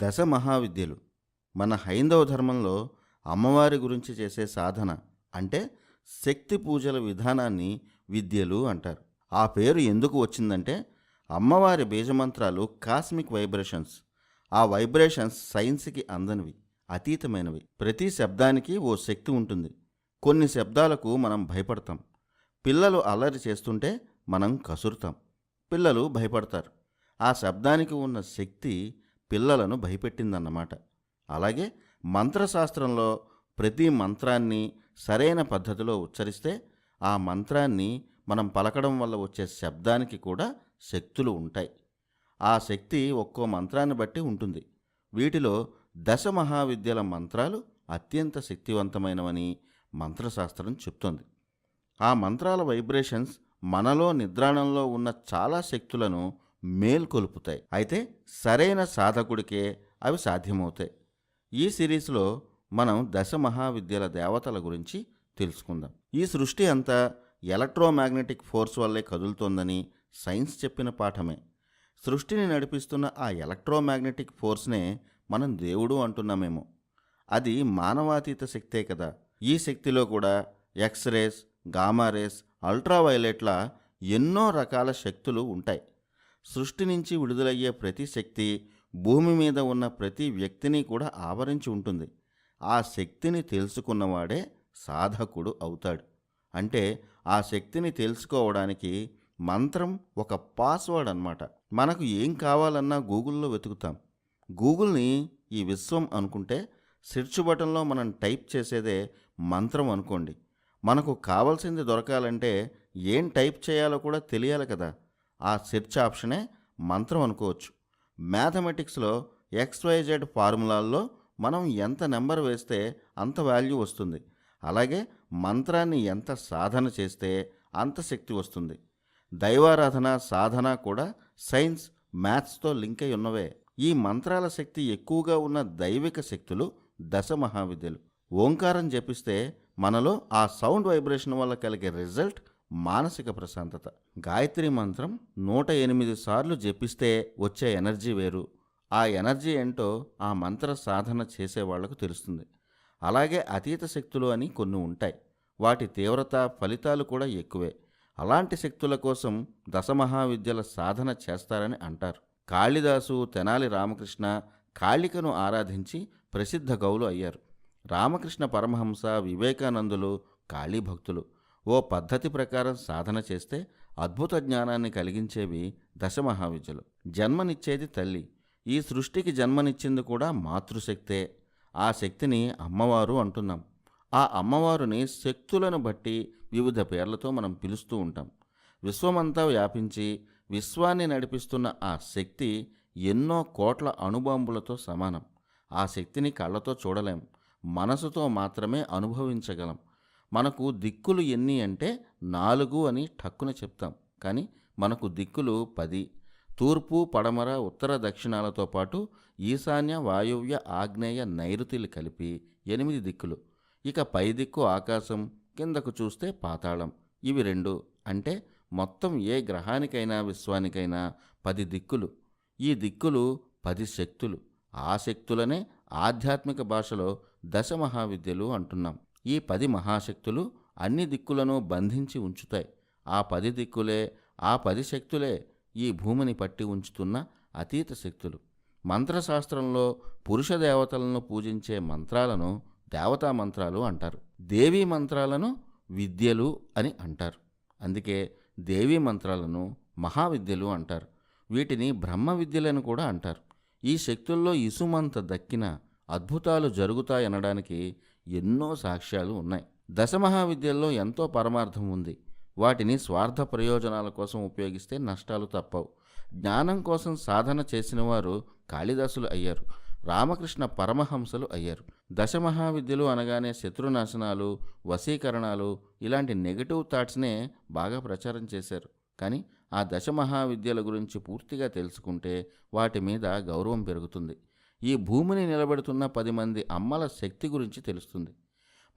దశ మహావిద్యలు మన హైందవ ధర్మంలో అమ్మవారి గురించి చేసే సాధన అంటే శక్తి పూజల విధానాన్ని విద్యలు అంటారు. ఆ పేరు ఎందుకు వచ్చిందంటే అమ్మవారి బీజమంత్రాలు కాస్మిక్ వైబ్రేషన్స్. ఆ వైబ్రేషన్స్ సైన్స్కి అందనివి, అతీతమైనవి. ప్రతి శబ్దానికి ఓ శక్తి ఉంటుంది. కొన్ని శబ్దాలకు మనం భయపడతాం. పిల్లలు అల్లరి చేస్తుంటే మనం కసురుతాం. పిల్లలు భయపడతారు. ఆ శబ్దానికి ఉన్న శక్తి పిల్లలను భయపెట్టిందన్నమాట. అలాగే మంత్రశాస్త్రంలో ప్రతి మంత్రాన్ని సరైన పద్ధతిలో ఉచ్చరిస్తే ఆ మంత్రాన్ని మనం పలకడం వల్ల వచ్చే శబ్దానికి కూడా శక్తులు ఉంటాయి. ఆ శక్తి ఒక్కో మంత్రాన్ని బట్టి ఉంటుంది. వీటిలో దశ మహావిద్యల మంత్రాలు అత్యంత శక్తివంతమైనవని మంత్రశాస్త్రం చెప్తోంది. ఆ మంత్రాల వైబ్రేషన్స్ మనలో నిద్రాణంలో ఉన్న చాలా శక్తులను మేల్కొలుపుతాయి. అయితే సరైన సాధకుడికే అవి సాధ్యమవుతాయి. ఈ సిరీస్లో మనం దశ మహావిద్యల దేవతల గురించి తెలుసుకుందాం. ఈ సృష్టి అంతా ఎలక్ట్రోమాగ్నెటిక్ ఫోర్స్ వల్లే కదులుతోందని సైన్స్ చెప్పిన పాఠమే. సృష్టిని నడిపిస్తున్న ఆ ఎలక్ట్రోమాగ్నెటిక్ ఫోర్స్నే మనం దేవుడు అంటున్నామేమో. అది మానవాతీత శక్తే కదా. ఈ శక్తిలో కూడా ఎక్స్రేస్, గామారేస్, అల్ట్రావైలెట్ల ఎన్నో రకాల శక్తులు ఉంటాయి. సృష్టి నుంచి విడుదలయ్యే ప్రతి శక్తి భూమి మీద ఉన్న ప్రతి వ్యక్తిని కూడా ఆవరించి ఉంటుంది. ఆ శక్తిని తెలుసుకున్నవాడే సాధకుడు అవుతాడు. అంటే ఆ శక్తిని తెలుసుకోవడానికి మంత్రం ఒక పాస్వర్డ్ అన్నమాట. మనకు ఏం కావాలన్నా గూగుల్లో వెతుకుతాం. గూగుల్ని ఈ విశ్వం అనుకుంటే సెర్చ్ బటన్లో మనం టైప్ చేసేదే మంత్రం అనుకోండి. మనకు కావాల్సింది దొరకాలంటే ఏం టైప్ చేయాలో కూడా తెలియాలి కదా. ఆ సెర్చ్ ఆప్షనే మంత్రం అనుకోవచ్చు. మ్యాథమెటిక్స్లో XYZ ఫార్ములాల్లో మనం ఎంత నెంబర్ వేస్తే అంత వాల్యూ వస్తుంది. అలాగే మంత్రాన్ని ఎంత సాధన చేస్తే అంత శక్తి వస్తుంది. దైవారాధన, సాధన కూడా సైన్స్, మ్యాథ్స్తో లింక్ అయి ఉన్నవే. ఈ మంత్రాల శక్తి ఎక్కువగా ఉన్న దైవిక శక్తులు దశ మహావిద్యలు. ఓంకారం జపిస్తే మనలో ఆ సౌండ్ వైబ్రేషన్ వల్ల కలిగే రిజల్ట్ మానసిక ప్రశాంతత. గాయత్రి మంత్రం 108 సార్లు జపిస్తే వచ్చే ఎనర్జీ వేరు. ఆ ఎనర్జీ ఏంటో ఆ మంత్ర సాధన చేసేవాళ్లకు తెలుస్తుంది. అలాగే అతీత శక్తులు అని కొన్ని ఉంటాయి. వాటి తీవ్రత, ఫలితాలు కూడా ఎక్కువే. అలాంటి శక్తుల కోసం దశమహావిద్యల సాధన చేస్తారని అంటారు. కాళిదాసు, తెనాలి రామకృష్ణ కాళికను ఆరాధించి ప్రసిద్ధ గౌలు అయ్యారు. రామకృష్ణ పరమహంస, వివేకానందులు కాళీ భక్తులు. ఓ పద్ధతి ప్రకారం సాధన చేస్తే అద్భుత జ్ఞానాన్ని కలిగించేవి దశమహావిద్యలు. జన్మనిచ్చేది తల్లి. ఈ సృష్టికి జన్మనిచ్చింది కూడా మాతృశక్తే. ఆ శక్తిని అమ్మవారు అంటున్నాం. ఆ అమ్మవారుని శక్తులను బట్టి వివిధ పేర్లతో మనం పిలుస్తూ ఉంటాం. విశ్వమంతా వ్యాపించి విశ్వాన్ని నడిపిస్తున్న ఆ శక్తి ఎన్నో కోట్ల అణుబాంబులతో సమానం. ఆ శక్తిని కళ్ళతో చూడలేం, మనసుతో మాత్రమే అనుభవించగలం. మనకు దిక్కులు ఎన్ని అంటే 4 అని ఠక్కున చెప్తాం. కానీ మనకు దిక్కులు 10. తూర్పు, పడమర, ఉత్తర, దక్షిణాలతో పాటు ఈశాన్య, వాయువ్య, ఆగ్నేయ, నైరుతిలు కలిపి 8 దిక్కులు. ఇక పై దిక్కు ఆకాశం, కిందకు చూస్తే పాతాళం. ఇవి 2 అంటే మొత్తం ఏ గ్రహానికైనా విశ్వానికైనా 10 దిక్కులు. ఈ దిక్కులు 10 శక్తులు. ఆ శక్తులనే ఆధ్యాత్మిక భాషలో దశ మహావిద్యలు అంటున్నాం. ఈ 10 మహాశక్తులు అన్ని దిక్కులను బంధించి ఉంచుతాయి. ఆ 10 దిక్కులే, ఆ 10 శక్తులే ఈ భూమిని పట్టి ఉంచుతున్న అతీత శక్తులు. మంత్రశాస్త్రంలో పురుష దేవతలను పూజించే మంత్రాలను దేవతా మంత్రాలు అంటారు. దేవీ మంత్రాలను విద్యలు అని అంటారు. అందుకే దేవీ మంత్రాలను మహావిద్యలు అంటారు. వీటిని బ్రహ్మ విద్యలను కూడా అంటారు. ఈ శక్తుల్లో ఇసుమంత దక్కిన అద్భుతాలు జరుగుతాయనడానికి ఎన్నో సాక్ష్యాలు ఉన్నాయి. దశమహావిద్యల్లో ఎంతో పరమార్థం ఉంది. వాటిని స్వార్థ ప్రయోజనాల కోసం ఉపయోగిస్తే నష్టాలు తప్పవు. జ్ఞానం కోసం సాధన చేసిన వారు కాళిదాసులు అయ్యారు, రామకృష్ణ పరమహంసలు అయ్యారు. దశమహావిద్యలు అనగానే శత్రునాశనాలు, వశీకరణాలు ఇలాంటి నెగటివ్ థాట్స్నే బాగా ప్రచారం చేశారు. కానీ ఆ దశమహావిద్యల గురించి పూర్తిగా తెలుసుకుంటే వాటి మీద గౌరవం పెరుగుతుంది. ఈ భూమిని నిలబెడుతున్న 10 మంది అమ్మల శక్తి గురించి తెలుస్తుంది.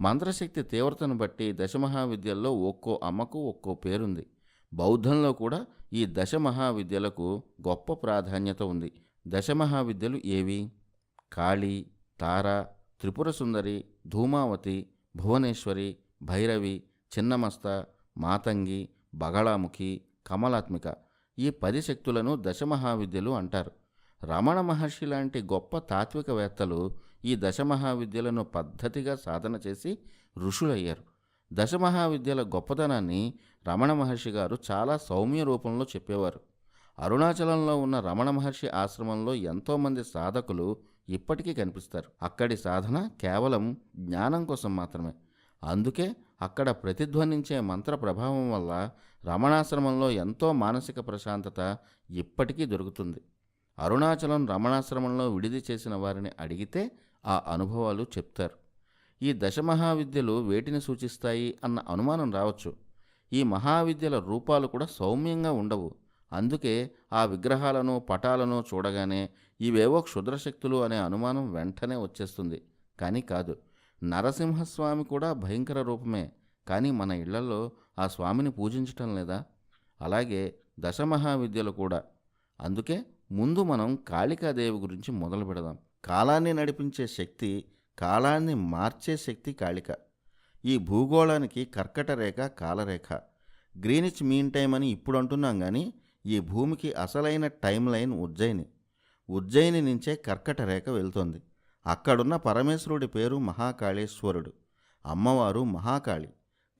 మంత్రశక్తి తీవ్రతను బట్టి దశమహావిద్యల్లో ఒక్కో అమ్మకు ఒక్కో పేరుంది. బౌద్ధంలో కూడా ఈ దశమహావిద్యలకు గొప్ప ప్రాధాన్యత ఉంది. దశమహావిద్యలు ఏవి? కాళీ, తార, త్రిపుర సుందరి, ధూమావతి, భువనేశ్వరి, భైరవి, చిన్నమస్త, మాతంగి, బగళాముఖి, కమలాత్మిక, ఈ 10 శక్తులను దశమహావిద్యలు అంటారు. రమణ మహర్షి లాంటి గొప్ప తాత్వికవేత్తలు ఈ దశమహావిద్యలను పద్ధతిగా సాధన చేసి ఋషులయ్యారు. దశమహావిద్యల గొప్పతనాన్ని రమణ మహర్షి గారు చాలా సౌమ్య రూపంలో చెప్పేవారు. అరుణాచలంలో ఉన్న రమణ మహర్షి ఆశ్రమంలో ఎంతోమంది సాధకులు ఇప్పటికీ కనిపిస్తారు. అక్కడి సాధన కేవలం జ్ఞానం కోసం మాత్రమే. అందుకే అక్కడ ప్రతిధ్వనించే మంత్ర ప్రభావం వల్ల రమణాశ్రమంలో ఎంతో మానసిక ప్రశాంతత ఇప్పటికీ దొరుకుతుంది. అరుణాచలం రమణాశ్రమంలో విడిది చేసిన వారిని అడిగితే ఆ అనుభవాలు చెప్తారు. ఈ దశమహావిద్యలు వేటిని సూచిస్తాయి అన్న అనుమానం రావచ్చు. ఈ మహావిద్యల రూపాలు కూడా సౌమ్యంగా ఉండవు. అందుకే ఆ విగ్రహాలను పటాలను చూడగానే ఇవేవో క్షుద్రశక్తులు అనే అనుమానం వెంటనే వచ్చేస్తుంది. కానీ కాదు. నరసింహస్వామి కూడా భయంకర రూపమే. కానీ మన ఇళ్లలో ఆ స్వామిని పూజించటం లేదా? అలాగే దశమహావిద్యలు కూడా. అందుకే ముందు మనం కాళికాదేవి గురించి మొదలు పెడదాం. కాలాన్ని నడిపించే శక్తి, కాలాన్ని మార్చే శక్తి కాళిక. ఈ భూగోళానికి కర్కట రేఖ కాలరేఖ. గ్రీనిచ్ మీన్ టైం అని ఇప్పుడు అంటున్నాం, కానీ ఈ భూమికి అసలైన టైం లైన్ ఉజ్జయిని. ఉజ్జయిని నుంచే కర్కట రేఖ వెళ్తోంది. అక్కడున్న పరమేశ్వరుడి పేరు మహాకాళేశ్వరుడు. అమ్మవారు మహాకాళి.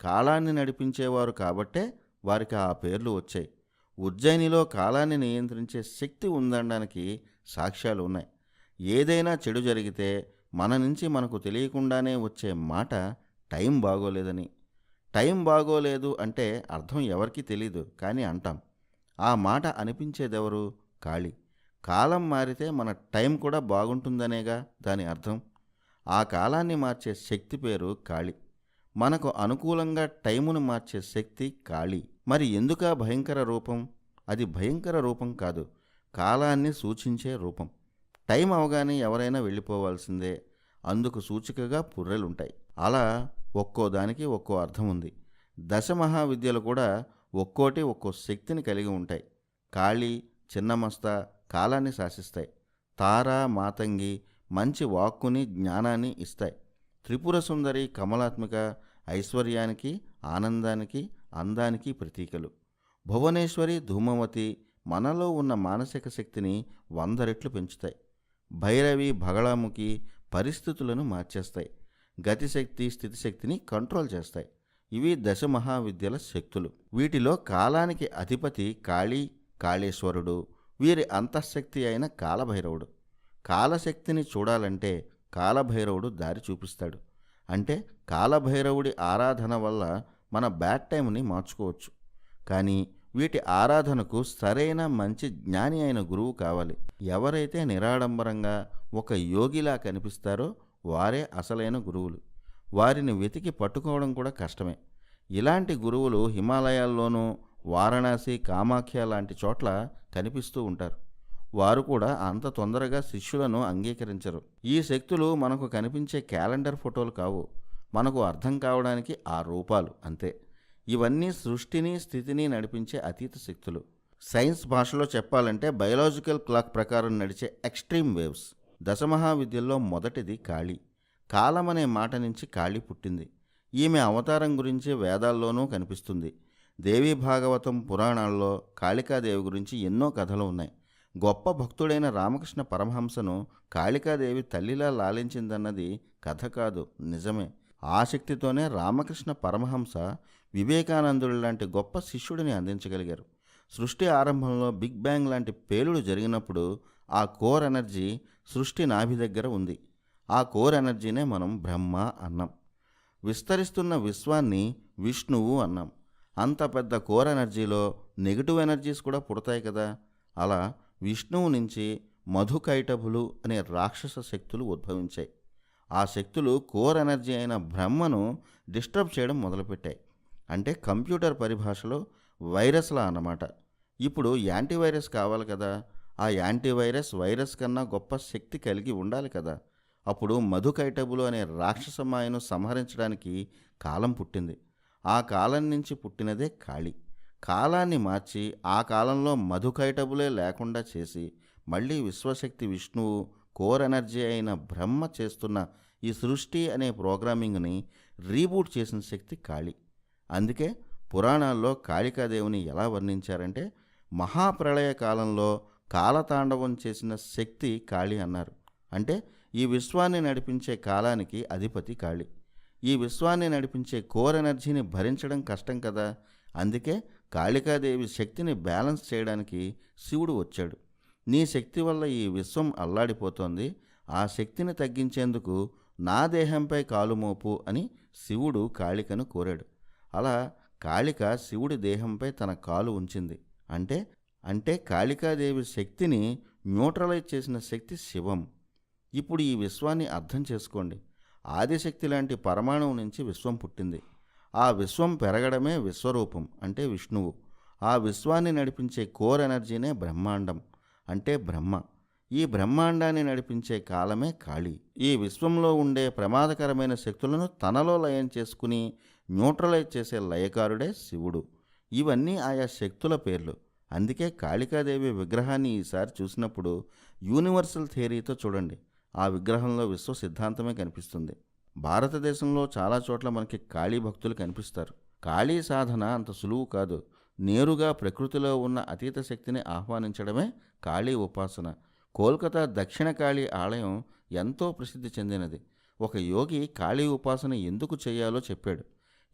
కాలాన్ని నడిపించేవారు కాబట్టే వారికి ఆ పేర్లు వచ్చాయి. ఉజ్జయినిలో కాలాన్ని నియంత్రించే శక్తి ఉందనడానికి సాక్ష్యాలు ఉన్నాయి. ఏదైనా చెడు జరిగితే మన నుంచి మనకు తెలియకుండానే వచ్చే మాట టైం బాగోలేదని. టైం బాగోలేదు అంటే అర్థం ఎవరికీ తెలీదు, కానీ అంటాం. ఆ మాట అనిపించేదెవరు? కాళి. కాలం మారితే మన టైం కూడా బాగుంటుందనేగా దాని అర్థం. ఆ కాలాన్ని మార్చే శక్తి పేరు కాళి. మనకు అనుకూలంగా టైమును మార్చే శక్తి కాళి. మరి ఎందుకా భయంకర రూపం? అది భయంకర రూపం కాదు, కాలాన్ని సూచించే రూపం. టైం అవగానే ఎవరైనా వెళ్ళిపోవాల్సిందే. అందుకు సూచికగా పుర్రెలుంటాయి. అలా ఒక్కో దానికి ఒక్కో అర్థం ఉంది. దశమహావిద్యలు కూడా ఒక్కోటి ఒక్కో శక్తిని కలిగి ఉంటాయి. కాళీ, చిన్నమస్త కాలాన్ని శాసిస్తాయి. తార, మాతంగి మంచి వాక్కుని, జ్ఞానాన్ని ఇస్తాయి. త్రిపుర సుందరి, కమలాత్మిక ఐశ్వర్యానికి, ఆనందానికి, అందానికి ప్రతీకలు. భువనేశ్వరి, ధూమవతి మనలో ఉన్న మానసిక శక్తిని 100 రెట్లు పెంచుతాయి. భైరవి, బగళాముఖి పరిస్థితులను మార్చేస్తాయి. గతిశక్తి, స్థితిశక్తిని కంట్రోల్ చేస్తాయి. ఇవి దశమహావిద్యల శక్తులు. వీటిలో కాలానికి అధిపతి కాళీ, కాళేశ్వరుడు. వీరి అంతఃశక్తి అయిన కాలభైరవుడు. కాలశక్తిని చూడాలంటే కాలభైరవుడు దారి చూపిస్తాడు. అంటే కాలభైరవుడి ఆరాధన వల్ల మన బ్యాడ్ టైంని మార్చుకోవచ్చు. కానీ వీటి ఆరాధనకు సరైన మంచి జ్ఞాని అయిన గురువు కావాలి. ఎవరైతే నిరాడంబరంగా ఒక యోగిలా కనిపిస్తారో వారే అసలైన గురువులు. వారిని వెతికి పట్టుకోవడం కూడా కష్టమే. ఇలాంటి గురువులు హిమాలయాల్లోనూ, వారణాసి, కామాఖ్య లాంటి చోట్ల కనిపిస్తూ ఉంటారు. వారు కూడా అంత తొందరగా శిష్యులను అంగీకరించరు. ఈ శక్తులు మనకు కనిపించే క్యాలెండర్ ఫోటోలు కావు. మనకు అర్థం కావడానికి ఆ రూపాలు అంతే. ఇవన్నీ సృష్టిని, స్థితిని నడిపించే అతీత శక్తులు. సైన్స్ భాషలో చెప్పాలంటే బయలాజికల్ క్లాక్ ప్రకారం నడిచే ఎక్స్ట్రీమ్ వేవ్స్. దశమహావిద్యల్లో మొదటిది కాళీ. కాలం అనే మాట నుంచి కాళీ పుట్టింది. ఈమె అవతారం గురించి వేదాల్లోనూ కనిపిస్తుంది. దేవీ భాగవతం పురాణాల్లో కాళికాదేవి గురించి ఎన్నో కథలు ఉన్నాయి. గొప్ప భక్తుడైన రామకృష్ణ పరమహంసను కాళికాదేవి తల్లిలా లాలించిందన్నది కథ కాదు, నిజమే. ఆ శక్తితోనే రామకృష్ణ పరమహంస వివేకానందుడి లాంటి గొప్ప శిష్యుడిని అందించగలిగారు. సృష్టి ఆరంభంలో బిగ్ బ్యాంగ్ లాంటి పేలుడు జరిగినప్పుడు ఆ కోర్ ఎనర్జీ సృష్టి నాభి దగ్గర ఉంది. ఆ కోర్ ఎనర్జీనే మనం బ్రహ్మ అన్నాం. విస్తరిస్తున్న విశ్వాన్ని విష్ణువు అన్నాం. అంత పెద్ద కోర్ ఎనర్జీలో నెగిటివ్ ఎనర్జీస్ కూడా పుడతాయి కదా. అలా విష్ణువు నుంచి మధుకైటభులు అనే రాక్షస శక్తులు ఉద్భవించాయి. ఆ శక్తులు కోర్ ఎనర్జీ అయిన బ్రహ్మను డిస్టర్బ్ చేయడం మొదలుపెట్టాయి. అంటే కంప్యూటర్ పరిభాషలో వైరస్లా అన్నమాట. ఇప్పుడు యాంటీవైరస్ కావాలి కదా. ఆ యాంటీవైరస్ వైరస్ కన్నా గొప్ప శక్తి కలిగి ఉండాలి కదా. అప్పుడు మధుకైటబులు అనే రాక్షస మాయను సంహరించడానికి కాలం పుట్టింది. ఆ కాలం నుంచి పుట్టినదే కాళి. కాలాన్ని మార్చి ఆ కాలంలో మధుకైటబులే లేకుండా చేసి మళ్ళీ విశ్వశక్తి విష్ణువు కోర్ ఎనర్జీ అయిన బ్రహ్మ చేస్తున్న ఈ సృష్టి అనే ప్రోగ్రామింగ్ని రీబూట్ చేసిన శక్తి కాళి. అందుకే పురాణాల్లో కాళికాదేవిని ఎలా వర్ణించారంటే మహాప్రళయ కాలంలో కాలతాండవం చేసిన శక్తి కాళి అన్నారు. అంటే ఈ విశ్వాన్ని నడిపించే కాలానికి అధిపతి కాళి. ఈ విశ్వాన్ని నడిపించే కోర్ ఎనర్జీని భరించడం కష్టం కదా. అందుకే కాళికాదేవి శక్తిని బ్యాలెన్స్ చేయడానికి శివుడు వచ్చాడు. నీ శక్తి వల్ల ఈ విశ్వం అల్లాడిపోతోంది, ఆ శక్తిని తగ్గించేందుకు నా దేహంపై కాలుమోపు అని శివుడు కాళికను కోరాడు. అలా కాళిక శివుడి దేహంపై తన కాలు ఉంచింది. అంటే అంటే కాళికాదేవి శక్తిని న్యూట్రలైజ్ చేసిన శక్తి శివం. ఇప్పుడు ఈ విశ్వాన్ని అర్థం చేసుకోండి. ఆదిశక్తి లాంటి పరమాణువు నుంచి విశ్వం పుట్టింది. ఆ విశ్వం పెరగడమే విశ్వరూపం అంటే విష్ణువు. ఆ విశ్వాన్ని నడిపించే కోర్ ఎనర్జీనే బ్రహ్మాండం అంటే బ్రహ్మ. ఈ బ్రహ్మాండాన్ని నడిపించే కాలమే కాళి. ఈ విశ్వంలో ఉండే ప్రమాదకరమైన శక్తులను తనలో లయం చేసుకుని న్యూట్రలైజ్ చేసే లయకారుడే శివుడు. ఇవన్నీ ఆయా శక్తుల పేర్లు. అందుకే కాళికాదేవి విగ్రహాన్ని ఈసారి చూసినప్పుడు యూనివర్సల్ థియరీతో చూడండి. ఆ విగ్రహంలో విశ్వ సిద్ధాంతమే కనిపిస్తుంది. భారతదేశంలో చాలా చోట్ల మనకి కాళీ భక్తులు కనిపిస్తారు. కాళీ సాధన అంత సులువు కాదు. నేరుగా ప్రకృతిలో ఉన్న అతీత శక్తిని ఆహ్వానించడమే కాళీ ఉపాసన. కోల్కతా దక్షిణ కాళీ ఆలయం ఎంతో ప్రసిద్ధి చెందినది. ఒక యోగి కాళీ ఉపాసన ఎందుకు చేయాలో చెప్పాడు.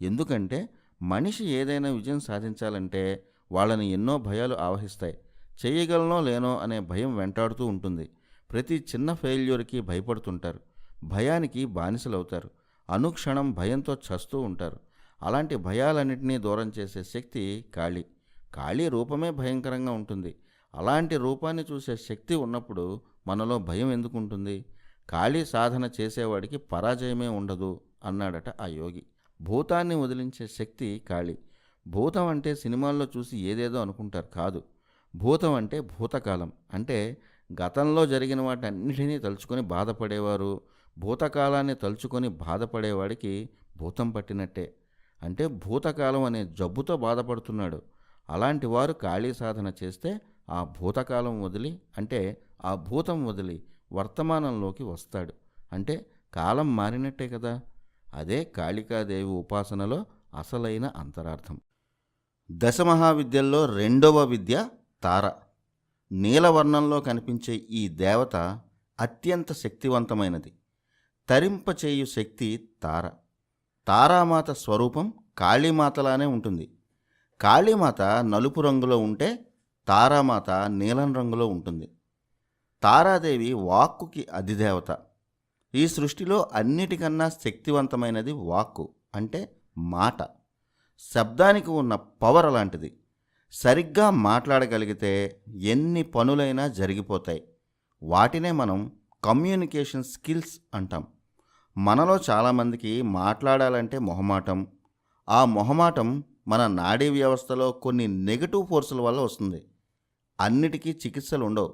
ఎందుకంటే మనిషి ఏదైనా విజయం సాధించాలంటే వాళ్ళని ఎన్నో భయాలు ఆవహిస్తాయి. చేయగలనో లేనో అనే భయం వెంటాడుతూ ఉంటుంది. ప్రతి చిన్న ఫెయిల్యూర్కి భయపడుతుంటారు. భయానికి బానిసలవుతారు. అనుక్షణం భయంతో చస్తూ ఉంటారు. అలాంటి భయాలన్నింటినీ దూరం చేసే శక్తి కాళీ. కాళీ రూపమే భయంకరంగా ఉంటుంది. అలాంటి రూపాన్ని చూసే శక్తి ఉన్నప్పుడు మనలో భయం ఎందుకు ఉంటుంది? కాళీ సాధన చేసేవాడికి పరాజయమే ఉండదు అన్నాడట ఆ యోగి. భూతాన్ని వదిలించే శక్తి కాళీ. భూతం అంటే సినిమాల్లో చూసి ఏదేదో అనుకుంటారు కాదు. భూతం అంటే భూతకాలం. అంటే గతంలో జరిగిన వాటన్నిటినీ తలుచుకొని బాధపడేవారు. భూతకాలాన్ని తలుచుకొని బాధపడేవాడికి భూతం పట్టినట్టే. అంటే భూతకాలం అనే జబ్బుతో బాధపడుతున్నాడు. అలాంటి వారు కాళీ సాధన చేస్తే ఆ భూతకాలం వదిలి అంటే ఆ భూతం వదిలి వర్తమానంలోకి వస్తాడు. అంటే కాలం మారినట్టే కదా. అదే కాళికాదేవి ఉపాసనలో అసలైన అంతరార్థం. దశమహావిద్యల్లో రెండవ విద్య తార. నీలవర్ణంలో కనిపించే ఈ దేవత అత్యంత శక్తివంతమైనది. తరింపచేయు శక్తి తార. తారామాత స్వరూపం కాళీమాతలానే ఉంటుంది. కాళీమాత నలుపు రంగులో ఉంటే తారామాత నీలం రంగులో ఉంటుంది. తారాదేవి వాక్కుకి అధిదేవత. ఈ సృష్టిలో అన్నిటికన్నా శక్తివంతమైనది వాక్కు అంటే మాట. శబ్దానికి ఉన్న పవర్ అలాంటిది. సరిగ్గా మాట్లాడగలిగితే ఎన్ని పనులైనా జరిగిపోతాయి. వాటినే మనం కమ్యూనికేషన్ స్కిల్స్ అంటాం. మనలో చాలామందికి మాట్లాడాలంటే మొహమాటం. ఆ మొహమాటం మన నాడీ వ్యవస్థలో కొన్ని నెగటివ్ ఫోర్సుల వల్ల వస్తుంది. అన్నిటికీ చికిత్సలు ఉండవు.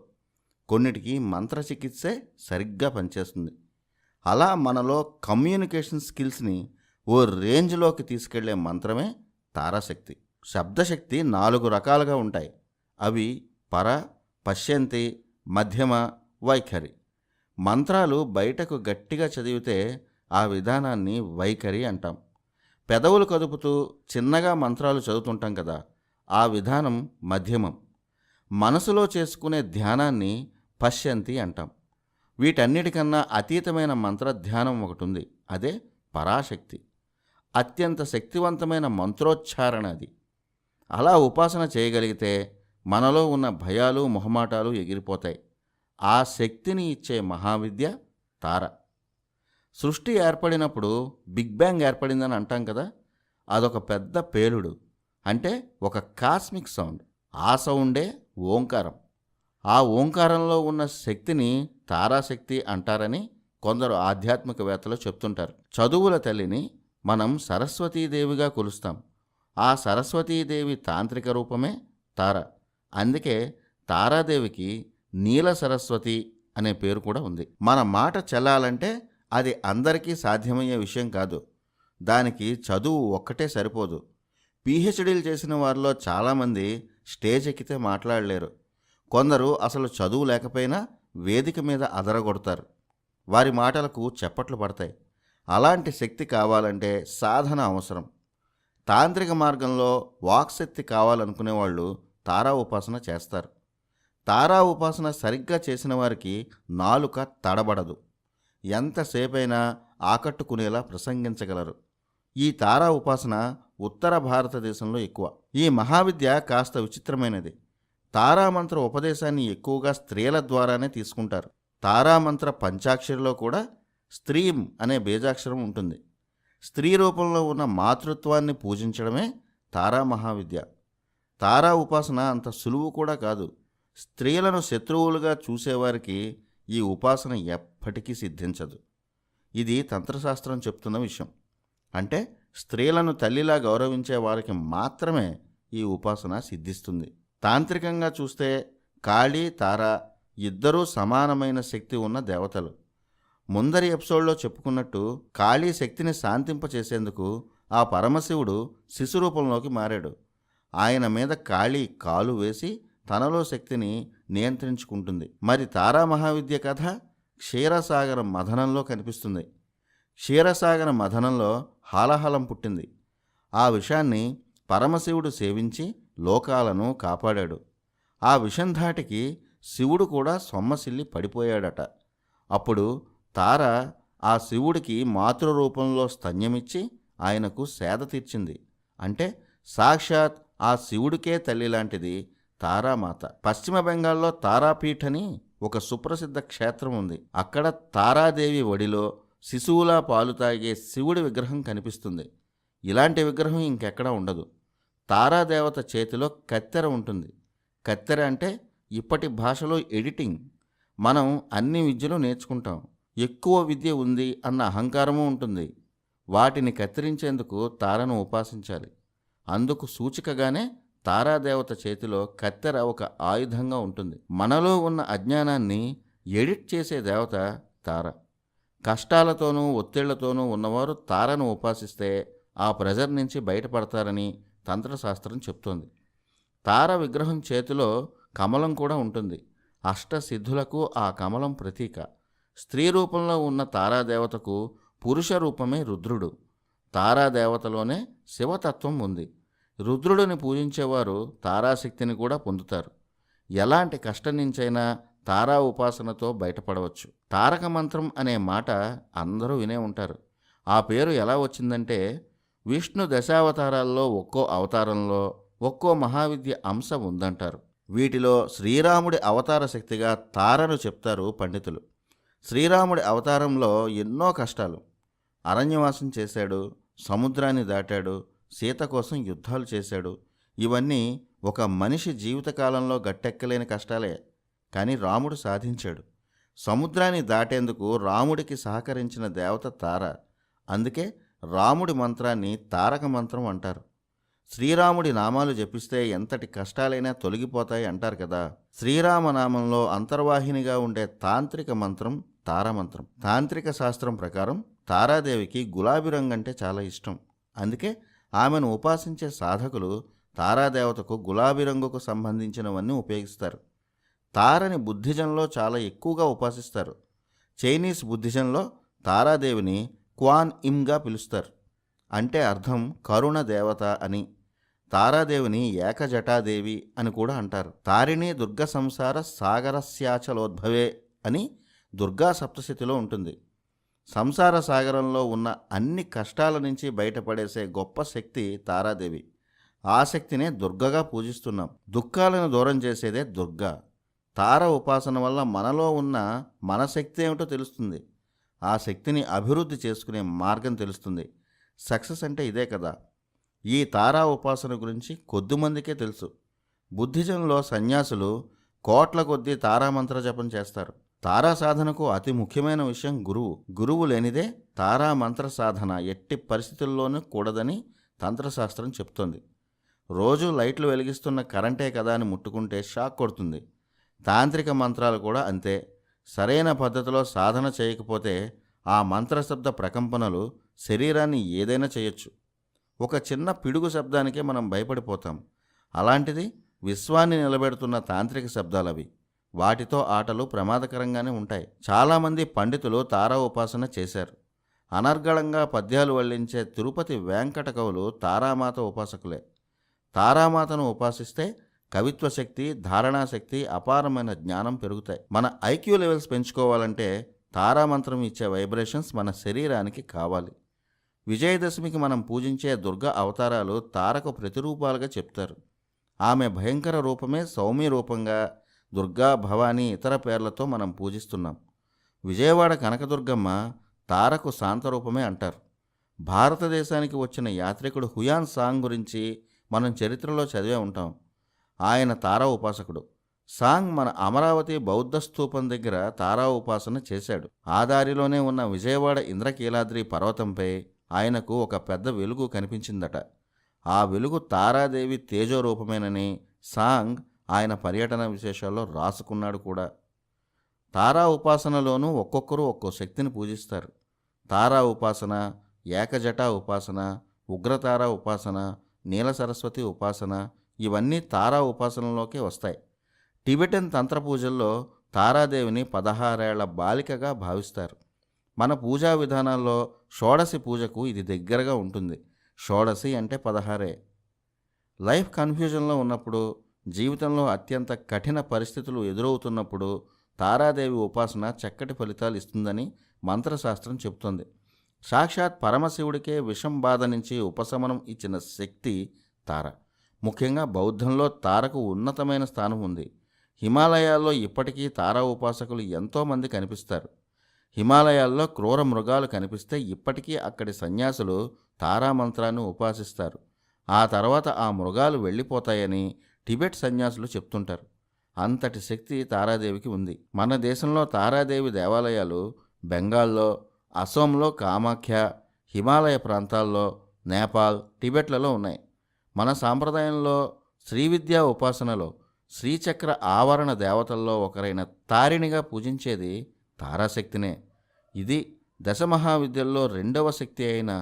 కొన్నిటికి మంత్రచికిత్సే సరిగ్గా పనిచేస్తుంది. అలా మనలో కమ్యూనికేషన్ స్కిల్స్ని ఓ రేంజ్లోకి తీసుకెళ్లే మంత్రమే తారాశక్తి. శబ్దశక్తి 4 రకాలుగా ఉంటాయి. అవి పర, పశ్యంతి, మధ్యమ, వైఖరి. మంత్రాలు బయటకు గట్టిగా చదివితే ఆ విధానాన్ని వైఖరి అంటాం. పెదవులు కదుపుతూ చిన్నగా మంత్రాలు చదువుతుంటాం కదా, ఆ విధానం మధ్యమం. మనసులో చేసుకునే ధ్యానాన్ని పశ్యంతి అంటాం. వీటన్నిటికన్నా అతీతమైన మంత్రధ్యానం ఒకటి ఉంది. అదే పరాశక్తి. అత్యంత శక్తివంతమైన మంత్రోచ్చారణ అది. అలా ఉపాసన చేయగలిగితే మనలో ఉన్న భయాలు మొహమాటాలు ఎగిరిపోతాయి. ఆ శక్తిని ఇచ్చే మహావిద్య తార. సృష్టి ఏర్పడినప్పుడు బిగ్ బ్యాంగ్ ఏర్పడిందని అంటాం కదా, అదొక పెద్ద పేలుడు. అంటే ఒక కాస్మిక్ సౌండ్. ఆ సౌండే ఓంకారం. ఆ ఓంకారంలో ఉన్న శక్తిని తారాశక్తి అంటారని కొందరు ఆధ్యాత్మికవేత్తలు చెప్తుంటారు. చదువుల తల్లిని మనం సరస్వతీదేవిగా కొలుస్తాం. ఆ సరస్వతీదేవి తాంత్రిక రూపమే తార. అందుకే తారాదేవికి నీల సరస్వతి అనే పేరు కూడా ఉంది. మన మాట చెల్లాలంటే అది అందరికీ సాధ్యమయ్యే విషయం కాదు. దానికి చదువు ఒక్కటే సరిపోదు. పీహెచ్డీలు చేసిన వారిలో చాలామంది స్టేజ్ ఎక్కితే మాట్లాడలేరు. కొందరు అసలు చదువు లేకపోయినా వేదిక మీద అదరగొడతారు. వారి మాటలకు చప్పట్లు పడతాయి. అలాంటి శక్తి కావాలంటే సాధన అవసరం. తాంత్రిక మార్గంలో వాక్శక్తి కావాలనుకునే వాళ్ళు తారా ఉపాసన చేస్తారు. తారా ఉపాసన సరిగ్గా చేసిన వారికి నాలుక తడబడదు. ఎంతసేపైనా ఆకట్టుకునేలా ప్రసంగించగలరు. ఈ తారా ఉపాసన ఉత్తర భారతదేశంలో ఎక్కువ. ఈ మహావిద్య కాస్త విచిత్రమైనది. తారామంత్ర ఉపదేశాన్ని ఎక్కువగా స్త్రీల ద్వారానే తీసుకుంటారు. తారామంత్ర పంచాక్షరిలో కూడా స్త్రీం అనే బీజాక్షరం ఉంటుంది. స్త్రీ రూపంలో ఉన్న మాతృత్వాన్ని పూజించడమే తారా మహావిద్య. తారా ఉపాసన అంత సులువు కూడా కాదు. స్త్రీలను శత్రువులుగా చూసేవారికి ఈ ఉపాసన ఎప్పటికీ సిద్ధించదు. ఇది తంత్రశాస్త్రం చెప్తున్న విషయం. అంటే స్త్రీలను తల్లిలా గౌరవించే వారికి మాత్రమే ఈ ఉపాసన సిద్ధిస్తుంది. తాంత్రికంగా చూస్తే కాళీ, తారా ఇద్దరూ సమానమైన శక్తి ఉన్న దేవతలు. ముందరి ఎపిసోడ్లో చెప్పుకున్నట్టు కాళీ శక్తిని శాంతింపచేసేందుకు ఆ పరమశివుడు శిశురూపంలోకి మారాడు. ఆయన మీద కాళీ కాలు వేసి తనలో శక్తిని నియంత్రించుకుంటుంది. మరి తారా మహావిద్య కథ క్షీరసాగర మథనంలో కనిపిస్తుంది. క్షీరసాగర మథనంలో హాలహలం పుట్టింది. ఆ విషాన్ని పరమశివుడు సేవించి లోకాలను కాపాడాడు. ఆ విషం ధాటికి శివుడు కూడా సొమ్మసిల్లి పడిపోయాడట. అప్పుడు తార ఆ శివుడికి మాతృరూపంలో స్తన్యమిచ్చి ఆయనకు సేద తీర్చింది. అంటే సాక్షాత్ ఆ శివుడికే తల్లి లాంటిది తారామాత. పశ్చిమ బెంగాల్లో తారాపీఠ్ అని ఒక సుప్రసిద్ధ క్షేత్రం ఉంది. అక్కడ తారాదేవి ఒడిలో శిశువులా పాలు తాగే శివుడి విగ్రహం కనిపిస్తుంది. ఇలాంటి విగ్రహం ఇంకెక్కడా ఉండదు. తారాదేవత చేతిలో కత్తెర ఉంటుంది. కత్తెర అంటే ఇప్పటి భాషలో ఎడిటింగ్. మనం అన్ని విద్యలు నేర్చుకుంటాం. ఎక్కువ విద్య ఉంది అన్న అహంకారము ఉంటుంది. వాటిని కత్తిరించేందుకు తారను ఉపాసించాలి. అందుకు సూచికగానే తారాదేవత చేతిలో కత్తెర ఒక ఆయుధంగా ఉంటుంది. మనలో ఉన్న అజ్ఞానాన్ని ఎడిట్ చేసే దేవత తార. కష్టాలతోనూ ఒత్తిళ్లతోనూ ఉన్నవారు తారను ఉపాసిస్తే ఆ ప్రెజర్ నుంచి బయటపడతారని తంత్రశాస్త్రం చెప్తోంది. తార విగ్రహం చేతిలో కమలం కూడా ఉంటుంది. అష్టసిద్ధులకు ఆ కమలం ప్రతీక. స్త్రీ రూపంలో ఉన్న తారాదేవతకు పురుష రూపమే రుద్రుడు. తారాదేవతలోనే శివతత్వం ఉంది. రుద్రుడిని పూజించేవారు తారాశక్తిని కూడా పొందుతారు. ఎలాంటి కష్టం నుంచైనా తారా ఉపాసనతో బయటపడవచ్చు. తారక మంత్రం అనే మాట అందరూ వినే ఉంటారు. ఆ పేరు ఎలా వచ్చిందంటే విష్ణు దశావతారాల్లో ఒక్కో అవతారంలో ఒక్కో మహావిద్య అంశ ఉందంటారు. వీటిలో శ్రీరాముడి అవతార శక్తిగా తారను చెప్తారు పండితులు. శ్రీరాముడి అవతారంలో ఎన్నో కష్టాలు. అరణ్యవాసం చేశాడు, సముద్రాన్ని దాటాడు, సీత కోసం యుద్ధాలు చేశాడు. ఇవన్నీ ఒక మనిషి జీవితకాలంలో గట్టెక్కలేని కష్టాలే. కానీ రాముడు సాధించాడు. సముద్రాన్ని దాటేందుకు రాముడికి సహకరించిన దేవత తార. అందుకే రాముడి మంత్రాన్ని తారక మంత్రం అంటారు. శ్రీరాముడి నామాలు జపిస్తే ఎంతటి కష్టాలైనా తొలగిపోతాయి అంటారు కదా. శ్రీరామనామంలో అంతర్వాహినిగా ఉండే తాంత్రిక మంత్రం తారమంత్రం. తాంత్రిక శాస్త్రం ప్రకారం తారాదేవికి గులాబీ రంగు అంటే చాలా ఇష్టం. అందుకే ఆమెను ఉపాసించే సాధకులు తారాదేవతకు గులాబీ రంగుకు సంబంధించినవన్నీ ఉపయోగిస్తారు. తారని బుద్ధిజంలో చాలా ఎక్కువగా ఉపాసిస్తారు. చైనీస్ బుద్ధిజంలో తారాదేవిని క్వాన్ ఇమ్గా పిలుస్తారు. అంటే అర్థం కరుణ దేవత అని. తారాదేవిని ఏకజటాదేవి అని కూడా అంటారు. తారిణి దుర్గ సంసార సాగరస్యాచలోద్భవే అని దుర్గా సప్తశతిలో ఉంటుంది. సంసార సాగరంలో ఉన్న అన్ని కష్టాల నుంచి బయటపడేసే గొప్ప శక్తి తారాదేవి. ఆ శక్తినే దుర్గగా పూజిస్తున్నాం. దుఃఖాలను దూరం చేసేదే దుర్గా. తార ఉపాసన వల్ల మనలో ఉన్న మన శక్తి ఏమిటో తెలుస్తుంది. ఆ శక్తిని అభివృద్ధి చేసుకునే మార్గం తెలుస్తుంది. సక్సెస్ అంటే ఇదే కదా. ఈ తారా ఉపాసన గురించి కొద్దిమందికే తెలుసు. బుద్ధిజంలో సన్యాసులు కోట్ల కొద్దీ తారామంత్ర జపం చేస్తారు. తారా సాధనకు అతి ముఖ్యమైన విషయం గురువు. గురువు లేనిదే తారా మంత్ర సాధన ఎట్టి పరిస్థితుల్లోనూ కూడదని తంత్రశాస్త్రం చెప్తోంది. రోజు లైట్లు వెలిగిస్తున్న కరెంటే కదా అని ముట్టుకుంటే షాక్ కొడుతుంది. తాంత్రిక మంత్రాలు కూడా అంతే. సరైన పద్ధతిలో సాధన చేయకపోతే ఆ మంత్రశబ్ద ప్రకంపనలు శరీరాన్ని ఏదైనా చేయొచ్చు. ఒక చిన్న పిడుగు శబ్దానికే మనం భయపడిపోతాం. అలాంటిది విశ్వాన్ని నిలబెడుతున్న తాంత్రిక శబ్దాలవి. వాటితో ఆటలు ప్రమాదకరంగానే ఉంటాయి. చాలామంది పండితులు తారా ఉపాసన చేశారు. అనర్గళంగా పద్యాలు వల్లించే తిరుపతి వెంకట కవులు తారామాత ఉపాసకులే. తారామాతను ఉపాసిస్తే కవిత్వ శక్తి, ధారణాశక్తి, అపారమైన జ్ఞానం పెరుగుతాయి. మన ఐక్యూ లెవెల్స్ పెంచుకోవాలంటే తారామంత్రం ఇచ్చే వైబ్రేషన్స్ మన శరీరానికి కావాలి. విజయదశమికి మనం పూజించే దుర్గా అవతారాలు తారకు ప్రతిరూపాలుగా చెప్తారు. ఆమె భయంకర రూపమే సౌమ్య రూపంగా దుర్గా, భవానీ ఇతర పేర్లతో మనం పూజిస్తున్నాం. విజయవాడ కనకదుర్గమ్మ తారకు శాంతరూపమే అంటారు. భారతదేశానికి వచ్చిన యాత్రికుడు హుయాన్ సాంగ్ గురించి మనం చరిత్రలో చదివే ఉంటాం. ఆయన తారా ఉపాసకుడు. సాంగ్ మన అమరావతి బౌద్ధ స్తూపం దగ్గర తారా ఉపాసన చేశాడు. ఆ దారిలోనే ఉన్న విజయవాడ ఇంద్రకీలాద్రి పర్వతంపై ఆయనకు ఒక పెద్ద వెలుగు కనిపించిందట. ఆ వెలుగు తారాదేవి తేజోరూపమేనని సాంగ్ ఆయన పర్యటన విశేషాల్లో రాసుకున్నాడు కూడా. తారా ఉపాసనలోనూ ఒక్కొక్కరు ఒక్కో శక్తిని పూజిస్తారు. తారా ఉపాసన, ఏకజటా ఉపాసన, ఉగ్రతారా ఉపాసన, నీల సరస్వతి ఉపాసన ఇవన్నీ తారా ఉపాసనలోకే వస్తాయి. టిబెటన్ తంత్ర పూజల్లో తారాదేవిని 16 ఏళ్ల బాలికగా భావిస్తారు. మన పూజా విధానాల్లో షోడశి పూజకు ఇది దగ్గరగా ఉంటుంది. షోడశి అంటే 16. లైఫ్ కన్ఫ్యూజన్లో ఉన్నప్పుడు, జీవితంలో అత్యంత కఠిన పరిస్థితులు ఎదురవుతున్నప్పుడు తారాదేవి ఉపాసన చక్కటి ఫలితాలు ఇస్తుందని మంత్రశాస్త్రం చెబుతుంది. సాక్షాత్ పరమశివుడికే విషం బాధ నుంచి ఉపశమనం ఇచ్చిన శక్తి తార. ముఖ్యంగా బౌద్ధంలో తారకు ఉన్నతమైన స్థానం ఉంది. హిమాలయాల్లో ఇప్పటికీ తారా ఉపాసకులు ఎంతోమంది కనిపిస్తారు. హిమాలయాల్లో క్రూర మృగాలు కనిపిస్తే ఇప్పటికీ అక్కడి సన్యాసులు తారామంత్రాన్ని ఉపాసిస్తారు. ఆ తర్వాత ఆ మృగాలు వెళ్ళిపోతాయని టిబెట్ సన్యాసులు చెప్తుంటారు. అంతటి శక్తి తారాదేవికి ఉంది. మన దేశంలో తారాదేవి దేవాలయాలు బెంగాల్లో, అసోంలో కామాఖ్య, హిమాలయ ప్రాంతాల్లో, నేపాల్, టిబెట్లలో ఉన్నాయి. మన సాంప్రదాయంలో శ్రీవిద్యా ఉపాసనలో శ్రీచక్ర ఆవరణ దేవతల్లో ఒకరైన తారిణిగా పూజించేది తారాశక్తినే. ఇది దశమహావిద్యల్లో 2వ శక్తి అయిన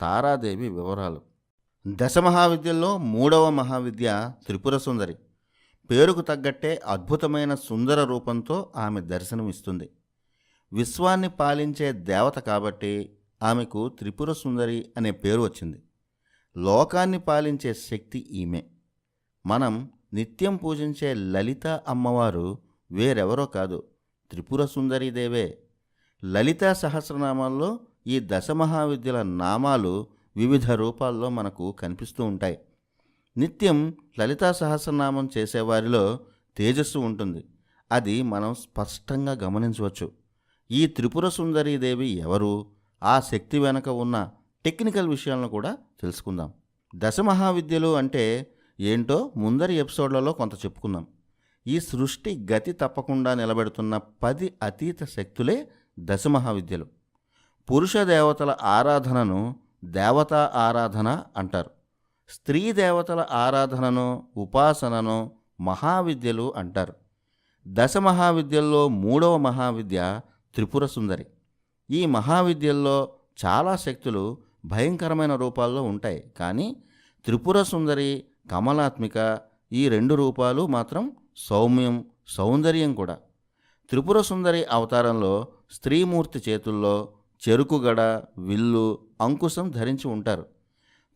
తారాదేవి వివరాలు. దశమహావిద్యల్లో 3వ మహావిద్య త్రిపుర సుందరి. పేరుకు తగ్గట్టే అద్భుతమైన సుందర రూపంతో ఆమె దర్శనమిస్తుంది. విశ్వాన్ని పాలించే దేవత కాబట్టి ఆమెకు త్రిపుర సుందరి అనే పేరు వచ్చింది. లోకాన్ని పాలించే శక్తి ఈమె. మనం నిత్యం పూజించే లలిత అమ్మవారు వేరెవరో కాదు, త్రిపుర సుందరీదేవే. లలితా సహస్రనామాల్లో ఈ దశమహావిద్యల నామాలు వివిధ రూపాల్లో మనకు కనిపిస్తూ ఉంటాయి. నిత్యం లలితా సహస్రనామం చేసేవారిలో తేజస్సు ఉంటుంది. అది మనం స్పష్టంగా గమనించవచ్చు. ఈ త్రిపుర సుందరీదేవి ఎవరు, ఆ శక్తి వెనక ఉన్న టెక్నికల్ విషయాలను కూడా తెలుసుకుందాం. దశమహావిద్యలు అంటే ఏంటో ముందరి ఎపిసోడ్లలో కొంత చెప్పుకుందాం. ఈ సృష్టి గతి తప్పకుండా నిలబెడుతున్న 10 అతీత శక్తులే దశమహావిద్యలు. పురుష దేవతల ఆరాధనను దేవతా ఆరాధన అంటారు. స్త్రీ దేవతల ఆరాధనను, ఉపాసనను మహావిద్యలు అంటారు. దశమహావిద్యల్లో 3వ మహావిద్య త్రిపుర సుందరి. ఈ మహావిద్యల్లో చాలా శక్తులు భయంకరమైన రూపాల్లో ఉంటాయి. కానీ త్రిపుర సుందరి, కమలాత్మిక ఈ 2 రూపాలు మాత్రం సౌమ్యం, సౌందర్యం కూడా. త్రిపుర సుందరి అవతారంలో స్త్రీమూర్తి చేతుల్లో చెరుకుగడ, విల్లు, అంకుశం ధరించి ఉంటారు.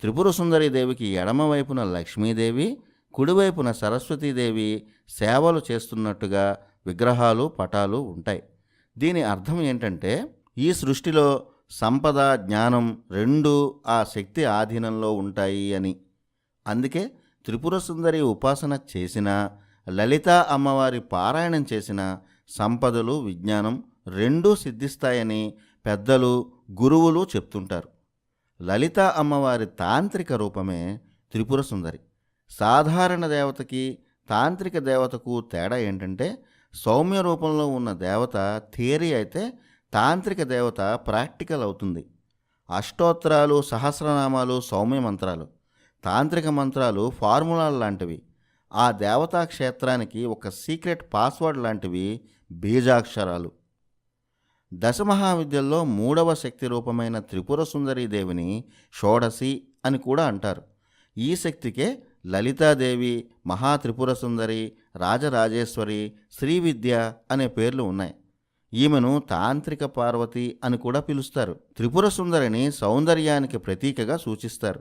త్రిపుర సుందరి దేవికి ఎడమవైపున లక్ష్మీదేవి, కుడివైపున సరస్వతీదేవి సేవలు చేస్తున్నట్టుగా విగ్రహాలు, పటాలు ఉంటాయి. దీని అర్థం ఏంటంటే ఈ సృష్టిలో సంపద, జ్ఞానం 2 ఆ శక్తి ఆధీనంలో ఉంటాయి అని. అందుకే త్రిపుర సుందరి ఉపాసన చేసినా, లలితా అమ్మవారి పారాయణం చేసిన సంపదలు, విజ్ఞానం 2 సిద్ధిస్తాయని పెద్దలు, గురువులు చెప్తుంటారు. లలితా అమ్మవారి తాంత్రిక రూపమే త్రిపుర సుందరి. సాధారణ దేవతకి, తాంత్రిక దేవతకు తేడా ఏంటంటే సౌమ్య రూపంలో ఉన్న దేవత థియరీ అయితే తాంత్రిక దేవత ప్రాక్టికల్ అవుతుంది. అష్టోత్తరాలు, సహస్రనామాలు సౌమ్య మంత్రాలు, తాంత్రిక మంత్రాలు ఫార్ములాలు లాంటివి. ఆ దేవతా క్షేత్రానికి ఒక సీక్రెట్ పాస్వర్డ్ లాంటివి బీజాక్షరాలు. దశమహావిద్యల్లో 3వ శక్తి రూపమైన త్రిపుర సుందరీ దేవిని షోడశి అని కూడా అంటారు. ఈ శక్తికే లలితాదేవి, మహాత్రిపుర సుందరి, రాజరాజేశ్వరి, శ్రీవిద్య అనే పేర్లు ఉన్నాయి. ఈమెను తాంత్రిక పార్వతి అని కూడా పిలుస్తారు. త్రిపుర సుందరిని సౌందర్యానికి ప్రతీకగా సూచిస్తారు.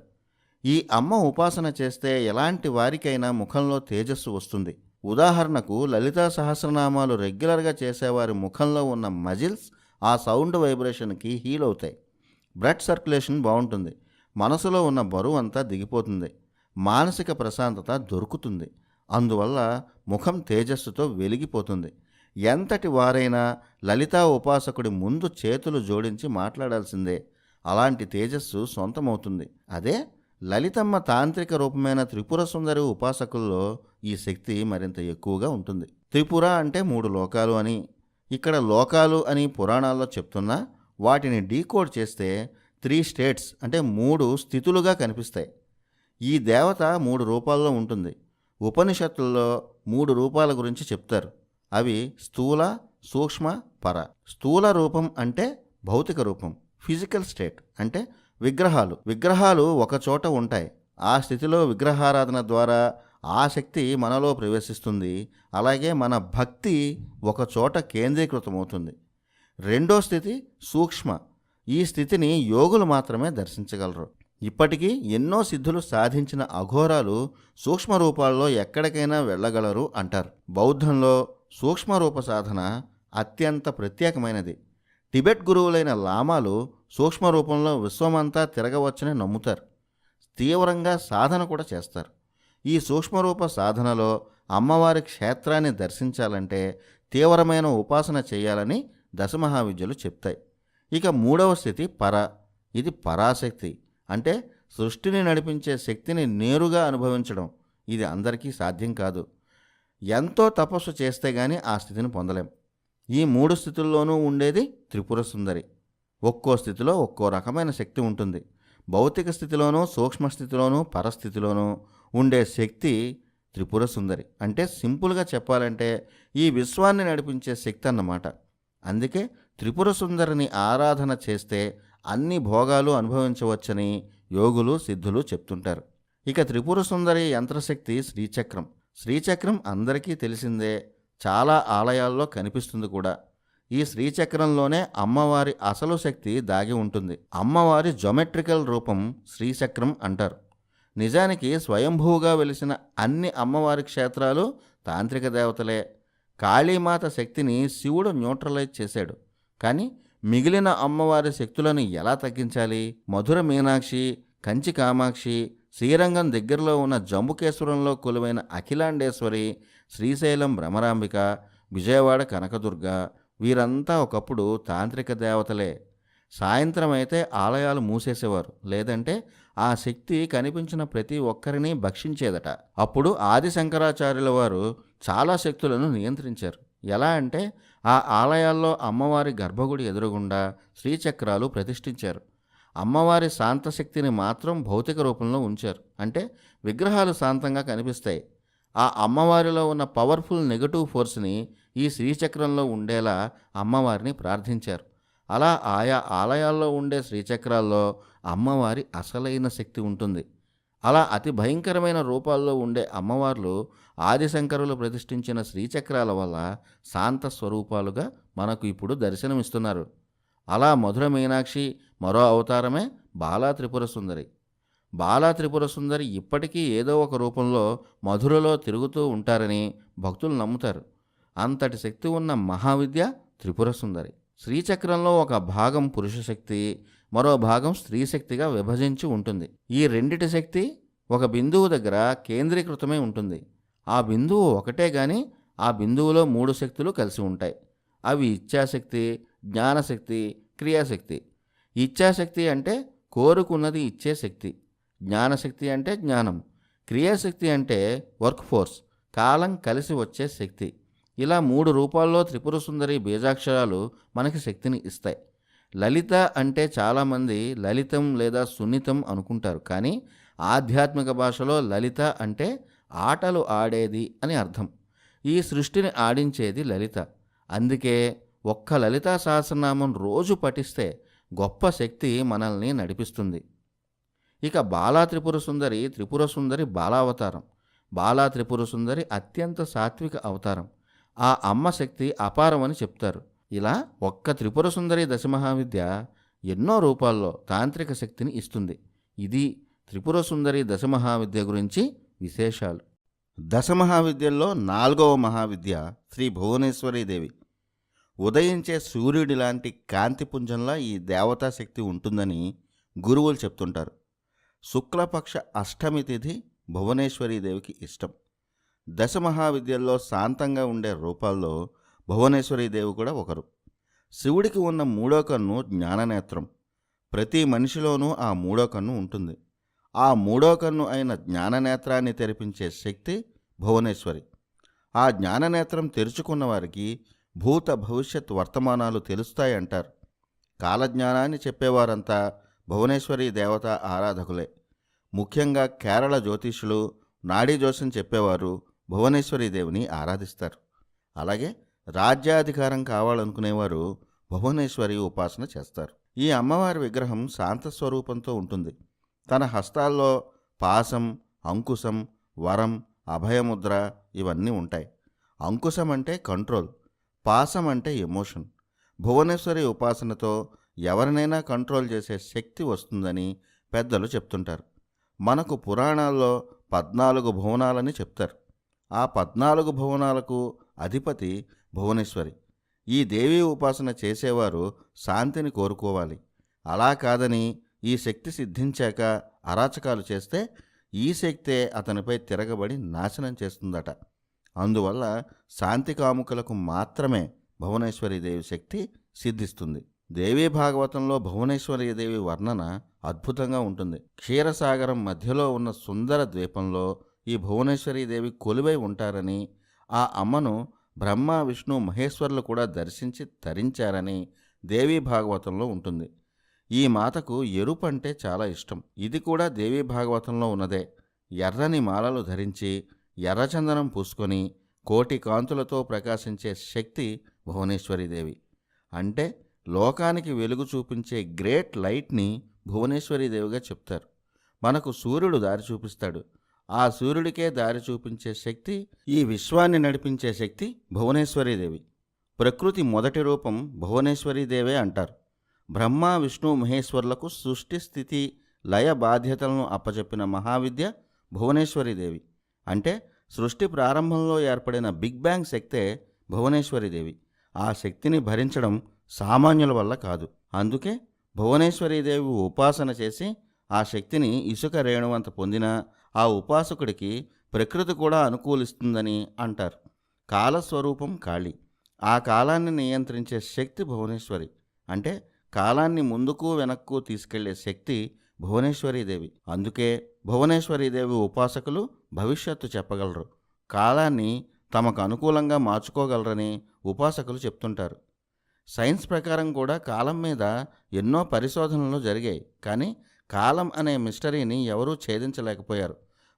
ఈ అమ్మ ఉపాసన చేస్తే ఎలాంటి వారికైనా ముఖంలో తేజస్సు వస్తుంది. ఉదాహరణకు లలితా సహస్రనామాలు రెగ్యులర్గా చేసేవారి ముఖంలో ఉన్న మజిల్స్ ఆ సౌండ్ వైబ్రేషన్కి హీల్ అవుతాయి. బ్లడ్ సర్క్యులేషన్ బాగుంటుంది. మనసులో ఉన్న బరువు అంతా దిగిపోతుంది. మానసిక ప్రశాంతత దొరుకుతుంది. అందువల్ల ముఖం తేజస్సుతో వెలిగిపోతుంది. ఎంతటి వారైనా లలితా ఉపాసకుడి ముందు చేతులు జోడించి మాట్లాడాల్సిందే. అలాంటి తేజస్సు సొంతమవుతుంది. అదే లలితమ్మ తాంత్రిక రూపమైన త్రిపుర సుందరి ఉపాసకుల్లో ఈ శక్తి మరింత ఎక్కువగా ఉంటుంది. త్రిపుర అంటే 3 లోకాలు అని, ఇక్కడ లోకాలు అని పురాణాల్లో చెప్తున్నా వాటిని డీకోడ్ చేస్తే 3 స్టేట్స్ అంటే 3 స్థితులుగా కనిపిస్తాయి. ఈ దేవత 3 రూపాల్లో ఉంటుంది. ఉపనిషత్తుల్లో 3 రూపాల గురించి చెప్తారు. అవి స్థూల, సూక్ష్మ, పర. స్థూల రూపం అంటే భౌతిక రూపం, ఫిజికల్ స్టేట్ అంటే విగ్రహాలు ఒకచోట ఉంటాయి. ఆ స్థితిలో విగ్రహారాధన ద్వారా ఆ శక్తి మనలో ప్రవేశిస్తుంది. అలాగే మన భక్తి ఒకచోట కేంద్రీకృతమవుతుంది. రెండో స్థితి సూక్ష్మ. ఈ స్థితిని యోగులు మాత్రమే దర్శించగలరు. ఇప్పటికీ ఎన్నో సిద్ధులు సాధించిన అఘోరాలు సూక్ష్మ రూపాల్లో ఎక్కడికైనా వెళ్ళగలరు అంటారు. బౌద్ధంలో సూక్ష్మరూప సాధన అత్యంత ప్రత్యేకమైనది. టిబెట్ గురువులైన లామాలు సూక్ష్మరూపంలో విశ్వమంతా తిరగవచ్చని నమ్ముతారు. తీవ్రంగా సాధన కూడా చేస్తారు. ఈ సూక్ష్మరూప సాధనలో అమ్మవారి క్షేత్రాన్ని దర్శించాలంటే తీవ్రమైన ఉపాసన చేయాలని దశమహావిద్యలు చెప్తాయి. ఇక 3వ స్థితి పర. ఇది పరాశక్తి అంటే సృష్టిని నడిపించే శక్తిని నేరుగా అనుభవించడం. ఇది అందరికీ సాధ్యం కాదు. ఎంతో తపస్సు చేస్తే గానీ ఆ స్థితిని పొందలేం. ఈ 3 స్థితుల్లోనూ ఉండేది త్రిపుర సుందరి. ఒక్కో స్థితిలో ఒక్కో రకమైన శక్తి ఉంటుంది. భౌతిక స్థితిలోనూ, సూక్ష్మ స్థితిలోనూ, పరస్థితిలోనూ ఉండే శక్తి త్రిపుర సుందరి. అంటే సింపుల్గా చెప్పాలంటే ఈ విశ్వాన్ని నడిపించే శక్తి అన్నమాట. అందుకే త్రిపుర సుందరిని ఆరాధన చేస్తే అన్ని భోగాలు అనుభవించవచ్చని యోగులు, సిద్ధులు చెప్తుంటారు. ఇక త్రిపుర సుందరి యంత్రశక్తి శ్రీచక్రం. శ్రీచక్రం అందరికీ తెలిసిందే, చాలా ఆలయాల్లో కనిపిస్తుంది కూడా. ఈ శ్రీచక్రంలోనే అమ్మవారి అసలు శక్తి దాగి ఉంటుంది. అమ్మవారి జోమెట్రికల్ రూపం శ్రీచక్రం అంటారు. నిజానికి స్వయంభూగా వెలిసిన అన్ని అమ్మవారి క్షేత్రాలు తాంత్రిక దేవతలే. కాళీమాత శక్తిని శివుడు న్యూట్రలైజ్ చేశాడు. కానీ మిగిలిన అమ్మవారి శక్తులను ఎలా తగ్గించాలి? మధుర మీనాక్షి, కంచి కామాక్షి, శ్రీరంగం దగ్గరలో ఉన్న జంబుకేశ్వరంలో కొలువైన అఖిలాండేశ్వరి, శ్రీశైలం భ్రమరాంబిక, విజయవాడ కనకదుర్గ వీరంతా ఒకప్పుడు తాంత్రిక దేవతలే. సాయంత్రం అయితే ఆలయాలు మూసేసేవారు. లేదంటే ఆ శక్తి కనిపించిన ప్రతి ఒక్కరిని భక్షించేదట. అప్పుడు ఆది శంకరాచార్యుల వారు చాలా శక్తులను నియంత్రించారు. ఎలా అంటే ఆ ఆలయాల్లో అమ్మవారి గర్భగుడి ఎదురుగుండా శ్రీచక్రాలు ప్రతిష్ఠించారు. అమ్మవారి శాంతశక్తిని మాత్రం భౌతిక రూపంలో ఉంచారు. అంటే విగ్రహాలు శాంతంగా కనిపిస్తాయి. ఆ అమ్మవారిలో ఉన్న పవర్ఫుల్ నెగటివ్ ఫోర్స్ని ఈ శ్రీచక్రంలో ఉండేలా అమ్మవారిని ప్రార్థించారు. అలా ఆయా ఆలయాల్లో ఉండే శ్రీచక్రాల్లో అమ్మవారి అసలైన శక్తి ఉంటుంది. అలా అతి భయంకరమైన రూపాల్లో ఉండే అమ్మవార్లు ఆదిశంకరులు ప్రతిష్ఠించిన శ్రీచక్రాల వల్ల శాంత స్వరూపాలుగా మనకు ఇప్పుడు దర్శనమిస్తున్నారు. అలా మధుర మీనాక్షి మరో అవతారమే బాలా త్రిపుర సుందరి. బాలా త్రిపుర సుందరి ఇప్పటికీ ఏదో ఒక రూపంలో మధురలో తిరుగుతూ ఉంటారని భక్తులు నమ్ముతారు. అంతటి శక్తి ఉన్న మహావిద్య త్రిపుర సుందరి. శ్రీచక్రంలో ఒక భాగం పురుషశక్తి, మరో భాగం స్త్రీశక్తిగా విభజించి ఉంటుంది. ఈ రెండిటి శక్తి ఒక బిందువు దగ్గర కేంద్రీకృతమై ఉంటుంది. ఆ బిందువు ఒకటే గాని ఆ బిందువులో 3 శక్తులు కలిసి ఉంటాయి. అవి ఇచ్ఛాశక్తి, జ్ఞానశక్తి, క్రియాశక్తి. ఇచ్ఛాశక్తి అంటే కోరుకున్నది ఇచ్చే శక్తి. జ్ఞానశక్తి అంటే జ్ఞానం. క్రియాశక్తి అంటే వర్క్ ఫోర్స్, కాలం కలిసి వచ్చే శక్తి. ఇలా 3 రూపాల్లో త్రిపుర సుందరి బీజాక్షరాలు మనకి శక్తిని ఇస్తాయి. లలిత అంటే చాలామంది లలితం లేదా సున్నితం అనుకుంటారు. కానీ ఆధ్యాత్మిక భాషలో లలిత అంటే ఆటలు ఆడేది అని అర్థం. ఈ సృష్టిని ఆడించేది లలిత. అందుకే ఒక్క లలితా సహస్రనామం రోజు పఠిస్తే గొప్ప శక్తి మనల్ని నడిపిస్తుంది. ఇక బాలా త్రిపుర సుందరి, త్రిపుర సుందరి బాలావతారం. బాలా త్రిపుర సుందరి అత్యంత సాత్విక అవతారం. ఆ అమ్మ శక్తి అపారమని చెప్తారు. ఇలా ఒక్క త్రిపుర సుందరి దశమహావిద్య ఎన్నో రూపాల్లో తాంత్రిక శక్తిని ఇస్తుంది. ఇది త్రిపుర సుందరి దశమహావిద్య గురించి విశేషాలు. దశమహావిద్యల్లో 4వ మహావిద్య శ్రీ భువనేశ్వరీదేవి. ఉదయించే సూర్యుడి లాంటి కాంతిపుంజంలా ఈ దేవతా శక్తి ఉంటుందని గురువులు చెప్తుంటారు. శుక్లపక్ష అష్టమి తిథి భువనేశ్వరీదేవికి ఇష్టం. దశమహావిద్యల్లో శాంతంగా ఉండే రూపాల్లో భువనేశ్వరీదేవి కూడా ఒకరు. శివుడికి ఉన్న మూడో కన్ను జ్ఞాననేత్రం. ప్రతి మనిషిలోనూ ఆ మూడో కన్ను ఉంటుంది. ఆ మూడో కన్ను అయిన జ్ఞాననేత్రాన్ని తెరిపించే శక్తి భువనేశ్వరి. ఆ జ్ఞాననేత్రం తెరుచుకున్న వారికి భూత భవిష్యత్ వర్తమానాలు తెలుస్తాయంటారు. కాలజ్ఞానాన్ని చెప్పేవారంతా భువనేశ్వరి దేవత ఆరాధకులే. ముఖ్యంగా కేరళ జ్యోతిషులు, నాడీ జోస్యం చెప్పేవారు భువనేశ్వరీదేవిని ఆరాధిస్తారు. అలాగే రాజ్యాధికారం కావాలనుకునేవారు భువనేశ్వరి ఉపాసన చేస్తారు. ఈ అమ్మవారి విగ్రహం శాంతస్వరూపంతో ఉంటుంది. తన హస్తాల్లో పాశం, అంకుశం, వరం, అభయముద్ర ఇవన్నీ ఉంటాయి. అంకుశం అంటే కంట్రోల్, పాశం అంటే ఎమోషన్. భువనేశ్వరి ఉపాసనతో ఎవరినైనా కంట్రోల్ చేసే శక్తి వస్తుందని పెద్దలు చెప్తుంటారు. మనకు పురాణాల్లో 14 భువనాలని చెప్తారు. ఆ 14 భువనాలకు అధిపతి భువనేశ్వరి. ఈ దేవీ ఉపాసన చేసేవారు శాంతిని కోరుకోవాలి. అలా కాదని ఈ శక్తి సిద్ధించాక అరాచకాలు చేస్తే ఈ శక్తే అతనిపై తిరగబడి నాశనం చేస్తుందట. అందువల్ల శాంతి కాముకులకు మాత్రమే భువనేశ్వరీదేవి శక్తి సిద్ధిస్తుంది. దేవీ భాగవతంలో భువనేశ్వరీదేవి వర్ణన అద్భుతంగా ఉంటుంది. క్షీరసాగరం మధ్యలో ఉన్న సుందర ద్వీపంలో ఈ భువనేశ్వరీదేవి కొలువై ఉంటారని, ఆ అమ్మను బ్రహ్మ, విష్ణు, మహేశ్వరులు కూడా దర్శించి తరించారని దేవీ భాగవతంలో ఉంటుంది. ఈ మాతకు ఎరుపు అంటే చాలా ఇష్టం. ఇది కూడా దేవీ భాగవతంలో ఉన్నదే. ఎర్రని మాలలు ధరించి ఎర్రచందనం పూసుకొని కోటి కాంతులతో ప్రకాశించే శక్తి భువనేశ్వరీదేవి. అంటే లోకానికి వెలుగు చూపించే గ్రేట్ లైట్ని భువనేశ్వరీదేవిగా చెప్తారు. మనకు సూర్యుడు దారి చూపిస్తాడు. ఆ సూర్యుడికే దారి చూపించే శక్తి, ఈ విశ్వాన్ని నడిపించే శక్తి భువనేశ్వరీదేవి. ప్రకృతి మొదటి రూపం భువనేశ్వరీదేవే అంటారు. బ్రహ్మ, విష్ణు, మహేశ్వరులకు సృష్టి, స్థితి, లయ బాధ్యతలను అప్పచెప్పిన మహావిద్య భువనేశ్వరీదేవి. అంటే సృష్టి ప్రారంభంలో ఏర్పడిన బిగ్ బ్యాంగ్ శక్తే భువనేశ్వరీదేవి. ఆ శక్తిని భరించడం సామాన్యుల వల్ల కాదు. అందుకే భువనేశ్వరీదేవి ఉపాసన చేసి ఆ శక్తిని ఇసుక రేణువంత పొందినా ఆ ఉపాసకుడికి ప్రకృతి కూడా అనుకూలిస్తుందని అంటారు. కాలస్వరూపం కాళి. ఆ కాలాన్ని నియంత్రించే శక్తి భువనేశ్వరి. అంటే కాలాన్ని ముందుకు వెనక్కు తీసుకెళ్లే శక్తి భువనేశ్వరీదేవి. అందుకే భువనేశ్వరీదేవి ఉపాసకులు భవిష్యత్తు చెప్పగలరు, కాలాన్ని తమకు అనుకూలంగా మార్చుకోగలరని ఉపాసకులు చెప్తుంటారు. సైన్స్ ప్రకారం కూడా కాలం మీద ఎన్నో పరిశోధనలు జరిగాయి. కానీ కాలం అనే మిస్టరీని ఎవరూ ఛేదించలేకపోయారు.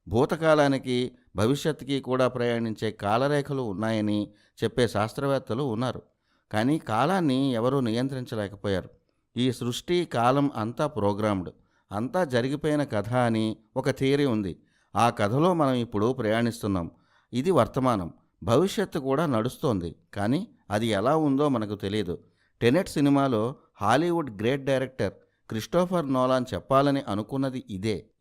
భూతకాలానికి, భవిష్యత్తుకి కూడా ప్రయాణించే కాలరేఖలు ఉన్నాయని చెప్పే శాస్త్రవేత్తలు ఉన్నారు. కానీ కాలాన్ని ఎవరూ నియంత్రించలేకపోయారు. ఈ సృష్టి, కాలం అంతా ప్రోగ్రామ్డ్, అంతా జరిగిపోయిన కథ అని ఒక థియరీ ఉంది. ఆ కథలో మనం ఇప్పుడు ప్రయాణిస్తున్నాం. ఇది వర్తమానం. భవిష్యత్తు కూడా నడుస్తోంది. కానీ అది ఎలా ఉందో మనకు తెలియదు. టెనెట్ సినిమాలో Hollywood great director Christopher Nolan చెప్పాలని అనుకున్నది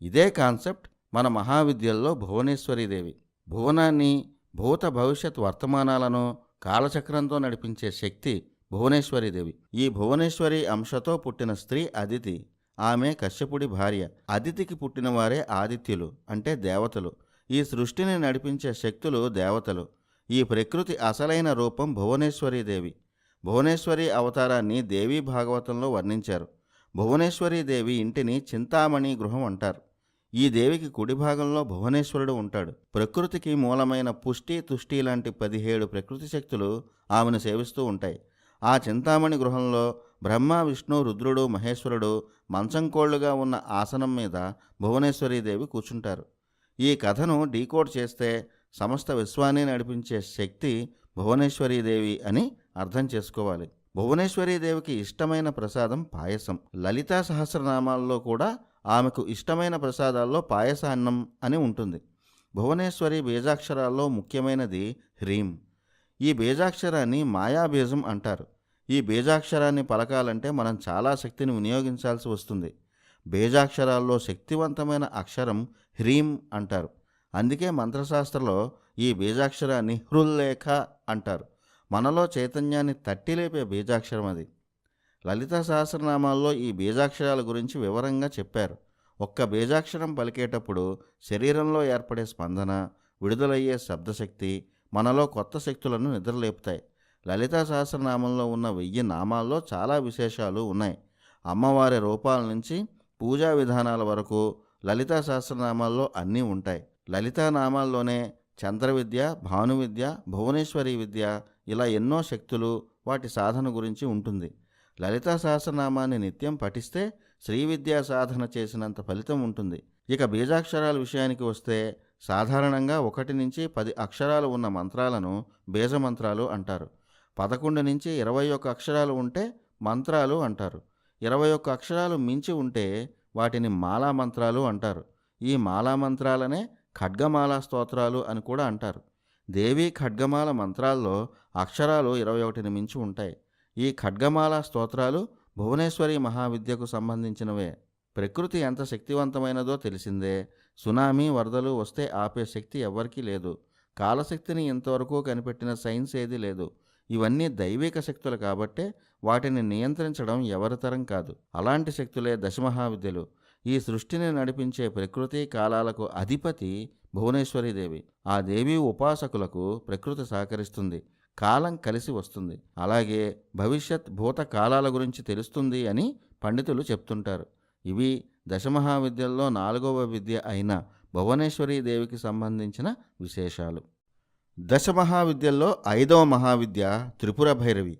ఇదే కాన్సెప్ట్ మన మహావిద్యల్లో భువనేశ్వరీదేవి. భువనాన్ని, భూత భవిష్యత్ వర్తమానాలను కాలచక్రంతో నడిపించే శక్తి భువనేశ్వరీదేవి. ఈ భువనేశ్వరి అంశతో పుట్టిన స్త్రీ అదితి. ఆమె కశ్యపుడి భార్య. అదితికి పుట్టిన వారే ఆదిత్యులు, అంటే దేవతలు. ఈ సృష్టిని నడిపించే శక్తులు దేవతలు. ఈ ప్రకృతి అసలైన రూపం భువనేశ్వరీదేవి. భువనేశ్వరి అవతారాన్ని దేవీ భాగవతంలో వర్ణించారు. భువనేశ్వరీదేవి ఇంటిని చింతామణి గృహం అంటారు. ఈ దేవికి కుడి భాగంలో భువనేశ్వరుడు ఉంటాడు. ప్రకృతికి మూలమైన పుష్టి, తుష్టి లాంటి 17 ప్రకృతి శక్తులు ఆమెను సేవిస్తూ ఉంటాయి. ఆ చింతామణి గృహంలో బ్రహ్మ, విష్ణు, రుద్రుడు, మహేశ్వరుడు మంచంకోళ్లుగా ఉన్న ఆసనం మీద భువనేశ్వరీదేవి కూర్చుంటారు. ఈ కథను డీకోడ్ చేస్తే సమస్త విశ్వాన్ని నడిపించే శక్తి భువనేశ్వరీదేవి అని అర్థం చేసుకోవాలి. భువనేశ్వరీదేవికి ఇష్టమైన ప్రసాదం పాయసం. లలితా సహస్రనామాల్లో కూడా ఆమెకు ఇష్టమైన ప్రసాదాల్లో పాయసాన్నం అని ఉంటుంది. భువనేశ్వరి బీజాక్షరాల్లో ముఖ్యమైనది హ్రీం. ఈ బీజాక్షరాన్ని మాయాబీజం అంటారు. ఈ బీజాక్షరాన్ని పలకాలంటే మనం చాలా శక్తిని వినియోగించాల్సి వస్తుంది. బీజాక్షరాల్లో శక్తివంతమైన అక్షరం హ్రీం అంటారు. అందుకే మంత్రశాస్త్రంలో ఈ బీజాక్షరాన్ని హృల్లేఖ అంటారు. మనలో చైతన్యాన్ని తట్టిలేపే బీజాక్షరం అది. లలిత సహస్రనామాల్లో ఈ బీజాక్షరాల గురించి వివరంగా చెప్పారు. ఒక్క బీజాక్షరం పలికేటప్పుడు శరీరంలో ఏర్పడే స్పందన, విడుదలయ్యే శబ్దశక్తి మనలో కొత్త శక్తులను నిద్రలేపుతాయి. లలితా సహస్రనామంలో ఉన్న 1000 నామాల్లో చాలా విశేషాలు ఉన్నాయి. అమ్మవారి రూపాల నుంచి పూజా విధానాల వరకు లలితా సహస్రనామాల్లో అన్నీ ఉంటాయి. లలితా నామాల్లోనే చంద్రవిద్య, భానువిద్య, భువనేశ్వరి విద్య, ఇలా ఎన్నో శక్తులు, వాటి సాధన గురించి ఉంటుంది. లలితా సహస్రనామాన్ని నిత్యం పఠిస్తే శ్రీవిద్యా సాధన చేసినంత ఫలితం ఉంటుంది. ఇక బీజాక్షరాల విషయానికి వస్తే సాధారణంగా 1 నుంచి 10 అక్షరాలు ఉన్న మంత్రాలను బీజమంత్రాలు అంటారు. 11 నుంచి 21 అక్షరాలు ఉంటే మంత్రాలు అంటారు. 21 అక్షరాలు మించి ఉంటే వాటిని మాలా మంత్రాలు అంటారు. ఈ మాలా మంత్రాలనే ఖడ్గమాలా స్తోత్రాలు అని కూడా అంటారు. దేవీ ఖడ్గమాల మంత్రాల్లో అక్షరాలు 21ని మించి ఉంటాయి. ఈ ఖడ్గమాల స్తోత్రాలు భువనేశ్వరి మహావిద్యకు సంబంధించినవే. ప్రకృతి ఎంత శక్తివంతమైనదో తెలిసిందే. సునామీ, వరదలు వస్తే ఆపే శక్తి ఎవ్వరికీ లేదు. కాలశక్తిని ఇంతవరకు కనిపెట్టిన సైన్స్ ఏదీ లేదు. ఇవన్నీ దైవిక శక్తులు కాబట్టే వాటిని నియంత్రించడం ఎవరితరం కాదు. అలాంటి శక్తులే దశమహావిద్యలు. ఈ సృష్టిని నడిపించే ప్రకృతి కాలాలకు అధిపతి భువనేశ్వరీదేవి. ఆ దేవి ఉపాసకులకు ప్రకృతి సహకరిస్తుంది. కాలం కలిసి వస్తుంది. అలాగే భవిష్యత్ భూత కాలాల గురించి తెలుస్తుంది అని పండితులు చెప్తుంటారు. ఇవి దశమహావిద్యల్లో 4వ విద్య అయిన భువనేశ్వరీదేవికి సంబంధించిన విశేషాలు. దశమహావిద్యల్లో 5వ మహావిద్య త్రిపుర భైరవి.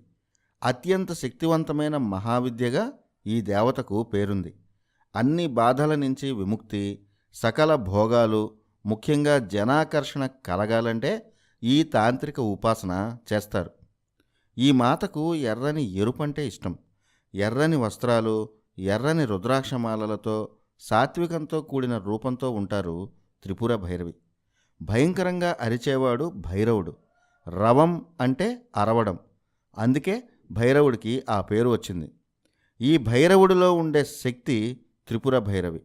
అత్యంత శక్తివంతమైన మహావిద్యగా ఈ దేవతకు పేరుంది. అన్ని బాధల నుంచి విముక్తి, సకల భోగాలు, ముఖ్యంగా జనాకర్షణ కలగాలంటే ఈ తాంత్రిక ఉపాసన చేస్తారు. ఈ మాతకు ఎర్రని ఎరుపంటే ఇష్టం. ఎర్రని వస్త్రాలు, ఎర్రని రుద్రాక్షమాలలతో, సాత్వికంతో కూడిన రూపంతో ఉంటారు త్రిపుర భైరవి. భయంకరంగా అరిచేవాడు భైరవుడు. రవం అంటే అరవడం. అందుకే భైరవుడికి ఆ పేరు వచ్చింది. ఈ భైరవుడిలో ఉండే శక్తి త్రిపుర భైరవి.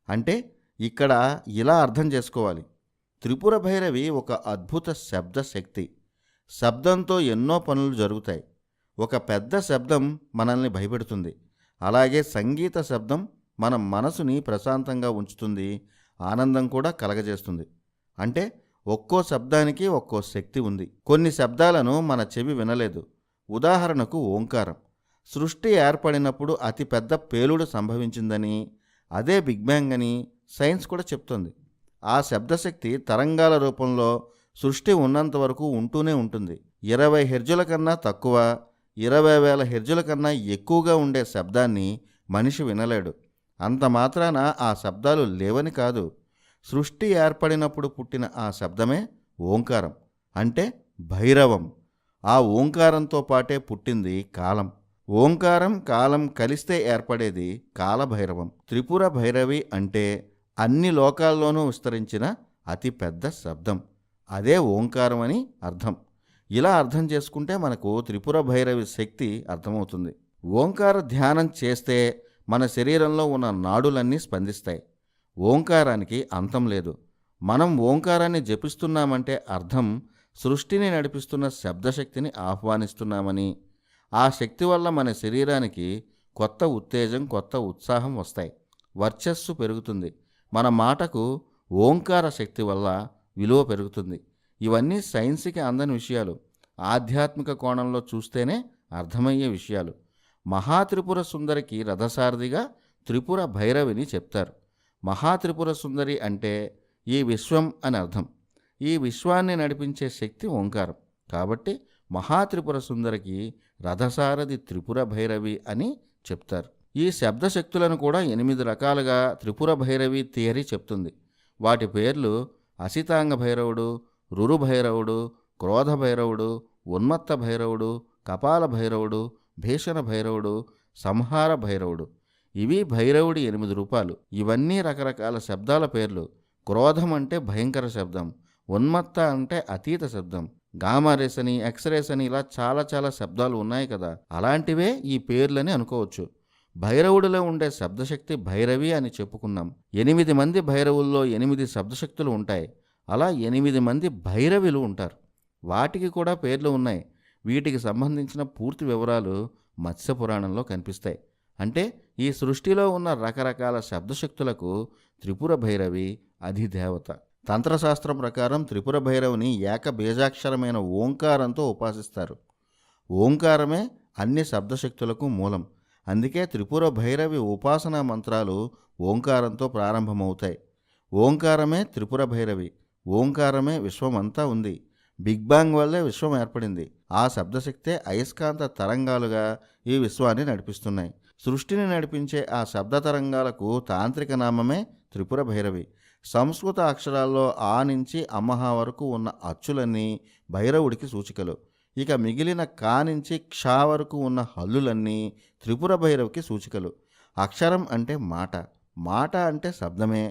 అంటే ఇక్కడ ఇలా అర్థం చేసుకోవాలి. త్రిపుర భైరవి ఒక అద్భుత శబ్ద శక్తి. శబ్దంతో ఎన్నో పనులు జరుగుతాయి. ఒక పెద్ద శబ్దం మనల్ని భయపెడుతుంది. అలాగే సంగీత శబ్దం మన మనసుని ప్రశాంతంగా ఉంచుతుంది, ఆనందం కూడా కలగజేస్తుంది. అంటే ఒక్కో శబ్దానికి ఒక్కో శక్తి ఉంది. కొన్ని శబ్దాలను మన చెవి వినలేదు. ఉదాహరణకు ఓంకారం. సృష్టి ఏర్పడినప్పుడు అతిపెద్ద పేలుడు సంభవించిందని, అదే బిగ్ బ్యాంగ్ అని సైన్స్ కూడా చెప్తుంది. ఆ శబ్దశక్తి తరంగాల రూపంలో సృష్టి ఉన్నంత వరకు ఉంటూనే ఉంటుంది. 20 హెర్జుల కన్నా తక్కువ, 20,000 హెర్జుల కన్నా ఎక్కువగా ఉండే శబ్దాన్ని మనిషి వినలేడు. అంత మాత్రాన ఆ శబ్దాలు లేవని కాదు. సృష్టి ఏర్పడినప్పుడు పుట్టిన ఆ శబ్దమే ఓంకారం, అంటే భైరవం. ఆ ఓంకారంతో పాటే పుట్టింది కాలం. ఓంకారం, కాలం కలిస్తే ఏర్పడేది కాలభైరవం. త్రిపుర భైరవి అంటే అన్ని లోకాల్లోనూ విస్తరించిన అతిపెద్ద శబ్దం. అదే ఓంకారం అని అర్థం. ఇలా అర్థం చేసుకుంటే మనకు త్రిపుర భైరవి శక్తి అర్థమవుతుంది. ఓంకార ధ్యానం చేస్తే మన శరీరంలో ఉన్న నాడులన్నీ స్పందిస్తాయి. ఓంకారానికి అంతం లేదు. మనం ఓంకారాన్ని జపిస్తున్నామంటే అర్థం సృష్టిని నడిపిస్తున్న శబ్దశక్తిని ఆహ్వానిస్తున్నామని. ఆ శక్తి వల్ల మన శరీరానికి కొత్త ఉత్తేజం, కొత్త ఉత్సాహం వస్తాయి. వర్చస్సు పెరుగుతుంది. మన మాటకు ఓంకార శక్తి వల్ల విలువ పెరుగుతుంది. ఇవన్నీ సైన్స్కి అందని విషయాలు. ఆధ్యాత్మిక కోణంలో చూస్తేనే అర్థమయ్యే విషయాలు. మహాత్రిపుర సుందరికి రథసారథిగా త్రిపుర భైరవిని చెప్తారు. మహాత్రిపుర సుందరి అంటే ఈ విశ్వం అని అర్థం. ఈ విశ్వాన్ని నడిపించే శక్తి ఓంకారం. కాబట్టి మహాత్రిపుర సుందరికి రథసారథి త్రిపుర భైరవి అని చెప్తారు. ఈ శబ్దశక్తులను కూడా 8 రకాలుగా త్రిపుర భైరవి థియరీ చెప్తుంది. వాటి పేర్లు అసితాంగ భైరవుడు, రురు భైరవుడు, క్రోధ భైరవుడు, ఉన్మత్త భైరవుడు, కపాల భైరవుడు, భీషణ భైరవుడు, సంహార భైరవుడు. ఇవి భైరవుడి 8 రూపాలు. ఇవన్నీ రకరకాల శబ్దాల పేర్లు. క్రోధం అంటే భయంకర శబ్దం, ఉన్మత్త అంటే అతీత శబ్దం, గామారేస్ అని, ఎక్స్రేస్ అని ఇలా చాలా చాలా శబ్దాలు ఉన్నాయి కదా, అలాంటివే ఈ పేర్లని అనుకోవచ్చు. భైరవుడిలో ఉండే శబ్దశక్తి భైరవి అని చెప్పుకున్నాం. 8 మంది భైరవుల్లో 8 శబ్దశక్తులు ఉంటాయి. అలా 8 మంది భైరవులు ఉంటారు. వాటికి కూడా పేర్లు ఉన్నాయి. వీటికి సంబంధించిన పూర్తి వివరాలు మత్స్య పురాణంలో కనిపిస్తాయి. అంటే ఈ సృష్టిలో ఉన్న రకరకాల శబ్దశక్తులకు త్రిపుర భైరవి అధిదేవత. తంత్రశాస్త్రం ప్రకారం త్రిపుర భైరవిని ఏకబీజాక్షరమైన ఓంకారంతో ఉపాసిస్తారు. ఓంకారమే అన్ని శబ్దశక్తులకు మూలం. అందుకే త్రిపుర భైరవి ఉపాసనా మంత్రాలు ఓంకారంతో ప్రారంభమవుతాయి. ఓంకారమే త్రిపుర భైరవి. ఓంకారమే విశ్వమంతా ఉంది. బిగ్ బ్యాంగ్ వల్లే విశ్వం ఏర్పడింది. ఆ శబ్దశక్తే అయస్కాంత తరంగాలుగా ఈ విశ్వాన్ని నడిపిస్తున్నాయి. సృష్టిని నడిపించే ఆ శబ్ద తరంగాలకు తాంత్రిక నామమే త్రిపుర భైరవి. సంస్కృత అక్షరాల్లో ఆ నుంచి అమ్మహ వరకు ఉన్న అచ్చులన్నీ భైరవుడికి సూచికలు. ఇక మిగిలిన కా నుంచి క్ష వరకు ఉన్న హల్లులన్నీ త్రిపుర భైరవికి సూచికలు. అక్షరం అంటే మాట, మాట అంటే శబ్దమే.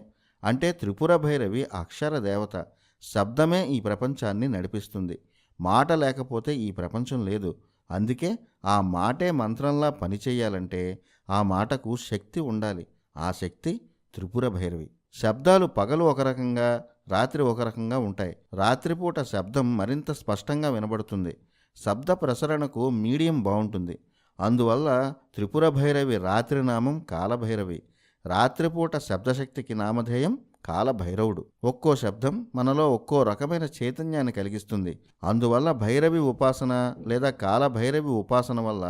అంటే త్రిపుర భైరవి అక్షర దేవత. శబ్దమే ఈ ప్రపంచాన్ని నడిపిస్తుంది. మాట లేకపోతే ఈ ప్రపంచం లేదు. అందుకే ఆ మాటే మంత్రంలా పనిచేయాలంటే ఆ మాటకు శక్తి ఉండాలి. ఆ శక్తి త్రిపుర భైరవి. శబ్దాలు పగలు ఒక రకంగా, రాత్రి ఒక రకంగా ఉంటాయి. రాత్రిపూట శబ్దం మరింత స్పష్టంగా వినబడుతుంది. శబ్ద ప్రసరణకు మీడియం బాగుంటుంది. అందువల్ల త్రిపుర భైరవి రాత్రి నామం కాలభైరవి. రాత్రిపూట శబ్దశక్తికి నామధేయం కాలభైరవుడు. ఒక్కో శబ్దం మనలో ఒక్కో రకమైన చైతన్యాన్ని కలిగిస్తుంది. అందువల్ల భైరవి ఉపాసన లేదా కాలభైరవి ఉపాసన వల్ల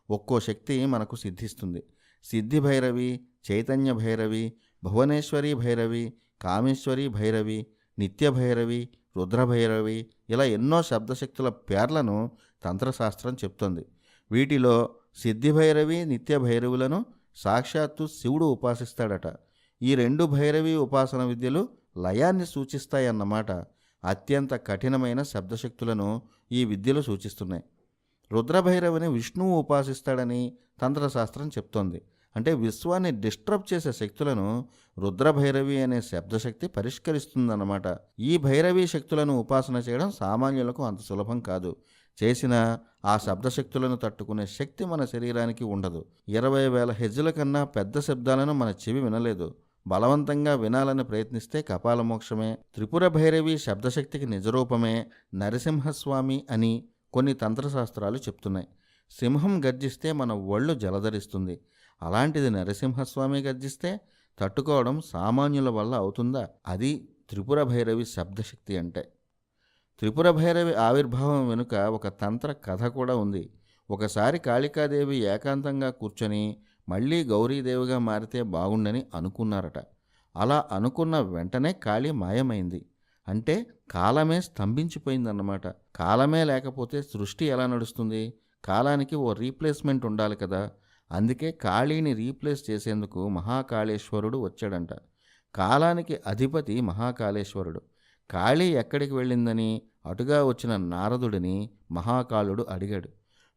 ఒక్కో శక్తి మనకు సిద్ధిస్తుంది. సిద్ధి భైరవి, చైతన్య భైరవి, భువనేశ్వరి భైరవి, కామేశ్వరి భైరవి, నిత్య భైరవి, రుద్రభైరవి ఇలా ఎన్నో శబ్దశక్తుల పేర్లను తంత్రశాస్త్రం చెప్తోంది. వీటిలో సిద్ధి భైరవి, నిత్య భైరవులను సాక్షాత్తు శివుడు ఉపాసిస్తాడట. ఈ 2 భైరవి ఉపాసన విద్యలు లయాన్ని సూచిస్తాయన్నమాట. అత్యంత కఠినమైన శబ్దశక్తులను ఈ విద్యలు సూచిస్తున్నాయి. రుద్రభైరవిని విష్ణువు ఉపాసిస్తాడని తంత్రశాస్త్రం చెప్తోంది. అంటే విశ్వాన్ని డిస్టర్బ్ చేసే శక్తులను రుద్రభైరవి అనే శబ్దశక్తి పరిష్కరిస్తుందన్నమాట. ఈ భైరవీ శక్తులను ఉపాసన చేయడం సామాన్యులకు అంత సులభం కాదు. చేసినా ఆ శబ్దశక్తులను తట్టుకునే శక్తి మన శరీరానికి ఉండదు. 20,000 హెజ్జుల కన్నా పెద్ద శబ్దాలను మన చెవి వినలేదు. బలవంతంగా వినాలని ప్రయత్నిస్తే కపాలమోక్షమే. త్రిపుర భైరవి శబ్దశక్తికి నిజరూపమే నరసింహస్వామి అని కొన్ని తంత్రశాస్త్రాలు చెప్తున్నాయి. సింహం గర్జిస్తే మన ఒళ్ళు జలధరిస్తుంది. అలాంటిది నరసింహస్వామి గర్జిస్తే తట్టుకోవడం సామాన్యుల వల్ల అవుతుందా? అది త్రిపుర భైరవి శబ్దశక్తి అంటే. త్రిపుర భైరవి ఆవిర్భావం వెనుక ఒక తంత్ర కథ కూడా ఉంది. ఒకసారి కాళికాదేవి ఏకాంతంగా కూర్చొని మళ్ళీ గౌరీదేవిగా మారితే బాగుండని అనుకున్నారట. అలా అనుకున్న వెంటనే కాళీ మాయమైంది. అంటే కాలమే స్తంభించిపోయిందన్నమాట. కాలమే లేకపోతే సృష్టి ఎలా నడుస్తుంది? కాలానికి ఓ రీప్లేస్మెంట్ ఉండాలి కదా. అందుకే కాళీని రీప్లేస్ చేసేందుకు మహాకాళేశ్వరుడు వచ్చాడంట. కాలానికి అధిపతి మహాకాళేశ్వరుడు. కాళీ ఎక్కడికి వెళ్ళిందని అటుగా వచ్చిన నారదుడిని మహాకాళుడు అడిగాడు.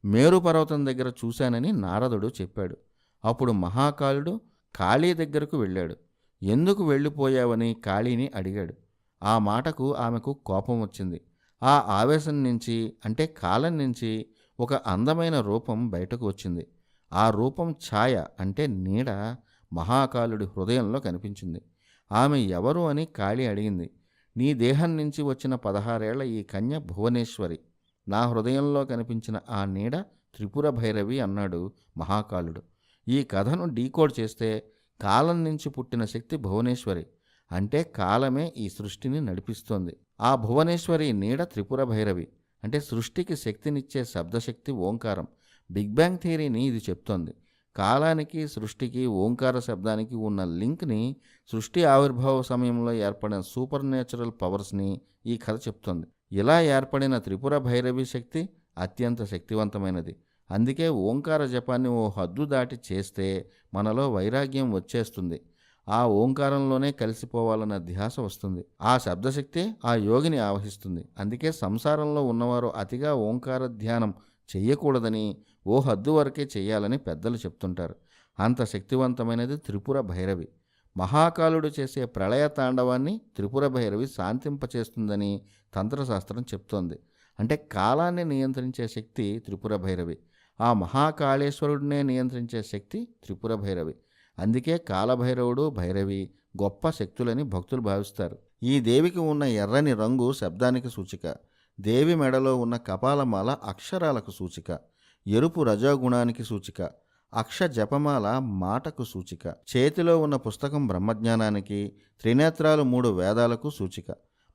మేరు పర్వతం దగ్గర చూశానని నారదుడు చెప్పాడు. అప్పుడు మహాకాళుడు కాళీ దగ్గరకు వెళ్ళాడు. ఎందుకు వెళ్ళిపోయావని కాళీని అడిగాడు. ఆ మాటకు ఆమెకు కోపం వచ్చింది. ఆ ఆవేశం నుంచి అంటే కాలం నుంచి ఒక అందమైన రూపం బయటకు వచ్చింది. ఆ రూపం ఛాయ అంటే నీడ మహాకాళుడి హృదయంలో కనిపించింది. ఆమె ఎవరు అని కాళీ అడిగింది. నీ దేహం నుంచి వచ్చిన 16 ఏళ్ల ఈ కన్య భువనేశ్వరి. నా హృదయంలో కనిపించిన ఆ నీడ త్రిపుర భైరవి అన్నాడు మహాకాళుడు. ఈ కథను డీకోడ్ చేస్తే కాలం నుంచి పుట్టిన శక్తి భువనేశ్వరి. అంటే కాలమే ఈ సృష్టిని నడిపిస్తోంది. ఆ భువనేశ్వరి నీడ త్రిపుర భైరవి. అంటే సృష్టికి శక్తినిచ్చే శబ్దశక్తి ఓంకారం. బిగ్ బ్యాంగ్ థియరీని ఇది చెప్తోంది. కాలానికి సృష్టికి ఓంకార శబ్దానికి ఉన్న లింక్ని, సృష్టి ఆవిర్భావ సమయంలో ఏర్పడిన సూపర్ న్యాచురల్ పవర్స్ని ఈ కథ చెప్తోంది. ఇలా ఏర్పడిన త్రిపుర భైరవి శక్తి అత్యంత శక్తివంతమైనది. అందుకే ఓంకార జపాన్ని ఓ హద్దు దాటి చేస్తే మనలో వైరాగ్యం వచ్చేస్తుంది. ఆ ఓంకారంలోనే కలిసిపోవాలన్న ధ్యాస వస్తుంది. ఆ శబ్దశక్తి ఆ యోగిని ఆవహిస్తుంది. అందుకే సంసారంలో ఉన్నవారు అతిగా ఓంకార ధ్యానం చెయ్యకూడదని ఓ హద్దు వరకే చేయాలని పెద్దలు చెప్తుంటారు. అంత శక్తివంతమైనది త్రిపుర భైరవి. మహాకాలుడు చేసే ప్రళయ తాండవాన్ని త్రిపుర భైరవి శాంతింపచేస్తుందని తంత్రశాస్త్రం చెప్తోంది. అంటే కాలాన్ని నియంత్రించే శక్తి త్రిపుర భైరవి. ఆ మహాకాళేశ్వరుడినే నియంత్రించే శక్తి త్రిపుర భైరవి. అందుకే కాలభైరవుడు, భైరవి గొప్ప శక్తులని భక్తులు భావిస్తారు. ఈ దేవికి ఉన్న ఎర్రని రంగు శబ్దానికి సూచిక. దేవి మెడలో ఉన్న కపాలమాల అక్షరాలకు సూచిక. ఎరుపు రజోగుణానికి సూచిక. అక్ష జపమాల మాటకు సూచిక. చేతిలో ఉన్న పుస్తకం బ్రహ్మజ్ఞానానికి, త్రినేత్రాలు 3 వేదాలకు సూచిక.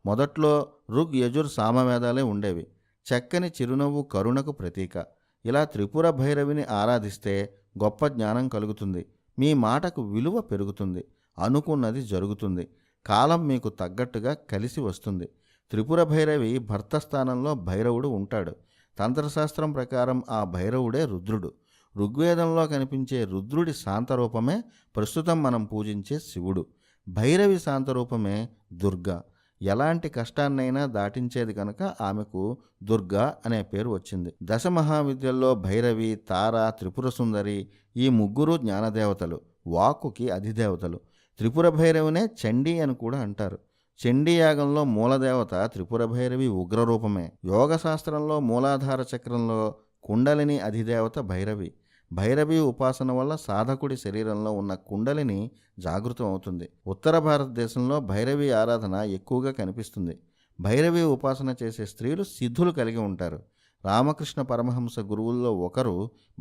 మొదట్లో ఋగ్, యజుర్, సామవేదాలే ఉండేవి. చక్కని చిరునవ్వు కరుణకు ప్రతీక. ఇలా త్రిపుర భైరవిని ఆరాధిస్తే గొప్ప జ్ఞానం కలుగుతుంది. మీ మాటకు విలువ పెరుగుతుంది. అనుకున్నది జరుగుతుంది. కాలం మీకు తగ్గట్టుగా కలిసి వస్తుంది. త్రిపుర భైరవి భర్త స్థానంలో భైరవుడు ఉంటాడు. తంత్రశాస్త్రం ప్రకారం ఆ భైరవుడే రుద్రుడు. ఋగ్వేదంలో కనిపించే రుద్రుడి శాంతరూపమే ప్రస్తుతం మనం పూజించే శివుడు. భైరవి శాంతరూపమే దుర్గా. ఎలాంటి కష్టాన్నైనా దాటించేది కనుక ఆమెకు దుర్గా అనే పేరు వచ్చింది. దశమహావిద్యల్లో భైరవి, తార, త్రిపుర సుందరి ఈ ముగ్గురు జ్ఞానదేవతలు, వాక్కుకి అధిదేవతలు. త్రిపుర భైరవినే చండీ అని కూడా అంటారు. చండీ యాగంలో మూలదేవత త్రిపుర భైరవి ఉగ్రరూపమే. యోగశాస్త్రంలో మూలాధార చక్రంలో కుండలిని అధిదేవత భైరవి. భైరవి ఉపాసన వల్ల సాధకుడి శరీరంలో ఉన్న కుండలిని జాగృతం అవుతుంది. ఉత్తర భారతదేశంలో భైరవి ఆరాధన ఎక్కువగా కనిపిస్తుంది. భైరవి ఉపాసన చేసే స్త్రీలు సిద్ధులు కలిగి ఉంటారు. రామకృష్ణ పరమహంస గురువుల్లో ఒకరు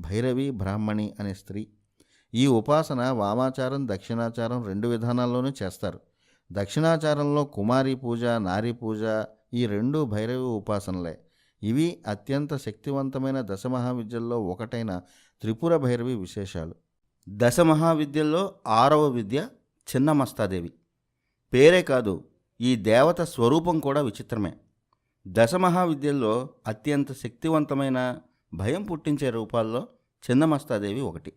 భైరవి బ్రాహ్మణి అనే స్త్రీ. ఈ ఉపాసన వామాచారం, దక్షిణాచారం 2 విధానాల్లోనూ చేస్తారు. దక్షిణాచారంలో కుమారి పూజ, నారీ పూజ ఈ 2 భైరవి ఉపాసనలే. ఇవి అత్యంత శక్తివంతమైన దశమహావిద్యల్లో ఒకటైన త్రిపుర భైరవి విశేషాలు. దశమహావిద్యల్లో 6వ విద్య చిన్నమస్తాదేవి. పేరే కాదు, ఈ దేవత స్వరూపం కూడా విచిత్రమే. దశమహావిద్యల్లో అత్యంత శక్తివంతమైన, భయం పుట్టించే రూపాల్లో చిన్నమస్తాదేవి ఒకటి.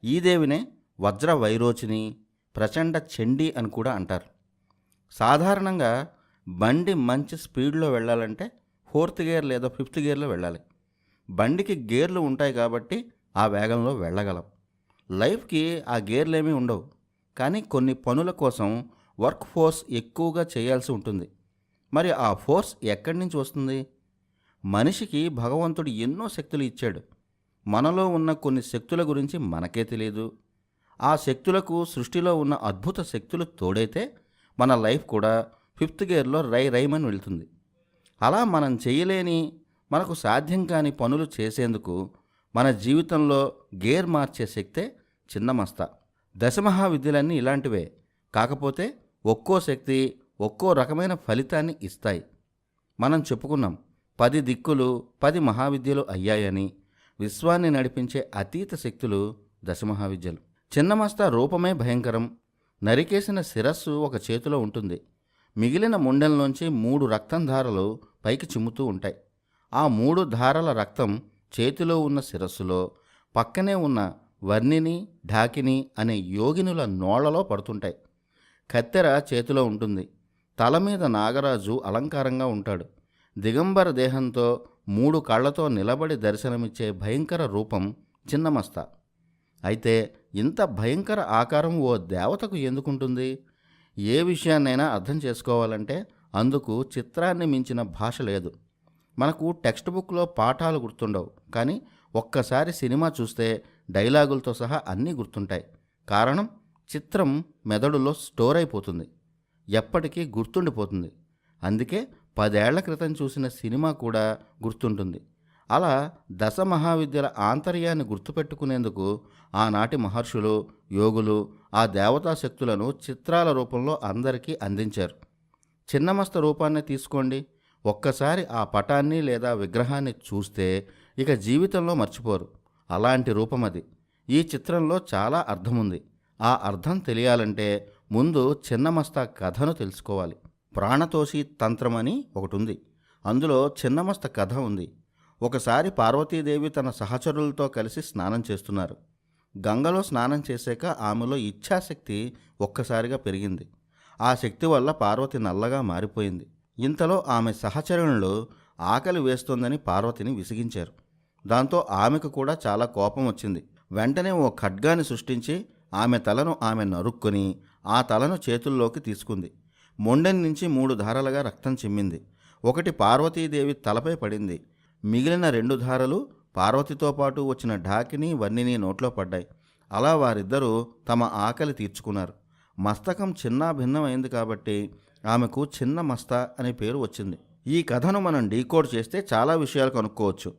ఈ దేవినే వజ్ర వైరోచిని, ప్రచండ చండీ అని కూడా అంటారు. సాధారణంగా బండి మంచి స్పీడ్లో వెళ్ళాలంటే 4th గేర్ లేదా 5th గేర్లో వెళ్ళాలి. బండికి గేర్లు ఉంటాయి కాబట్టి ఆ వేగంలో వెళ్ళగలం. లైఫ్కి ఆ గేర్లేమీ ఉండవు. కానీ కొన్ని పనుల కోసం వర్క్ ఫోర్స్ ఎక్కువగా చేయాల్సి ఉంటుంది. మరి ఆ ఫోర్స్ ఎక్కడి నుంచి వస్తుంది? మనిషికి భగవంతుడు ఎన్నో శక్తులు ఇచ్చాడు. మనలో ఉన్న కొన్ని శక్తుల గురించి మనకే తెలియదు. ఆ శక్తులకు సృష్టిలో ఉన్న అద్భుత శక్తులు తోడైతే మన లైఫ్ కూడా 5th గేర్లో రైమని వెళ్తుంది. అలా మనం చేయలేని, మనకు సాధ్యం కాని పనులు చేసేందుకు మన జీవితంలో గేర్ మార్చే శక్తే చిన్నమస్త. దశమహావిద్యలన్నీ ఇలాంటివే. కాకపోతే ఒక్కో శక్తి ఒక్కో రకమైన ఫలితాన్ని ఇస్తాయి. మనం చెప్పుకున్నాం 10 దిక్కులు 10 మహావిద్యలు అయ్యాయని. విశ్వాన్ని నడిపించే అతీత శక్తులు దశమహావిద్యలు. చిన్నమస్త రూపమే భయంకరం. నరికేసిన శిరస్సు ఒక చేతిలో ఉంటుంది. మిగిలిన ముండెల్లోంచి 3 రక్తం ధారలు పైకి చిమ్ముతూ ఉంటాయి. ఆ 3 ధారల రక్తం చేతిలో ఉన్న శిరస్సులో, పక్కనే ఉన్న వర్ణిని, ఢాకిని అనే యోగినుల నోళ్లలో పడుతుంటాయి. కత్తెర చేతిలో ఉంటుంది. తల మీద నాగరాజు అలంకారంగా ఉంటాడు. దిగంబర దేహంతో 3 కళ్లతో నిలబడి దర్శనమిచ్చే భయంకర రూపం చిన్నమస్త. అయితే ఇంత భయంకర ఆకారం ఓ దేవతకు ఎందుకుంటుంది? ఏ విషయాన్నైనా అర్థం చేసుకోవాలంటే అందుకు చిత్రాన్ని మించిన భాష లేదు. మనకు టెక్స్ట్ బుక్లో పాఠాలు గుర్తుండవు, కానీ ఒక్కసారి సినిమా చూస్తే డైలాగులతో సహా అన్నీ గుర్తుంటాయి. కారణం, చిత్రం మెదడులో స్టోర్ అయిపోతుంది, ఎప్పటికీ గుర్తుండిపోతుంది. అందుకే 10 ఏళ్ల క్రితం చూసిన సినిమా కూడా గుర్తుంటుంది. అలా దశమహావిద్యల ఆంతర్యాన్ని గుర్తుపెట్టుకునేందుకు ఆనాటి మహర్షులు, యోగులు ఆ దేవతా శక్తులను చిత్రాల రూపంలో అందరికీ అందించారు. చిన్నమస్త రూపాన్ని తీసుకోండి. ఒక్కసారి ఆ పటాన్ని లేదా విగ్రహాన్ని చూస్తే ఇక జీవితంలో మర్చిపోరు. అలాంటి రూపం అది. ఈ చిత్రంలో చాలా అర్థం ఉంది. ఆ అర్థం తెలియాలంటే ముందు చిన్నమస్త కథను తెలుసుకోవాలి. ప్రాణతోషి తంత్రం అని ఒకటి ఉంది. అందులో చిన్నమస్త కథ ఉంది. ఒకసారి పార్వతీదేవి తన సహచరులతో కలిసి స్నానం చేస్తున్నారు. గంగలో స్నానం చేశాక ఆమెలో ఇచ్ఛాశక్తి ఒక్కసారిగా పెరిగింది. ఆ శక్తి వల్ల పార్వతి నల్లగా మారిపోయింది. ఇంతలో ఆమె సహచరులు ఆకలి వేస్తోందని పార్వతిని విసిగించారు. దాంతో ఆమెకు కూడా చాలా కోపం వచ్చింది. వెంటనే ఓ ఖడ్గాని సృష్టించి ఆమె తలను ఆమె నరుక్కొని ఆ తలను చేతుల్లోకి తీసుకుంది. మొండెం నుంచి 3 ధారలుగా రక్తం చిమ్మింది. ఒకటి పార్వతీదేవి తలపై పడింది. మిగిలిన 2 ధారలు పార్వతితో పాటు వచ్చిన ఢాకిని వన్నిని నోట్లో పడ్డాయి. అలా వారిద్దరూ తమ ఆకలి తీర్చుకున్నారు. మస్తకం చిన్నా భిన్నమైంది కాబట్టి ఆమెకు చిన్న మస్త అనే పేరు వచ్చింది. ఈ కథను మనం డీకోడ్ చేస్తే చాలా విషయాలు కనుక్కోవచ్చు.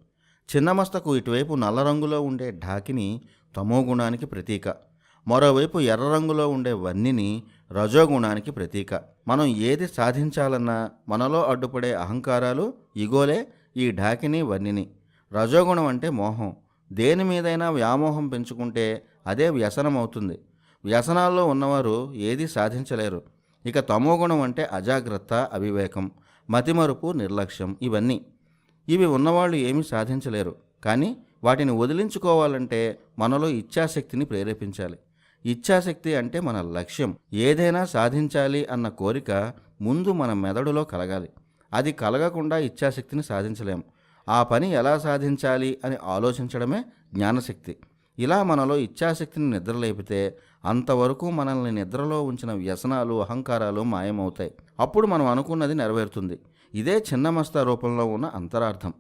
చిన్నమస్తకు ఇటువైపు నల్ల రంగులో ఉండే ఢాకిని తమోగుణానికి ప్రతీక, మరోవైపు ఎర్ర రంగులో ఉండే వన్నిని రజోగుణానికి ప్రతీక. మనం ఏది సాధించాలన్నా మనలో అడ్డుపడే అహంకారాలు, ఇగోలే ఈ ఢాకిని వన్నిని. రజోగుణం అంటే మోహం. దేని మీదైనా వ్యామోహం పెంచుకుంటే అదే వ్యసనం అవుతుంది. వ్యసనాల్లో ఉన్నవారు ఏదీ సాధించలేరు. ఇక తమోగుణం అంటే అజాగ్రత్త, అవివేకం, మతిమరుపు, నిర్లక్ష్యం. ఇవి ఉన్నవాళ్ళు ఏమీ సాధించలేరు. కానీ వాటిని వదిలించుకోవాలంటే మనలో ఇచ్ఛాశక్తిని ప్రేరేపించాలి. ఇచ్ఛాశక్తి అంటే మన లక్ష్యం. ఏదైనా సాధించాలి అన్న కోరిక ముందు మన మెదడులో కలగాలి. అది కలగకుండా ఇచ్ఛాశక్తిని సాధించలేం. ఆ పని ఎలా సాధించాలి అని ఆలోచించడమే జ్ఞానశక్తి. ఇలా మనలో ఇచ్ఛాశక్తిని నిద్రలేపితే అంతవరకు మనల్ని నిద్రలో ఉంచిన వ్యసనాలు, అహంకారాలు మాయమవుతాయి. అప్పుడు మనం అనుకున్నది నెరవేరుతుంది. ఇదే చిన్నమస్త రూపంలో ఉన్న అంతరార్థం.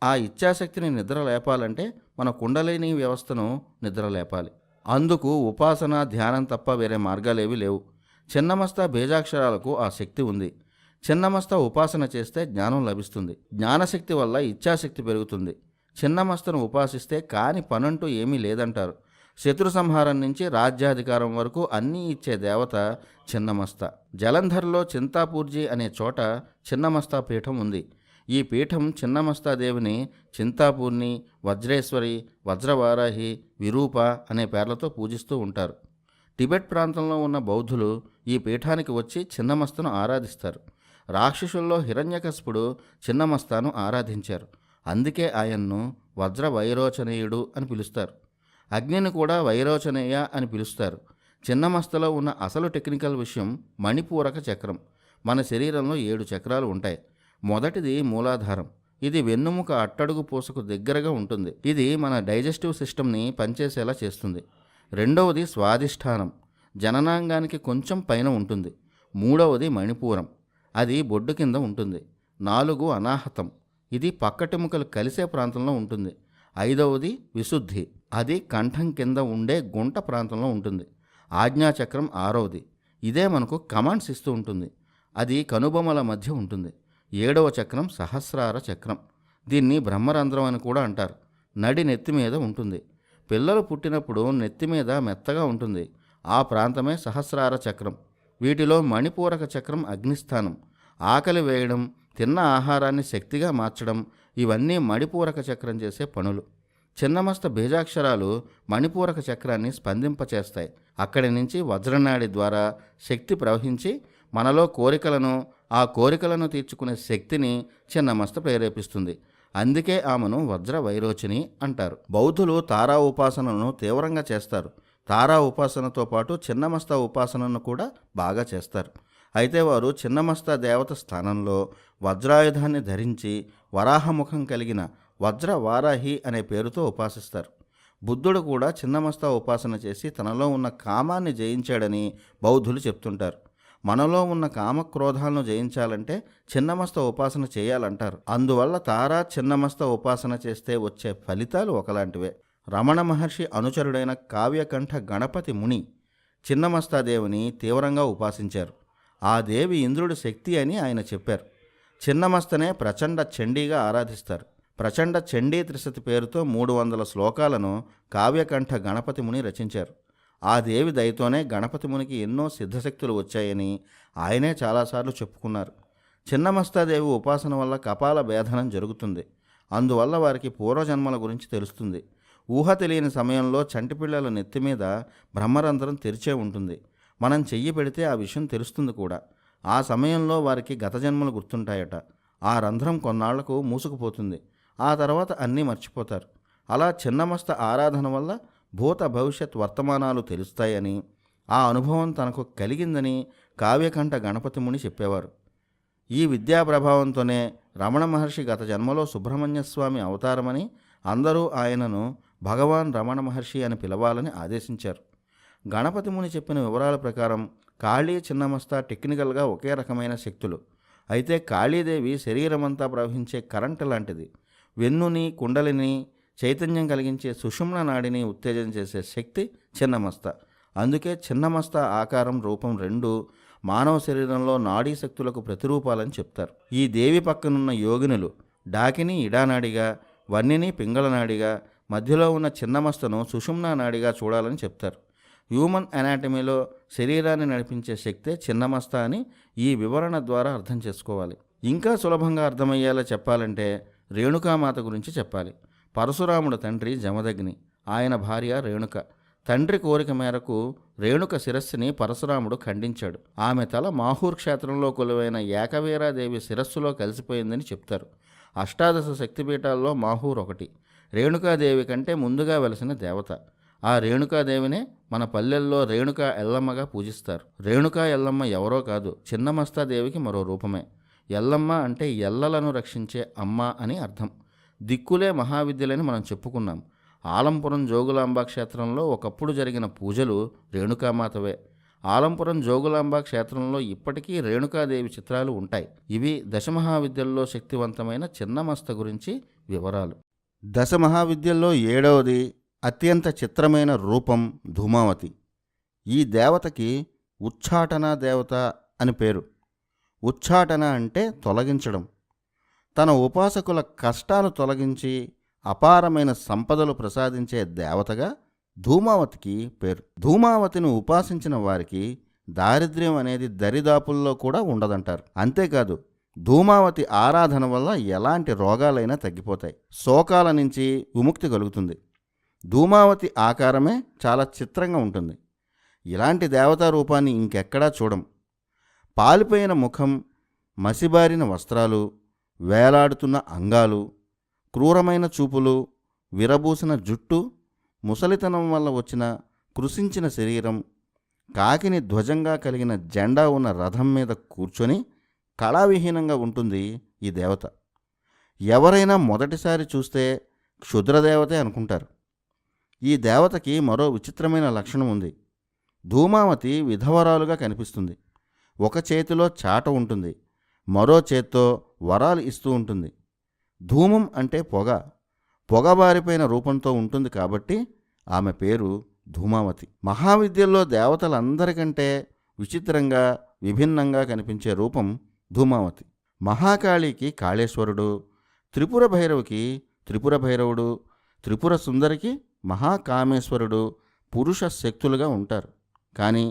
ఆ ఇచ్ఛాశక్తిని నిద్ర లేపాలంటే మన కుండలిని వ్యవస్థను నిద్ర లేపాలి. అందుకు ఉపాసన, ధ్యానం తప్ప వేరే మార్గాలేవీ లేవు. చిన్నమస్త బీజాక్షరాలకు ఆ శక్తి ఉంది. చిన్నమస్త ఉపాసన చేస్తే జ్ఞానం లభిస్తుంది. జ్ఞానశక్తి వల్ల ఇచ్ఛాశక్తి పెరుగుతుంది. చిన్నమస్తను ఉపాసిస్తే కాని పనంటూ ఏమీ లేదంటారు. శత్రు సంహారం నుంచి రాజ్యాధికారం వరకు అన్నీ ఇచ్చే దేవత చిన్నమస్త. జలంధర్లో చింతాపూర్జీ అనే చోట చిన్నమస్తా పీఠం ఉంది. ఈ పీఠం చిన్నమస్తాదేవిని చింతాపూర్ణి, వజ్రేశ్వరి, వజ్రవారాహి, విరూప అనే పేర్లతో పూజిస్తూ ఉంటారు. టిబెట్ ప్రాంతంలో ఉన్న బౌద్ధులు ఈ పీఠానికి వచ్చి చిన్నమస్తను ఆరాధిస్తారు. రాక్షసుల్లో హిరణ్యకశిపుడు చిన్నమస్తాను ఆరాధించారు. అందుకే ఆయన్ను వజ్ర వైరోచనేయుడు అని పిలుస్తారు. అగ్నిని కూడా వైరోచనేయ అని పిలుస్తారు. చిన్నమస్తలో ఉన్న అసలు టెక్నికల్ విషయం మణిపూరక చక్రం. మన శరీరంలో 7 చక్రాలు ఉంటాయి. మొదటిది మూలాధారం. ఇది వెన్నుముక అట్టడుగు పూసకు దగ్గరగా ఉంటుంది. ఇది మన డైజెస్టివ్ సిస్టమ్ని పనిచేసేలా చేస్తుంది. రెండవది స్వాధిష్టానం, జననాంగానికి కొంచెం పైన ఉంటుంది. మూడవది మణిపూరం, అది బొడ్డు కింద ఉంటుంది. 4 అనాహతం, ఇది పక్కటెముకలు కలిసే ప్రాంతంలో ఉంటుంది. 5వది విశుద్ధి, అది కంఠం కింద ఉండే గుంట ప్రాంతంలో ఉంటుంది. ఆజ్ఞాచక్రం 6వది, ఇదే మనకు కమాండ్స్ ఇస్తూ ఉంటుంది. అది కనుబొమల మధ్య ఉంటుంది. 7వ చక్రం సహస్రార చక్రం, దీన్ని బ్రహ్మరంధ్రం అని కూడా అంటారు. నడి నెత్తి మీద ఉంటుంది. పిల్లలు పుట్టినప్పుడు నెత్తి మీద మెత్తగా ఉంటుంది. ఆ ప్రాంతమే సహస్రార చక్రం. వీటిలో మణిపూరక చక్రం అగ్నిస్థానం. ఆకలి వేయడం, తిన్న ఆహారాన్ని శక్తిగా మార్చడం, ఇవన్నీ మణిపూరక చక్రం చేసే పనులు. చిన్నమస్త బీజాక్షరాలు మణిపూరక చక్రాన్ని స్పందింపచేస్తాయి. అక్కడి నుంచి వజ్రనాడి ద్వారా శక్తి ప్రవహించి మనలో ఆ కోరికలను తీర్చుకునే శక్తిని చిన్నమస్త ప్రేరేపిస్తుంది. అందుకే ఆమెను వజ్ర వైరోచిని అంటారు. బౌద్ధులు తారా ఉపాసనను తీవ్రంగా చేస్తారు. తారా ఉపాసనతో పాటు చిన్నమస్త ఉపాసనను కూడా బాగా చేస్తారు. అయితే వారు చిన్నమస్త దేవత స్థానంలో వజ్రాయుధాన్ని ధరించి వరాహముఖం కలిగిన వజ్ర వారాహి అనే పేరుతో ఉపాసిస్తారు. బుద్ధుడు కూడా చిన్నమస్త ఉపాసన చేసి తనలో ఉన్న కామాన్ని జయించాడని బౌద్ధులు చెప్తుంటారు. మనలో ఉన్న కామక్రోధాలను జయించాలంటే చిన్నమస్త ఉపాసన చేయాలంటారు. అందువల్ల తారా చిన్నమస్త ఉపాసన చేస్తే వచ్చే ఫలితాలు ఒకలాంటివే. రమణ మహర్షి అనుచరుడైన కావ్యకంఠ గణపతి ముని చిన్నమస్తాదేవిని తీవ్రంగా ఉపాసించారు. ఆ దేవి ఇంద్రుడి శక్తి అని ఆయన చెప్పారు. చిన్నమస్తనే ప్రచండ చండీగా ఆరాధిస్తారు. ప్రచండ చండీ త్రిశతి పేరుతో 300 శ్లోకాలను కావ్యకంఠ గణపతి ముని రచించారు. ఆ దేవి దయతోనే గణపతి మునికి ఎన్నో సిద్ధశక్తులు వచ్చాయని ఆయనే చాలాసార్లు చెప్పుకున్నారు. చిన్నమస్తాదేవి ఉపాసన వల్ల కపాల భేదనం జరుగుతుంది. అందువల్ల వారికి పూర్వజన్మల గురించి తెలుస్తుంది. ఊహ తెలియని సమయంలో చంటిపిల్లల నెత్తిమీద బ్రహ్మరంధ్రం తెరిచే ఉంటుంది. మనం చెయ్యి పెడితే ఆ విషయం తెలుస్తుంది కూడా. ఆ సమయంలో వారికి గత జన్మలు గుర్తుంటాయట. ఆ రంధ్రం కొన్నాళ్లకు మూసుకుపోతుంది. ఆ తర్వాత అన్నీ మర్చిపోతారు. అలా చిన్నమస్త ఆరాధన వల్ల భూత భవిష్యత్ వర్తమానాలు తెలుస్తాయని, ఆ అనుభవం తనకు కలిగిందని కావ్యకంఠ గణపతి ముని చెప్పేవారు. ఈ విద్యా ప్రభావంతోనే రమణ మహర్షి గత జన్మలో సుబ్రహ్మణ్య స్వామి అవతారమని, అందరూ ఆయనను భగవాన్ రమణ మహర్షి అని పిలవాలని ఆదేశించారు. గణపతి ముని చెప్పిన వివరాల ప్రకారం కాళీ, చిన్నమస్త టెక్నికల్గా ఒకే రకమైన శక్తులు. అయితే కాళీదేవి శరీరమంతా ప్రవహించే కరెంటు లాంటిది. వెన్నుని, కుండలిని, చైతన్యం కలిగించే సుషుమ్న నాడిని ఉత్తేజం చేసే శక్తి చిన్నమస్త. అందుకే చిన్నమస్త ఆకారం, రూపం రెండూ మానవ శరీరంలో నాడీ శక్తులకు ప్రతిరూపాలని చెప్తారు. ఈ దేవి పక్కనున్న యోగినులు డాకిని ఇడానాడిగా, వన్నిని పింగళనాడిగా, మధ్యలో ఉన్న చిన్నమస్తను సుషుమ్నా నాడిగా చూడాలని చెప్తారు. హ్యూమన్ అనాటమీలో శరీరాన్ని నడిపించే శక్తే చిన్నమస్త అని ఈ వివరణ ద్వారా అర్థం చేసుకోవాలి. ఇంకా సులభంగా అర్థమయ్యేలా చెప్పాలంటే రేణుకామాత గురించి చెప్పాలి. పరశురాముడు తండ్రి జమదగ్ని, ఆయన భార్య రేణుక. తండ్రి కోరిక మేరకు రేణుక శిరస్సుని పరశురాముడు ఖండించాడు. ఆమె తల మాహూర్ క్షేత్రంలో కొలువైన ఏకవీరాదేవి శిరస్సులో కలిసిపోయిందని చెప్తారు. అష్టాదశ శక్తిపీఠాల్లో మాహూర్ ఒకటి. రేణుకాదేవి కంటే ముందుగా వెలసిన దేవత. ఆ రేణుకాదేవినే మన పల్లెల్లో రేణుకా ఎల్లమ్మగా పూజిస్తారు. రేణుకా ఎల్లమ్మ ఎవరో కాదు, చిన్నమస్తాదేవికి మరో రూపమే. ఎల్లమ్మ అంటే ఎల్లలను రక్షించే అమ్మ అని అర్థం. దిక్కులే మహావిద్యలని మనం చెప్పుకున్నాం. ఆలంపురం జోగులాంబ క్షేత్రంలో ఒకప్పుడు జరిగిన పూజలు రేణుకామాతవే. ఆలంపురం జోగులాంబ క్షేత్రంలో ఇప్పటికీ రేణుకాదేవి చిత్రాలు ఉంటాయి. ఇవి దశమహావిద్యల్లో శక్తివంతమైన చిన్నమస్త గురించి వివరాలు. దశమహావిద్యల్లో 7వది అత్యంత చిత్రమైన రూపం ధూమావతి. ఈ దేవతకి ఉచ్చాటన దేవత అని పేరు. ఉచ్చాటన అంటే తొలగించడం. తన ఉపాసకుల కష్టాలు తొలగించి అపారమైన సంపదలు ప్రసాదించే దేవతగా ధూమావతికి పేరు. ధూమావతిని ఉపాసించిన వారికి దారిద్ర్యం అనేది దరిదాపుల్లో కూడా ఉండదంటారు. అంతేకాదు, ధూమావతి ఆరాధన వల్ల ఎలాంటి రోగాలైనా తగ్గిపోతాయి, శోకాల నుంచి విముక్తి కలుగుతుంది. ధూమావతి ఆకారమే చాలా చిత్రంగా ఉంటుంది. ఇలాంటి దేవతా రూపాన్ని ఇంకెక్కడా చూడం. పాలిపోయిన ముఖం, మసిబారిన వస్త్రాలు, వేలాడుతున్న అంగాలు, క్రూరమైన చూపులు, విరబూసిన జుట్టు, ముసలితనం వల్ల వచ్చిన కృశించిన శరీరం, కాకిని ధ్వజంగా కలిగిన జెండా ఉన్న రథం మీద కూర్చొని కళావిహీనంగా ఉంటుంది ఈ దేవత. ఎవరైనా మొదటిసారి చూస్తే క్షుద్రదేవతే అనుకుంటారు. ఈ దేవతకి మరో విచిత్రమైన లక్షణం ఉంది. ధూమావతి విధవరాలుగా కనిపిస్తుంది. ఒక చేతిలో చాట ఉంటుంది, మరో చేత్తో వరాలు ఇస్తూ ఉంటుంది. ధూమం అంటే పొగ, పొగబారిపోయిన రూపంతో ఉంటుంది కాబట్టి ఆమె పేరు ధూమావతి. మహావిద్యల్లో దేవతలందరికంటే విచిత్రంగా, విభిన్నంగా కనిపించే రూపం ధూమావతి. మహాకాళికి కాళేశ్వరుడు, త్రిపుర భైరవికి త్రిపుర భైరవుడు, త్రిపుర సుందరికి మహాకామేశ్వరుడు పురుష శక్తులుగా ఉంటారు. కానీ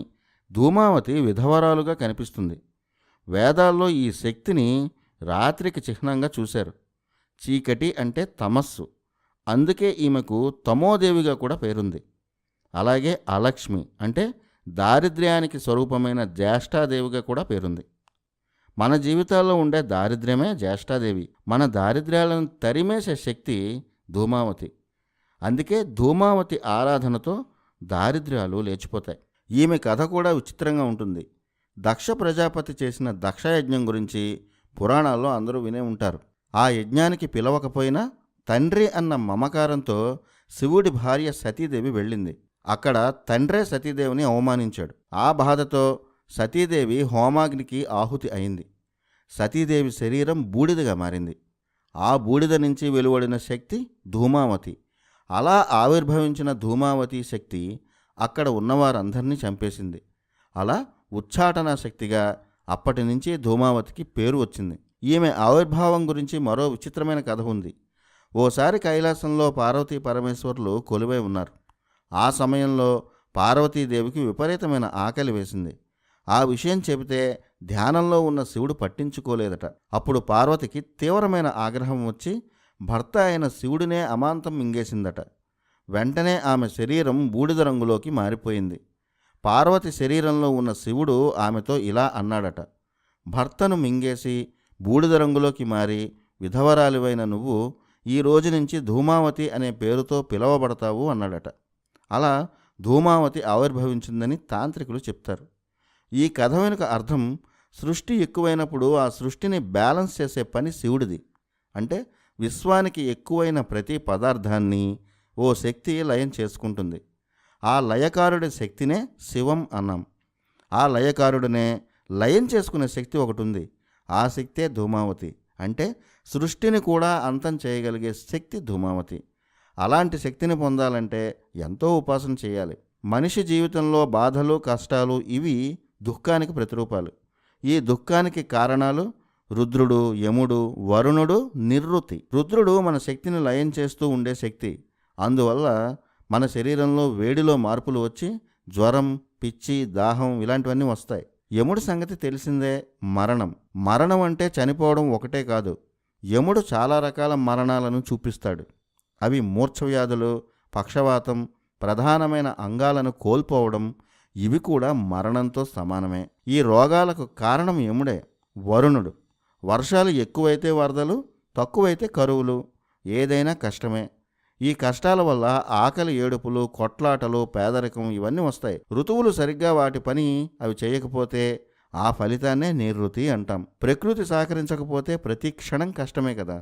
ధూమావతి విధవరాలుగా కనిపిస్తుంది. వేదాల్లో ఈ శక్తిని రాత్రికి చిహ్నంగా చూశారు. చీకటి అంటే తమస్సు, అందుకే ఈమెకు తమోదేవిగా కూడా పేరుంది. అలాగే అలక్ష్మి అంటే దారిద్ర్యానికి స్వరూపమైన జ్యేష్ఠాదేవిగా కూడా పేరుంది. మన జీవితాల్లో ఉండే దారిద్ర్యమే జ్యేష్ఠాదేవి. మన దారిద్ర్యాలను తరిమేసే శక్తి ధూమావతి. అందుకే ధూమావతి ఆరాధనతో దారిద్ర్యాలు లేచిపోతాయి. ఈమె కథ కూడా విచిత్రంగా ఉంటుంది. దక్ష ప్రజాపతి చేసిన దక్షయజ్ఞం గురించి పురాణాల్లో అందరూ వినే ఉంటారు. ఆ యజ్ఞానికి పిలవకపోయినా తండ్రి అన్న మమకారంతో శివుడి భార్య సతీదేవి వెళ్ళింది. అక్కడ తండ్రే సతీదేవిని అవమానించాడు. ఆ బాధతో సతీదేవి హోమాగ్నికి ఆహుతి అయింది. సతీదేవి శరీరం బూడిదగా మారింది. ఆ బూడిద నుంచి వెలువడిన శక్తి ధూమావతి. అలా ఆవిర్భవించిన ధూమావతి శక్తి అక్కడ ఉన్నవారందరినీ చంపేసింది. అలా ఉచ్చాటన శక్తిగా అప్పటి నుంచి ధూమావతికి పేరు వచ్చింది. ఈమె ఆవిర్భావం గురించి మరో విచిత్రమైన కథ ఉంది. ఓసారి కైలాసంలో పార్వతీ పరమేశ్వరులు కొలువై ఉన్నారు. ఆ సమయంలో పార్వతీదేవికి విపరీతమైన ఆకలి వేసింది. ఆ విషయం చెబితే ధ్యానంలో ఉన్న శివుడు పట్టించుకోలేదట. అప్పుడు పార్వతికి తీవ్రమైన ఆగ్రహం వచ్చి భర్త అయిన శివుడినే అమాంతం మింగేసిందట. వెంటనే ఆమె శరీరం బూడిద రంగులోకి మారిపోయింది. పార్వతి శరీరంలో ఉన్న శివుడు ఆమెతో ఇలా అన్నాడట: భర్తను మింగేసి బూడిద రంగులోకి మారి విధవరాలివైన నువ్వు ఈ రోజు నుంచి ధూమావతి అనే పేరుతో పిలవబడతావు అన్నాడట. అలా ధూమావతి ఆవిర్భవించిందని తాంత్రికులు చెప్తారు. ఈ కథ వెనుక అర్థం, సృష్టి ఎక్కువైనప్పుడు ఆ సృష్టిని బ్యాలెన్స్ చేసే పని శివుడిది. అంటే విశ్వానికి ఎక్కువైన ప్రతి పదార్థాన్ని ఓ శక్తి లయం చేసుకుంటుంది. ఆ లయకారుడి శక్తినే శివం అన్నాం. ఆ లయకారుడినే లయం చేసుకునే శక్తి ఒకటి ఉంది. ఆ శక్తే ధూమావతి. అంటే సృష్టిని కూడా అంతం చేయగలిగే శక్తి ధూమావతి. అలాంటి శక్తిని పొందాలంటే ఎంతో ఉపాసన చేయాలి. మనిషి జీవితంలో బాధలు, కష్టాలు ఇవి దుఃఖానికి ప్రతిరూపాలు. ఈ దుఃఖానికి కారణాలు రుద్రుడు, యముడు, వరుణుడు, నివృత్తి. రుద్రుడు మన శక్తిని లయం చేస్తూ ఉండే శక్తి. అందువల్ల మన శరీరంలో వేడిలో మార్పులు వచ్చి జ్వరం, పిచ్చి, దాహం ఇలాంటివన్నీ వస్తాయి. యముడి సంగతి తెలిసిందే, మరణం. మరణం అంటే చనిపోవడం ఒకటే కాదు. యముడు చాలా రకాల మరణాలను చూపిస్తాడు. అవి మూర్ఛవ్యాధులు, పక్షవాతం, ప్రధానమైన అంగాలను కోల్పోవడం, ఇవి కూడా మరణంతో సమానమే. ఈ రోగాలకు కారణం యముడే. వరుణుడు. వర్షాలు ఎక్కువైతే వరదలు, తక్కువైతే కరువులు. ఏదైనా కష్టమే. ఈ కష్టాల వల్ల ఆకలి, ఏడుపులు, కొట్లాటలు, పేదరికం ఇవన్నీ వస్తాయి. ఋతువులు సరిగ్గా వాటి పని అవి చేయకపోతే ఆ ఫలితాన్నే నైరుతి అంటాం. ప్రకృతి సహకరించకపోతే ప్రతి క్షణం కష్టమే కదా.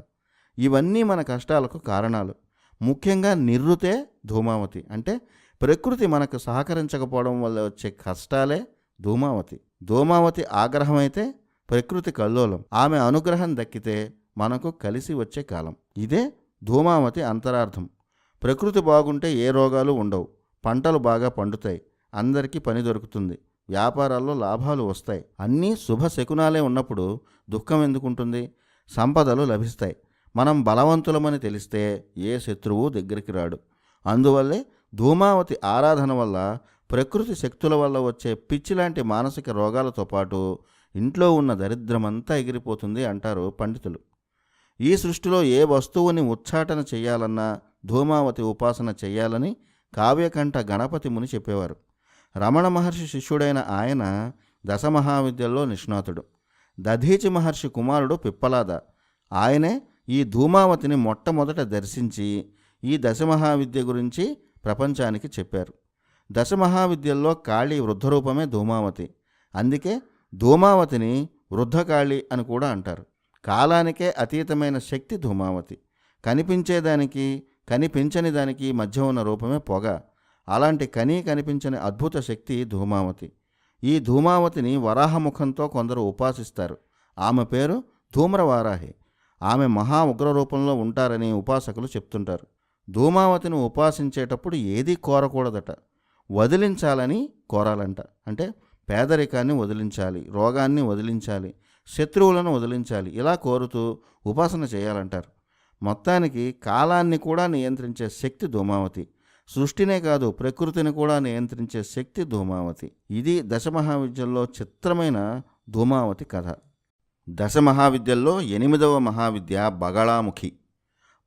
ఇవన్నీ మన కష్టాలకు కారణాలు. ముఖ్యంగా నివృతే ధూమావతి. అంటే ప్రకృతి మనకు సహకరించకపోవడం వల్ల వచ్చే కష్టాలే ధూమావతి. ధూమావతి ఆగ్రహమైతే ప్రకృతి కల్లోలం. ఆమె అనుగ్రహం దక్కితే మనకు కలిసి వచ్చే కాలం. ఇదే ధూమావతి అంతరార్థం. ప్రకృతి బాగుంటే ఏ రోగాలు ఉండవు, పంటలు బాగా పండుతాయి, అందరికీ పని దొరుకుతుంది, వ్యాపారాల్లో లాభాలు వస్తాయి. అన్నీ శుభ శకునాలే ఉన్నప్పుడు దుఃఖం ఎందుకుంటుంది? సంపదలు లభిస్తాయి. మనం బలవంతులమని తెలిస్తే ఏ శత్రువు దగ్గరికి రాడు. అందువల్లే ధూమావతి ఆరాధన వల్ల ప్రకృతి శక్తుల వల్ల వచ్చే పిచ్చిలాంటి మానసిక రోగాలతో పాటు ఇంట్లో ఉన్న దరిద్రమంతా ఎగిరిపోతుంది అంటారు పండితులు. ఈ సృష్టిలో ఏ వస్తువుని ఉచ్చాటన చెయ్యాలన్నా ధూమావతి ఉపాసన చెయ్యాలని కావ్యకంఠ గణపతి ముని చెప్పేవారు. రమణ మహర్షి శిష్యుడైన ఆయన దశమహావిద్యల్లో నిష్ణాతుడు. దధీచి మహర్షి కుమారుడు పిప్పలాద. ఆయనే ఈ ధూమావతిని మొట్టమొదట దర్శించి ఈ దశమహావిద్య గురించి ప్రపంచానికి చెప్పారు. దశమహావిద్యల్లో కాళీ వృద్ధరూపమే ధూమావతి. అందుకే ధూమావతిని వృద్ధకాళి అని కూడా అంటారు. కాలానికే అతీతమైన శక్తి ధూమావతి. కనిపించేదానికి, కనిపించని దానికి మధ్య ఉన్న రూపమే పొగ. అలాంటి కనిపించని అద్భుత శక్తి ధూమావతి. ఈ ధూమావతిని వరాహముఖంతో కొందరు ఉపాసిస్తారు. ఆమె పేరు ధూమ్రవారాహి. ఆమె మహా ఉగ్ర రూపంలో ఉంటారని ఉపాసకులు చెప్తుంటారు. ధూమావతిని ఉపాసించేటప్పుడు ఏదీ కోరకూడదట, వదిలించాలని కోరాలంట. అంటే పేదరికాన్ని వదిలించాలి, రోగాన్ని వదిలించాలి, శత్రువులను వదిలించాలి, ఇలా కోరుతూ ఉపాసన చేయాలంటారు. మొత్తానికి కాలాన్ని కూడా నియంత్రించే శక్తి ధూమావతి. సృష్టినే కాదు, ప్రకృతిని కూడా నియంత్రించే శక్తి ధూమావతి. ఇది దశమహావిద్యల్లో చిత్రమైన ధూమావతి కథ. దశమహావిద్యల్లో 8వ మహావిద్య బగళాముఖి.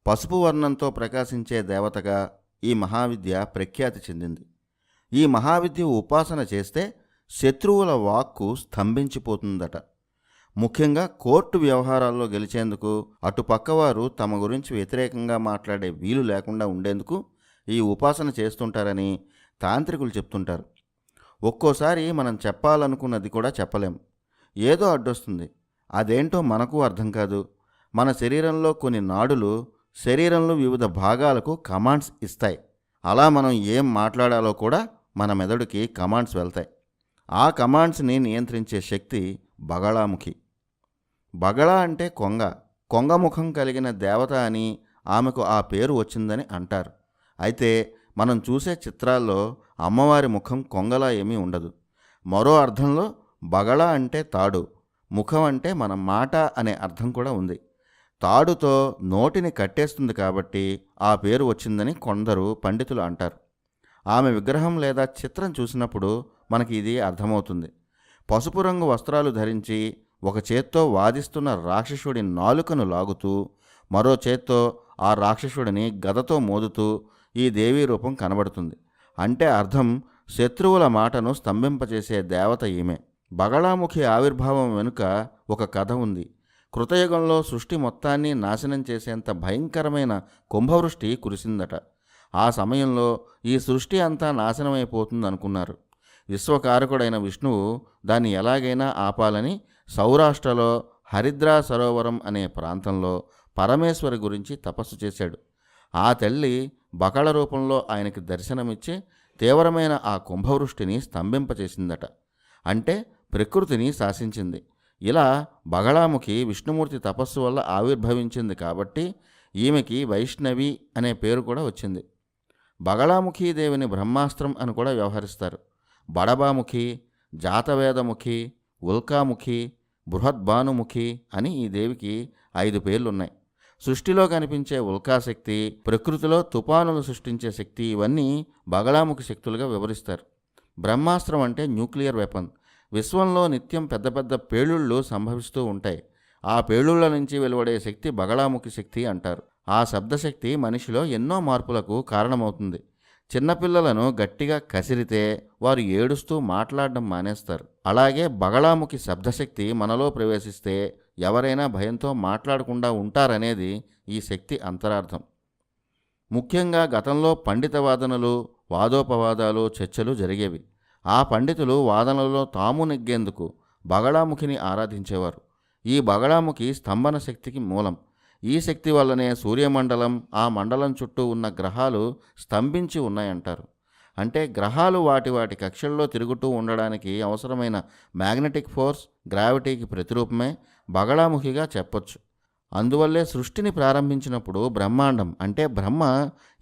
పసుపు వర్ణంతో ప్రకాశించే దేవతగా ఈ మహావిద్య ప్రఖ్యాతి చెందింది. ఈ మహావిద్య ఉపాసన చేస్తే శత్రువుల వాక్కు స్తంభించిపోతుందట. ముఖ్యంగా కోర్టు వ్యవహారాల్లో గెలిచేందుకు అటుపక్కవారు తమ గురించి వ్యతిరేకంగా మాట్లాడే వీలు లేకుండా ఉండేందుకు ఈ ఉపాసన చేస్తుంటారని తాంత్రికులు చెప్తుంటారు. ఒక్కోసారి మనం చెప్పాలనుకున్నది కూడా చెప్పలేం. ఏదో అడ్డొస్తుంది. అదేంటో మనకు అర్థం కాదు. మన శరీరంలో కొన్ని నాడులు శరీరంలో వివిధ భాగాలకు కమాండ్స్ ఇస్తాయి. అలా మనం ఏం మాట్లాడాలో కూడా మన మెదడుకి కమాండ్స్ వెళ్తాయి. ఆ కమాండ్స్ని నియంత్రించే శక్తి బగళాముఖి. బగళ అంటే కొంగ. కొంగముఖం కలిగిన దేవత అని ఆమెకు ఆ పేరు వచ్చిందని అంటారు. అయితే మనం చూసే చిత్రాల్లో అమ్మవారి ముఖం కొంగలా ఏమీ ఉండదు. మరో అర్థంలో బగళ అంటే తాడు, ముఖం అంటే మన మాట అనే అర్థం కూడా ఉంది. తాడుతో నోటిని కట్టేస్తుంది కాబట్టి ఆ పేరు వచ్చిందని కొందరు పండితులు అంటారు. ఆమె విగ్రహం లేదా చిత్రం చూసినప్పుడు మనకి ఇది అర్థమవుతుంది. పసుపు రంగు వస్త్రాలు ధరించి ఒక చేత్తో వాదిస్తున్న రాక్షసుడి నాలుకను లాగుతూ మరో చేత్తో ఆ రాక్షసుడిని గదతో మోదుతూ ఈ దేవీ రూపం కనబడుతుంది. అంటే అర్థం శత్రువుల మాటను స్తంభింపచేసే దేవత ఈమె. బగళాముఖి ఆవిర్భావం వెనుక ఒక కథ ఉంది. కృతయుగంలో సృష్టి మొత్తాన్ని నాశనం చేసేంత భయంకరమైన కుంభవృష్టి కురిసిందట. ఆ సమయంలో ఈ సృష్టి అంతా నాశనమైపోతుందనుకున్నారు. విశ్వకారకుడైన విష్ణువు దాన్ని ఎలాగైనా ఆపాలని సౌరాష్ట్రలో హరిద్రా సరోవరం అనే ప్రాంతంలో పరమేశ్వరి గురించి తపస్సు చేశాడు. ఆ తల్లి బకళ రూపంలో ఆయనకి దర్శనమిచ్చి తీవ్రమైన ఆ కుంభవృష్టిని స్తంభింపచేసిందట. అంటే ప్రకృతిని శాసించింది. ఇలా బగళాముఖి విష్ణుమూర్తి తపస్సు వల్ల ఆవిర్భవించింది కాబట్టి ఈమెకి వైష్ణవి అనే పేరు కూడా వచ్చింది. బగళాముఖీదేవిని బ్రహ్మాస్త్రం అని కూడా వ్యవహరిస్తారు. బడబాముఖి, జాతవేదముఖి, ఉల్కాముఖి, బృహద్భానుముఖి అని ఈ దేవికి 5 పేర్లున్నాయి. సృష్టిలో కనిపించే ఉల్కాశక్తి, ప్రకృతిలో తుపానులు సృష్టించే శక్తి, ఇవన్నీ బగళాముఖి శక్తులుగా వివరిస్తారు. బ్రహ్మాస్త్రం అంటే న్యూక్లియర్ వెపన్. విశ్వంలో నిత్యం పెద్ద పెద్ద పేలుళ్ళు సంభవిస్తూ ఉంటాయి. ఆ పేలుళ్ల నుంచి వెలువడే శక్తి బగళాముఖి శక్తి అంటారు. ఆ శబ్దశక్తి మనిషిలో ఎన్నో మార్పులకు కారణమవుతుంది. చిన్నపిల్లలను గట్టిగా కసిరితే వారు ఏడుస్తూ మాట్లాడడం మానేస్తారు. అలాగే బగళాముఖి శబ్దశక్తి మనలో ప్రవేశిస్తే ఎవరైనా భయంతో మాట్లాడకుండా ఉంటారనేది ఈ శక్తి అంతరార్థం. ముఖ్యంగా గతంలో పండిత వాదనలు, వాదోపవాదాలు, చర్చలు జరిగేవి. ఆ పండితులు వాదనలలో తాము నెగ్గేందుకు బగళాముఖిని ఆరాధించేవారు. ఈ బగళాముఖి స్తంభన శక్తికి మూలం. ఈ శక్తి వల్లనే సూర్యమండలం, ఆ మండలం చుట్టూ ఉన్న గ్రహాలు స్తంభించి ఉన్నాయంటారు. అంటే గ్రహాలు వాటి వాటి కక్షల్లో తిరుగుతూ ఉండడానికి అవసరమైన మ్యాగ్నెటిక్ ఫోర్స్, గ్రావిటీకి ప్రతిరూపమే బగళాముఖిగా చెప్పొచ్చు. అందువల్లే సృష్టిని ప్రారంభించినప్పుడు బ్రహ్మాండం అంటే బ్రహ్మ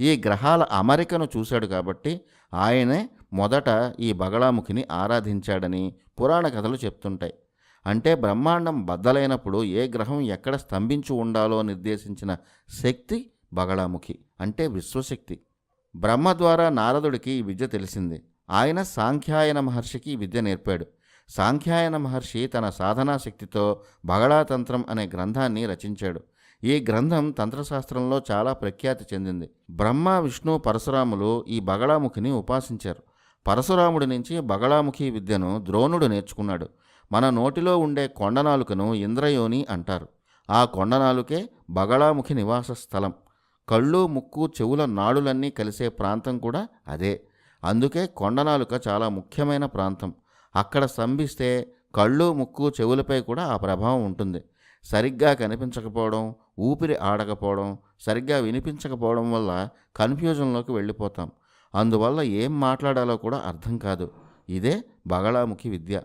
ఈ గ్రహాల అమరికను చూశాడు కాబట్టి ఆయనే మొదట ఈ బగళాముఖిని ఆరాధించాడని పురాణ కథలు చెప్తుంటాయి. అంటే బ్రహ్మాండం బద్దలైనప్పుడు ఏ గ్రహం ఎక్కడ స్తంభించి ఉండాలో నిర్దేశించిన శక్తి బగళాముఖి అంటే విశ్వశక్తి. బ్రహ్మ ద్వారా నారదుడికి ఈ విద్య తెలిసింది. ఆయన సాంఖ్యాయన మహర్షికి ఈ విద్య నేర్పాడు. సాంఖ్యాయన మహర్షి తన సాధనా శక్తితో బగళాతంత్రం అనే గ్రంథాన్ని రచించాడు. ఈ గ్రంథం తంత్రశాస్త్రంలో చాలా ప్రఖ్యాతి చెందింది. బ్రహ్మ, విష్ణు, పరశురాములు ఈ బగళాముఖిని ఉపాసించారు. పరశురాముడి నుంచి బగళాముఖి విద్యను ద్రోణుడు నేర్చుకున్నాడు. మన నోటిలో ఉండే కొండనాలుకను ఇంద్రయోని అంటారు. ఆ కొండనాలుకే బగళాముఖి నివాస స్థలం. కళ్ళు, ముక్కు, చెవుల నాడులన్నీ కలిసే ప్రాంతం కూడా అదే. అందుకే కొండనాలుక చాలా ముఖ్యమైన ప్రాంతం. అక్కడ స్తంభిస్తే కళ్ళు, ముక్కు, చెవులపై కూడా ఆ ప్రభావం ఉంటుంది. సరిగ్గా కనిపించకపోవడం, ఊపిరి ఆడకపోవడం, సరిగ్గా వినిపించకపోవడం వల్ల కన్ఫ్యూజన్లోకి వెళ్ళిపోతాం. అందువల్ల ఏం మాట్లాడాలో కూడా అర్థం కాదు. ఇదే బగళాముఖి విద్య.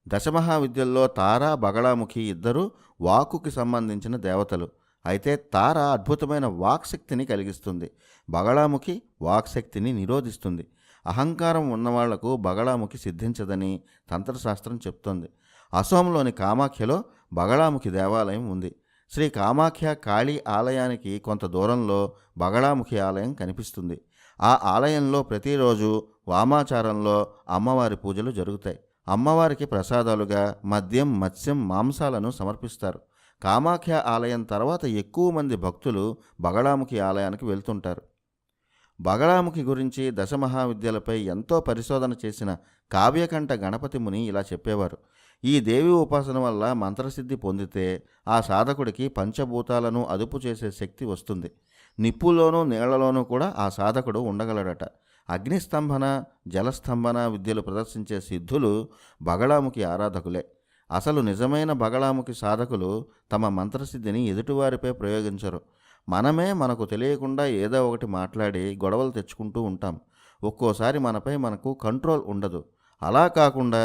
దశమహావిద్యల్లో తార, బగళాముఖి ఇద్దరూ వాక్కుకి సంబంధించిన దేవతలు. అయితే తార అద్భుతమైన వాక్శక్తిని కలిగిస్తుంది. బగళాముఖి వాక్శక్తిని నిరోధిస్తుంది. అహంకారం ఉన్నవాళ్లకు బగళాముఖి సిద్ధించదని తంత్రశాస్త్రం చెప్తోంది. అసోంలోని కామాఖ్యలో బగళాముఖి దేవాలయం ఉంది. శ్రీ కామాఖ్య కాళీ ఆలయానికి కొంత దూరంలో బగళాముఖి ఆలయం కనిపిస్తుంది. ఆ ఆలయంలో ప్రతిరోజు వామాచారంలో అమ్మవారి పూజలు జరుగుతాయి. అమ్మవారికి ప్రసాదాలుగా మద్యం, మత్స్యం, మాంసాలను సమర్పిస్తారు. కామాఖ్య ఆలయం తర్వాత ఎక్కువ మంది భక్తులు బగళాముఖి ఆలయానికి వెళ్తుంటారు. బగళాముఖి గురించి దశమహావిద్యలపై ఎంతో పరిశోధన చేసిన కావ్యకంఠ గణపతి ముని ఇలా చెప్పేవారు. ఈ దేవి ఉపాసన వల్ల మంత్రసిద్ధి పొందితే ఆ సాధకుడికి పంచభూతాలను అదుపు చేసే శక్తి వస్తుంది. నిప్పుల్లోనూ నీళ్లలోనూ కూడా ఆ సాధకుడు ఉండగలడట. అగ్నిస్తంభన, జలస్తంభన విద్యలు ప్రదర్శించే సిద్ధులు బగళాముఖి ఆరాధకులే. అసలు నిజమైన బగళాముఖి సాధకులు తమ మంత్రసిద్ధిని ఎదుటివారిపై ప్రయోగించరు. మనమే మనకు తెలియకుండా ఏదో ఒకటి మాట్లాడి గొడవలు తెచ్చుకుంటూ ఉంటాం. ఒక్కోసారి మనపై మనకు కంట్రోల్ ఉండదు. అలా కాకుండా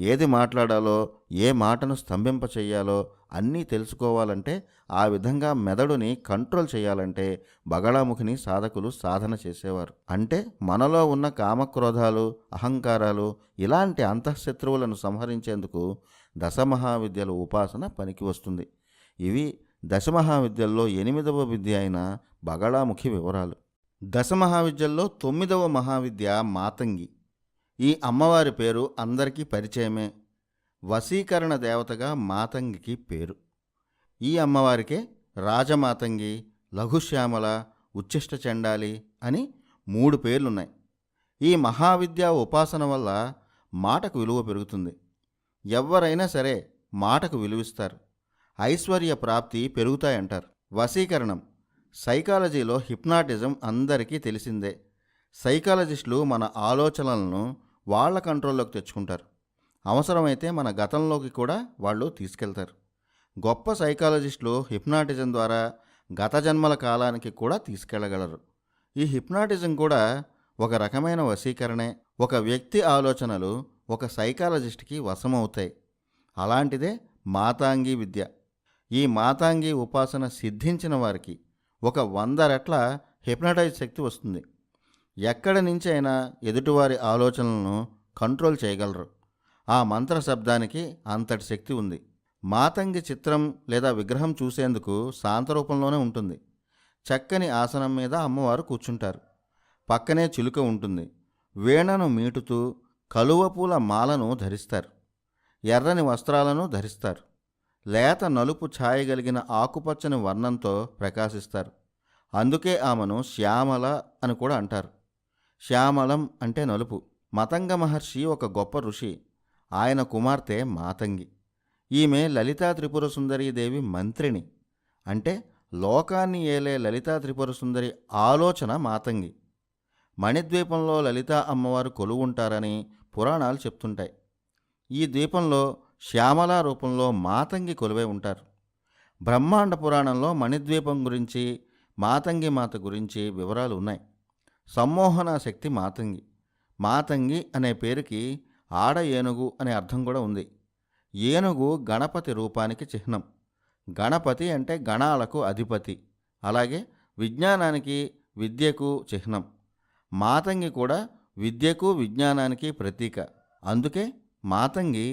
ఏది మాట్లాడాలో, ఏ మాటను స్తంభింప చెయ్యాలో అన్నీ తెలుసుకోవాలంటే, ఆ విధంగా మెదడుని కంట్రోల్ చేయాలంటే బగళాముఖిని సాధకులు సాధన చేసేవారు. అంటే మనలో ఉన్న కామక్రోధాలు, అహంకారాలు, ఇలాంటి అంతఃశత్రువులను సంహరించేందుకు దశమహావిద్యల ఉపాసన పనికి వస్తుంది. ఇవి దశమహావిద్యల్లో 8వ విద్య అయిన బగళాముఖి వివరాలు. దశమహావిద్యల్లో 9వ మహావిద్య మాతంగి. ఈ అమ్మవారి పేరు అందరికీ పరిచయమే. వశీకరణ దేవతగా మాతంగికి పేరు. ఈ అమ్మవారికే రాజమాతంగి, లఘుశ్యామల, ఉచ్ఛిష్ట చండాలి అని 3 పేర్లున్నాయి. ఈ మహావిద్య ఉపాసన వల్ల మాటకు విలువ పెరుగుతుంది. ఎవరైనా సరే మాటకు విలువిస్తారు. ఐశ్వర్య ప్రాప్తి పెరుగుతాయంటారు. వశీకరణం సైకాలజీలో హిప్నాటిజం అందరికీ తెలిసిందే. సైకాలజిస్టులు మన ఆలోచనలను వాళ్ళ కంట్రోల్లోకి తెచ్చుకుంటారు. అవసరమైతే మన గతంలోకి కూడా వాళ్ళు తీసుకెళ్తారు. గొప్ప సైకాలజిస్టులు హిప్నాటిజం ద్వారా గత జన్మల కాలానికి కూడా తీసుకెళ్లగలరు. ఈ హిప్నాటిజం కూడా ఒక రకమైన వశీకరణే. ఒక వ్యక్తి ఆలోచనలు ఒక సైకాలజిస్ట్కి వశమవుతాయి. అలాంటిదే మాతాంగి విద్య. ఈ మాతాంగి ఉపాసన సిద్ధించిన వారికి ఒక 100 రెట్ల హిప్నటైజ్ శక్తి వస్తుంది. ఎక్కడి నుంచి అయినా ఎదుటివారి ఆలోచనలను కంట్రోల్ చేయగలరు. ఆ మంత్ర శబ్దానికి అంతటి శక్తి ఉంది. మాతంగి చిత్రం లేదా విగ్రహం చూసేందుకు శాంతరూపంలోనే ఉంటుంది. చక్కని ఆసనం మీద అమ్మవారు కూర్చుంటారు. పక్కనే చిలుక ఉంటుంది. వీణను మీటుతూ కలువ పూల మాలను ధరిస్తారు. ఎర్రని వస్త్రాలను ధరిస్తారు. లేత నలుపు ఛాయగలిగిన ఆకుపచ్చని వర్ణంతో ప్రకాశిస్తారు. అందుకే ఆమెను శ్యామల అని కూడా అంటారు. శ్యామలం అంటే నలుపు. మతంగ మహర్షి ఒక గొప్ప ఋషి. ఆయన కుమార్తె మాతంగి. ఈమె లలితా త్రిపుర సుందరీదేవి మంత్రిని. అంటే లోకాన్ని ఏలే లలితా త్రిపుర సుందరి ఆలోచన మాతంగి. మణిద్వీపంలో లలితా అమ్మవారు కొలువుంటారని పురాణాలు చెప్తుంటాయి. ఈ ద్వీపంలో శ్యామలా రూపంలో మాతంగి కొలువై ఉంటారు. బ్రహ్మాండ పురాణంలో మణిద్వీపం గురించి, మాతంగి మాత గురించి వివరాలు ఉన్నాయి. సమ్మోహన శక్తి మాతంగి. మాతంగి అనే పేరుకి ఆడ ఏనుగు అనే అర్థం కూడా ఉంది. ఏనుగు గణపతి రూపానికి చిహ్నం. గణపతి అంటే గణాలకు అధిపతి. అలాగే విజ్ఞానానికి, విద్యకు చిహ్నం. మాతంగి కూడా విద్యకు, విజ్ఞానానికి ప్రతీక. అందుకే మాతంగి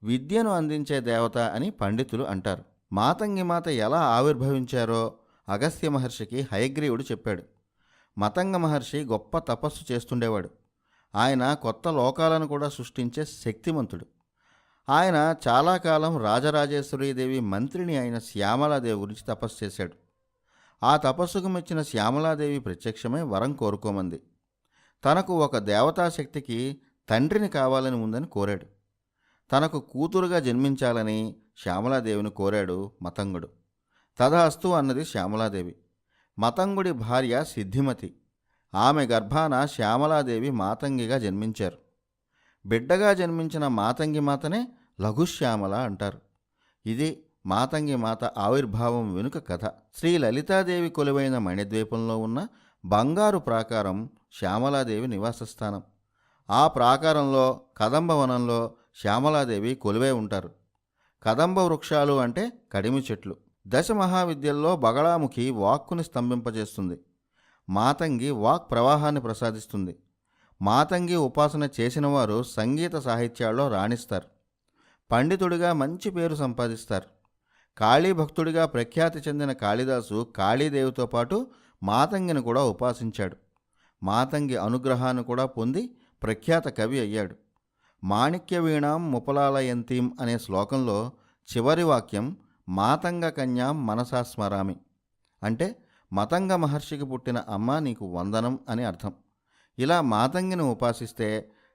విద్యను అందించే దేవత అని పండితులు అంటారు. మాతంగి మాత ఎలా ఆవిర్భవించారో అగస్త్య మహర్షికి హయగ్రీవుడు చెప్పాడు. మతంగ మహర్షి గొప్ప తపస్సు చేస్తుండేవాడు. ఆయన కొత్త లోకాలను కూడా సృష్టించే శక్తిమంతుడు. ఆయన చాలా కాలం రాజరాజేశ్వరీదేవి మంత్రిని అయిన శ్యామలాదేవి గురించి తపస్సు చేశాడు. ఆ తపస్సుకు మెచ్చిన శ్యామలాదేవి ప్రత్యక్షమై వరం కోరుకోమంది. తనకు ఒక దేవతాశక్తికి తండ్రిని కావాలని ఉందని కోరాడు. తనకు కూతురుగా జన్మించాలని శ్యామలాదేవిని కోరాడు మతంగుడు. తదాస్తు అన్నది శ్యామలాదేవి. మతంగుడి భార్య సిద్ధిమతి. ఆమె గర్భాన శ్యామలాదేవి మాతంగిగా జన్మించారు. బిడ్డగా జన్మించిన మాతంగి మాతనే లఘుశ్యామల అంటారు. ఇది మాతంగి మాత ఆవిర్భావం వెనుక కథ. శ్రీ లలితాదేవి కొలువైన మణిద్వీపంలో ఉన్న బంగారు ప్రాకారం శ్యామలాదేవి నివాసస్థానం. ఆ ప్రాకారంలో కదంబవనంలో శ్యామలాదేవి కొలువై ఉంటారు. కదంబ వృక్షాలు అంటే కడిమి చెట్లు. దశమహావిద్యల్లో బగళాముఖి వాక్కుని స్తంభింపజేస్తుంది. మాతంగి వాక్ ప్రవాహాన్ని ప్రసాదిస్తుంది. మాతంగి ఉపాసన చేసిన వారు సంగీత సాహిత్యాల్లో రాణిస్తారు. పండితుడిగా మంచి పేరు సంపాదిస్తారు. కాళీ భక్తుడిగా ప్రఖ్యాతి చెందిన కాళిదాసు కాళీదేవితో పాటు మాతంగిని కూడా ఉపాసించాడు. మాతంగి అనుగ్రహాన్ని కూడా పొంది ప్రఖ్యాత కవి అయ్యాడు. మాణిక్య వీణాం ముపలాలయంతీం అనే శ్లోకంలో చివరి వాక్యం మాతంగ కన్యాం మనసా స్మరామి. అంటే మతంగ మహర్షికి పుట్టిన అమ్మ నీకు వందనం అని అర్థం. ఇలా మాతంగిని ఉపాసిస్తే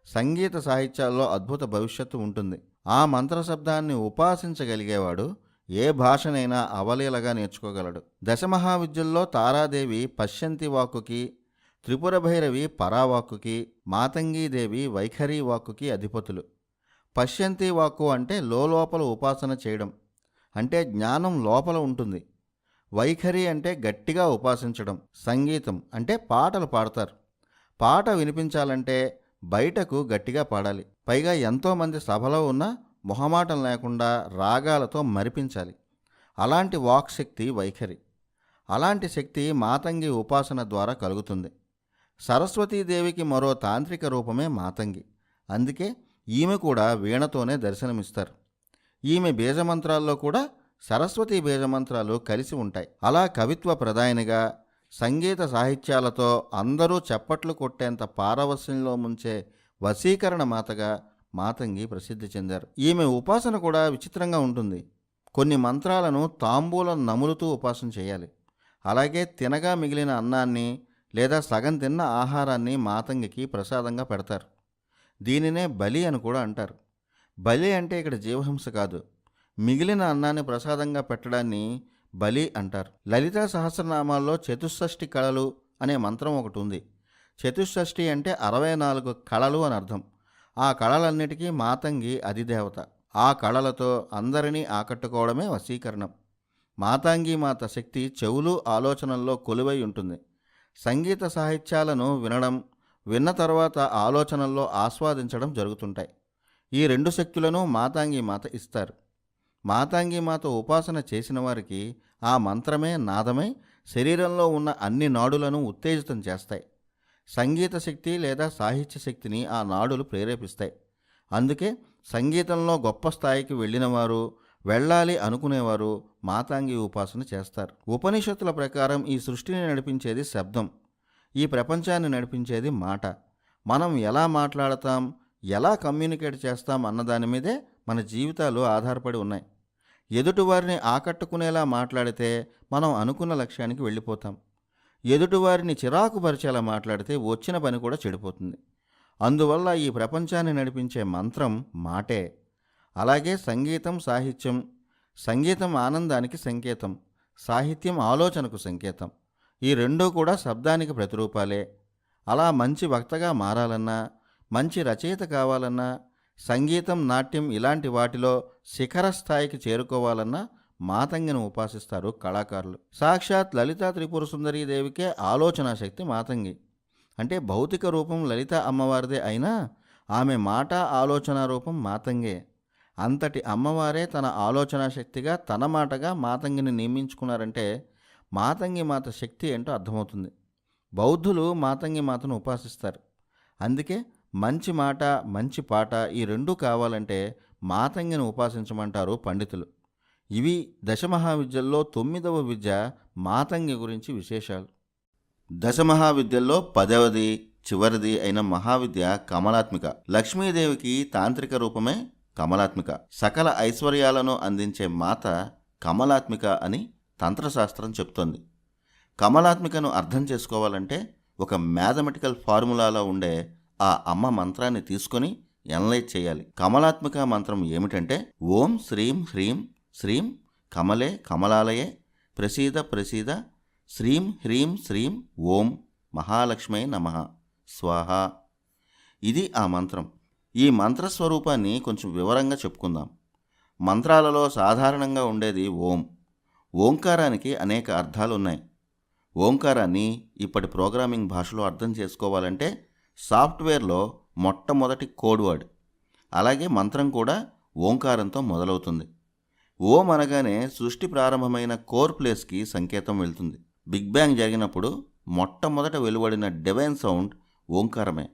సంగీత సాహిత్యాల్లో అద్భుత భవిష్యత్తు ఉంటుంది. ఆ మంత్రశబ్దాన్ని ఉపాసించగలిగేవాడు ఏ భాషనైనా అవలీలగా నేర్చుకోగలడు. దశమహావిద్యల్లో తారాదేవి పశ్యంతి వాక్కుకి, త్రిపుర భైరవి పరావాక్కుకి, మాతంగీదేవి వైఖరి వాక్కుకి అధిపతులు. పశ్యంతి వాక్కు అంటే లోపల ఉపాసన చేయడం, అంటే జ్ఞానం లోపల ఉంటుంది. వైఖరి అంటే గట్టిగా ఉపాసించడం. సంగీతం అంటే పాటలు పాడతారు. పాట వినిపించాలంటే బయటకు గట్టిగా పాడాలి. పైగా ఎంతోమంది సభలో ఉన్న మొహమాటం లేకుండా రాగాలతో మరిపించాలి. అలాంటి వాక్శక్తి వైఖరి. అలాంటి శక్తి మాతంగి ఉపాసన ద్వారా కలుగుతుంది. సరస్వతీదేవికి మరో తాంత్రిక రూపమే మాతంగి. అందుకే ఈమె కూడా వీణతోనే దర్శనమిస్తారు. ఈమె బీజమంత్రాల్లో కూడా సరస్వతీ బీజమంత్రాలు కలిసి ఉంటాయి. అలా కవిత్వ ప్రధానిగా, సంగీత సాహిత్యాలతో అందరూ చప్పట్లు కొట్టేంత పారవస్యంలో ముంచే వశీకరణ మాతగా మాతంగి ప్రసిద్ధి చెందారు. ఈమె ఉపాసన కూడా విచిత్రంగా ఉంటుంది. కొన్ని మంత్రాలను తాంబూలం నములుతూ ఉపాసన చేయాలి. అలాగే తినగా మిగిలిన అన్నాన్ని లేదా సగం తిన్న ఆహారాన్ని మాతంగికి ప్రసాదంగా పెడతారు. దీనినే బలి అని కూడా అంటారు. బలి అంటే ఇక్కడ జీవహింస కాదు, మిగిలిన అన్నాన్ని ప్రసాదంగా పెట్టడాన్ని బలి అంటారు. లలితా సహస్రనామాల్లో చతుషష్ఠి కళలు అనే మంత్రం ఒకటి ఉంది. చతుషష్ఠి అంటే 64 కళలు అని అర్థం. ఆ కళలన్నిటికీ మాతంగి అధిదేవత. ఆ కళలతో అందరినీ ఆకట్టుకోవడమే వశీకరణం. మాతాంగి మాత శక్తి చెవులు ఆలోచనల్లో కొలువై ఉంటుంది. సంగీత సాహిత్యాలను వినడం, విన్న తర్వాత ఆలోచనల్లో ఆస్వాదించడం జరుగుతుంటాయి. ఈ రెండు శక్తులను మాతాంగి మాత ఇస్తారు. మాతాంగి మాత ఉపాసన చేసిన వారికి ఆ మంత్రమే నాదమై శరీరంలో ఉన్న అన్ని నాడులను ఉత్తేజితం చేస్తాయి. సంగీత శక్తి లేదా సాహిత్య శక్తిని ఆ నాడులు ప్రేరేపిస్తాయి. అందుకే సంగీతంలో గొప్ప స్థాయికి వెళ్ళినవారు, వెళ్ళాలి అనుకునేవారు మాతాంగి ఉపాసన చేస్తారు. ఉపనిషత్తుల ప్రకారం ఈ సృష్టిని నడిపించేది శబ్దం, ఈ ప్రపంచాన్ని నడిపించేది మాట. మనం ఎలా మాట్లాడతాం, ఎలా కమ్యూనికేట్ చేస్తాం అన్నదాని మీదే మన జీవితాలు ఆధారపడి ఉన్నాయి. ఎదుటివారిని ఆకట్టుకునేలా మాట్లాడితే మనం అనుకున్న లక్ష్యానికి వెళ్ళిపోతాం. ఎదుటివారిని చిరాకు పరిచేలా మాట్లాడితే వచ్చిన పని కూడా చెడిపోతుంది. అందువల్ల ఈ ప్రపంచాన్ని నడిపించే మంత్రం మాటే. అలాగే సంగీతం, సాహిత్యం. సంగీతం ఆనందానికి సంకేతం, సాహిత్యం ఆలోచనకు సంకేతం. ఈ రెండూ కూడా శబ్దానికి ప్రతిరూపాలే. అలా మంచి వక్తగా మారాలన్నా, మంచి రచయిత కావాలన్నా, సంగీతం, నాట్యం ఇలాంటి వాటిలో శిఖర స్థాయికి చేరుకోవాలన్నా మాతంగిని ఉపాసిస్తారు కళాకారులు. సాక్షాత్ లలితా త్రిపుర సుందరీదేవికే ఆలోచనా శక్తి మాతంగి. అంటే భౌతిక రూపం లలిత అమ్మవారిదే అయినా ఆమె మాట, ఆలోచన రూపం మాతంగే. అంతటి అమ్మవారే తన ఆలోచనా శక్తిగా, తన మాటగా మాతంగిని నియమించుకున్నారంటే మాతంగి మాత శక్తి ఏంటో అర్థమవుతుంది. బౌద్ధులు మాతంగి మాతను ఉపాసిస్తారు. అందుకే మంచి మాట, మంచి పాట ఈ రెండూ కావాలంటే మాతంగిని ఉపాసించమంటారు పండితులు. ఇవి దశమహావిద్యల్లో 9వ విద్య మాతంగి గురించి విశేషాలు. దశమహావిద్యల్లో 10వది, చివరిది అయిన మహావిద్య కమలాత్మిక. లక్ష్మీదేవికి తాంత్రిక రూపమే కమలాత్మిక. సకల ఐశ్వర్యాలను అందించే మాత కమలాత్మిక అని తంత్రశాస్త్రం చెప్తోంది. కమలాత్మికను అర్థం చేసుకోవాలంటే ఒక మ్యాథమెటికల్ ఫార్ములాలో ఉండే ఆ అమ్మ మంత్రాన్ని తీసుకొని ఎనలైజ్ చేయాలి. కమలాత్మిక మంత్రం ఏమిటంటే ఓం శ్రీం హ్రీం శ్రీం కమలే కమలాలయే ప్రసీద ప్రసీద శ్రీం హ్రీం శ్రీం ఓం మహాలక్ష్మై నమః స్వాహ. ఇది ఆ మంత్రం. ఈ మంత్రస్వరూపాన్ని కొంచెం వివరంగా చెప్పుకుందాం. మంత్రాలలో సాధారణంగా ఉండేది ఓం. ఓంకారానికి అనేక అర్థాలు ఉన్నాయి. ఓంకారాన్ని ఇప్పటి ప్రోగ్రామింగ్ భాషలో అర్థం చేసుకోవాలంటే సాఫ్ట్వేర్లో మొట్టమొదటి కోడ్ వర్డ్. అలాగే మంత్రం కూడా ఓంకారంతో మొదలవుతుంది. ఓం అనగానే సృష్టి ప్రారంభమైన కోర్ ప్లేస్కి సంకేతం వెళ్తుంది. బిగ్ బ్యాంగ్ జరిగినప్పుడు మొట్టమొదట వెలువడిన డివైన్ సౌండ్ ఓంకారమే.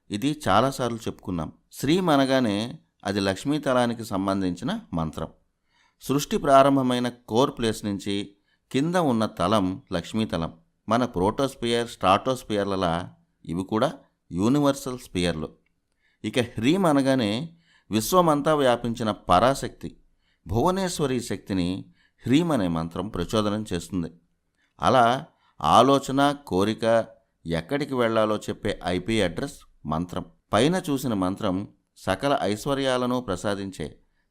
ఇది చాలాసార్లు చెప్పుకున్నాం. శ్రీం అనగానే అది లక్ష్మీతలానికి సంబంధించిన మంత్రం. సృష్టి ప్రారంభమైన కోర్ ప్లేస్ నుంచి కింద ఉన్న తలం లక్ష్మీతలం. మన ప్రోటోస్పియర్, స్ట్రాటోస్పియర్లలా ఇవి కూడా యూనివర్సల్ స్పియర్లు. ఇక హ్రీం అనగానే విశ్వమంతా వ్యాపించిన పరాశక్తి భువనేశ్వరి శక్తిని హ్రీం అనే మంత్రం ప్రచోదనం చేస్తుంది. అలా ఆలోచన, కోరిక, ఎక్కడికి వెళ్లాలో చెప్పే ఐపీ అడ్రస్ మంత్రం. పైన చూసిన మంత్రం సకల ఐశ్వర్యాలను ప్రసాదించే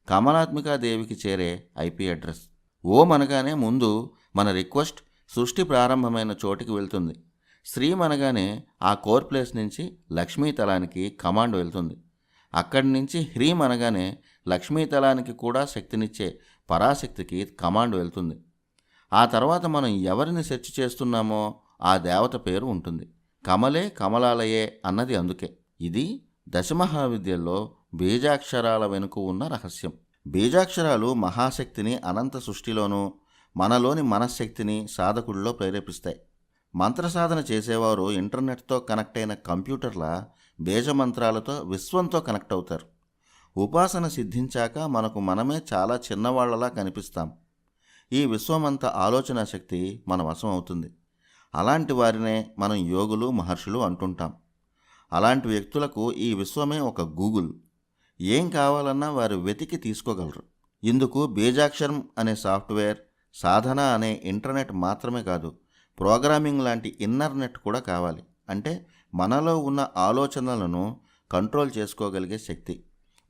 కమలాత్మికాదేవికి చేరే ఐపీ అడ్రస్. ఓం అనగానే ముందు మన రిక్వెస్ట్ సృష్టి ప్రారంభమైన చోటికి వెళ్తుంది. శ్రీం అనగానే ఆ కోర్ ప్లేస్ నుంచి లక్ష్మీతలానికి కమాండ్ వెళ్తుంది. అక్కడి నుంచి హ్రీం అనగానే లక్ష్మీతలానికి కూడా శక్తినిచ్చే పరాశక్తికి కమాండ్ వెళ్తుంది. ఆ తర్వాత మనం ఎవరిని సెర్చ్ చేస్తున్నామో ఆ దేవత పేరు ఉంటుంది. కమలే కమలాలయే అన్నది అందుకే. ఇది దశమహావిద్యల్లో బీజాక్షరాల వెనుక ఉన్న రహస్యం. బీజాక్షరాలు మహాశక్తిని అనంత సృష్టిలోనూ మనలోని మనశ్శక్తిని సాధకుల్లో ప్రేరేపిస్తాయి. మంత్రసాధన చేసేవారు ఇంటర్నెట్తో కనెక్ట్ అయిన కంప్యూటర్ల బీజమంత్రాలతో విశ్వంతో కనెక్ట్ అవుతారు. ఉపాసన సిద్ధించాక మనకు మనమే చాలా చిన్నవాళ్లలా కనిపిస్తాం. ఈ విశ్వమంత ఆలోచన శక్తి మన వశం అవుతుంది. అలాంటి వారినే మనం యోగులు, మహర్షులు అంటుంటాం. అలాంటి వ్యక్తులకు ఈ విశ్వమే ఒక గూగుల్. ఏం కావాలన్నా వారు వెతికి తీసుకోగలరు. ఇందుకు బీజాక్షరం అనే సాఫ్ట్వేర్, సాధన అనే ఇంటర్నెట్ మాత్రమే కాదు, ప్రోగ్రామింగ్ లాంటి ఇన్నర్ నెట్ కూడా కావాలి. అంటే మనలో ఉన్న ఆలోచనలను కంట్రోల్ చేసుకోగలిగే శక్తి,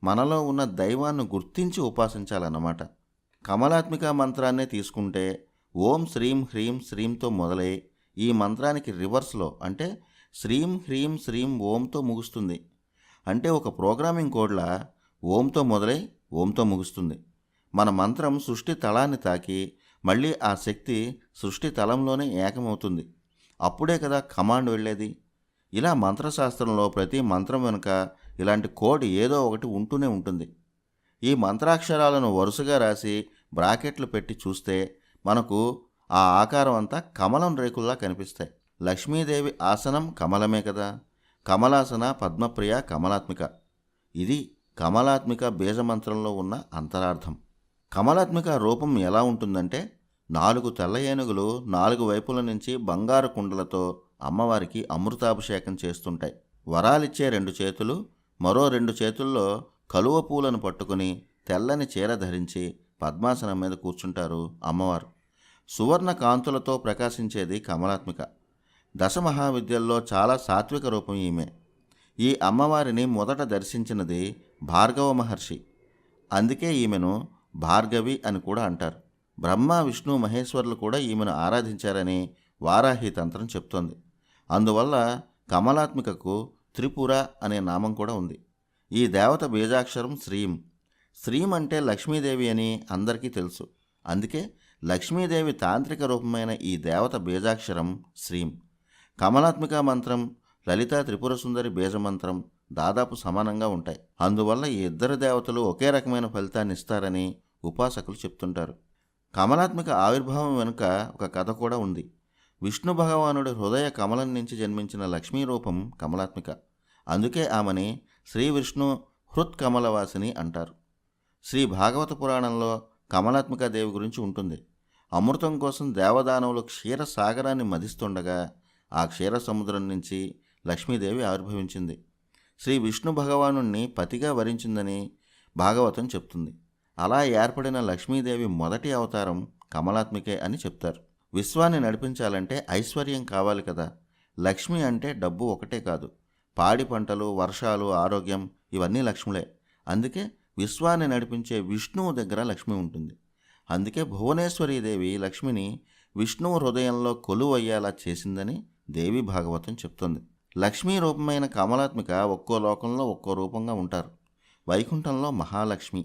మనలో ఉన్న దైవాన్ని గుర్తించి ఉపాసించాలన్నమాట. కమలాత్మిక మంత్రాన్నే తీసుకుంటే ఓం శ్రీం హ్రీం శ్రీంతో మొదలై ఈ మంత్రానికి రివర్స్లో అంటే శ్రీం హ్రీం శ్రీం ఓంతో ముగుస్తుంది. అంటే ఒక ప్రోగ్రామింగ్ కోడ్లా ఓంతో మొదలై ఓంతో ముగుస్తుంది. మన మంత్రం సృష్టి తలాన్ని తాకి మళ్ళీ ఆ శక్తి సృష్టి తలంలోనే ఏకమవుతుంది. అప్పుడే కదా కమాండ్ వెళ్ళేది. ఇలా మంత్రశాస్త్రంలో ప్రతి మంత్రం వెనుక ఇలాంటి కోడ్ ఏదో ఒకటి ఉంటూనే ఉంటుంది. ఈ మంత్రాక్షరాలను వరుసగా రాసి బ్రాకెట్లు పెట్టి చూస్తే మనకు ఆ ఆకారం అంతా కమలం రేకుల్లా కనిపిస్తాయి. లక్ష్మీదేవి ఆసనం కమలమే కదా. కమలాసన పద్మప్రియ కమలాత్మిక. ఇది కమలాత్మిక బీజమంత్రంలో ఉన్న అంతరార్థం. కమలాత్మిక రూపం ఎలా ఉంటుందంటే 4 తెల్ల ఏనుగులు 4 వైపుల నుంచి బంగారు కుండలతో అమ్మవారికి అమృతాభిషేకం చేస్తుంటాయి. వరాలిచ్చే 2 చేతులు, మరో 2 చేతుల్లో కలువ పూలను పట్టుకుని తెల్లని చీర ధరించి పద్మాసనం మీద కూర్చుంటారు అమ్మవారు. సువర్ణ కాంతులతో ప్రకాశించేది కమలాత్మిక. దశమహావిద్యల్లో చాలా సాత్విక రూపం ఈమె. ఈ అమ్మవారిని మొదట దర్శించినది భార్గవ మహర్షి. అందుకే ఈమెను భార్గవి అని కూడా అంటారు. బ్రహ్మ విష్ణు మహేశ్వరులు కూడా ఈమెను ఆరాధించారని వారాహి తంత్రం చెప్తోంది. అందువల్ల కమలాత్మికకు త్రిపుర అనే నామం కూడా ఉంది. ఈ దేవత బీజాక్షరం శ్రీం. శ్రీం అంటే లక్ష్మీదేవి అని అందరికీ తెలుసు. అందుకే లక్ష్మీదేవి తాంత్రిక రూపమైన ఈ దేవత బీజాక్షరం శ్రీం. కమలాత్మిక మంత్రం, లలితా త్రిపుర సుందరి బీజమంత్రం దాదాపు సమానంగా ఉంటాయి. అందువల్ల ఈ ఇద్దరు దేవతలు ఒకే రకమైన ఫలితాన్ని ఇస్తారని ఉపాసకులు చెప్తుంటారు. కమలాత్మిక ఆవిర్భావం వెనుక ఒక కథ కూడా ఉంది. విష్ణు భగవానుడి హృదయ కమలం నుంచి జన్మించిన లక్ష్మీ రూపం కమలాత్మిక. అందుకే ఆమెని శ్రీ విష్ణు హృత్ కమలవాసిని అంటారు. శ్రీ భాగవత పురాణంలో కమలాత్మిక దేవి గురించి ఉంటుంది. అమృతం కోసం దేవదానవులు క్షీర సాగరాన్ని మదిస్తుండగా ఆ క్షీర సముద్రం నుంచి లక్ష్మీదేవి ఆవిర్భవించింది. శ్రీ విష్ణు భగవానుణ్ణి పతిగా వరించిందని భాగవతం చెప్తుంది. అలా ఏర్పడిన లక్ష్మీదేవి మొదటి అవతారం కమలాత్మికే అని చెప్తారు. విశ్వాన్ని నడిపించాలంటే ఐశ్వర్యం కావాలి కదా. లక్ష్మి అంటే డబ్బు ఒకటే కాదు, పాడి పంటలు, వర్షాలు, ఆరోగ్యం ఇవన్నీ లక్ష్ములే. అందుకే విశ్వాన్ని నడిపించే విష్ణువు దగ్గర లక్ష్మి ఉంటుంది. అందుకే భువనేశ్వరీదేవి లక్ష్మిని విష్ణువు హృదయంలో కొలువయ్యేలా చేసిందని దేవి భాగవతం చెప్తుంది. లక్ష్మీ రూపమైన కమలాత్మిక ఒక్కో లోకంలో ఒక్కో రూపంగా ఉంటారు. వైకుంఠంలో మహాలక్ష్మి,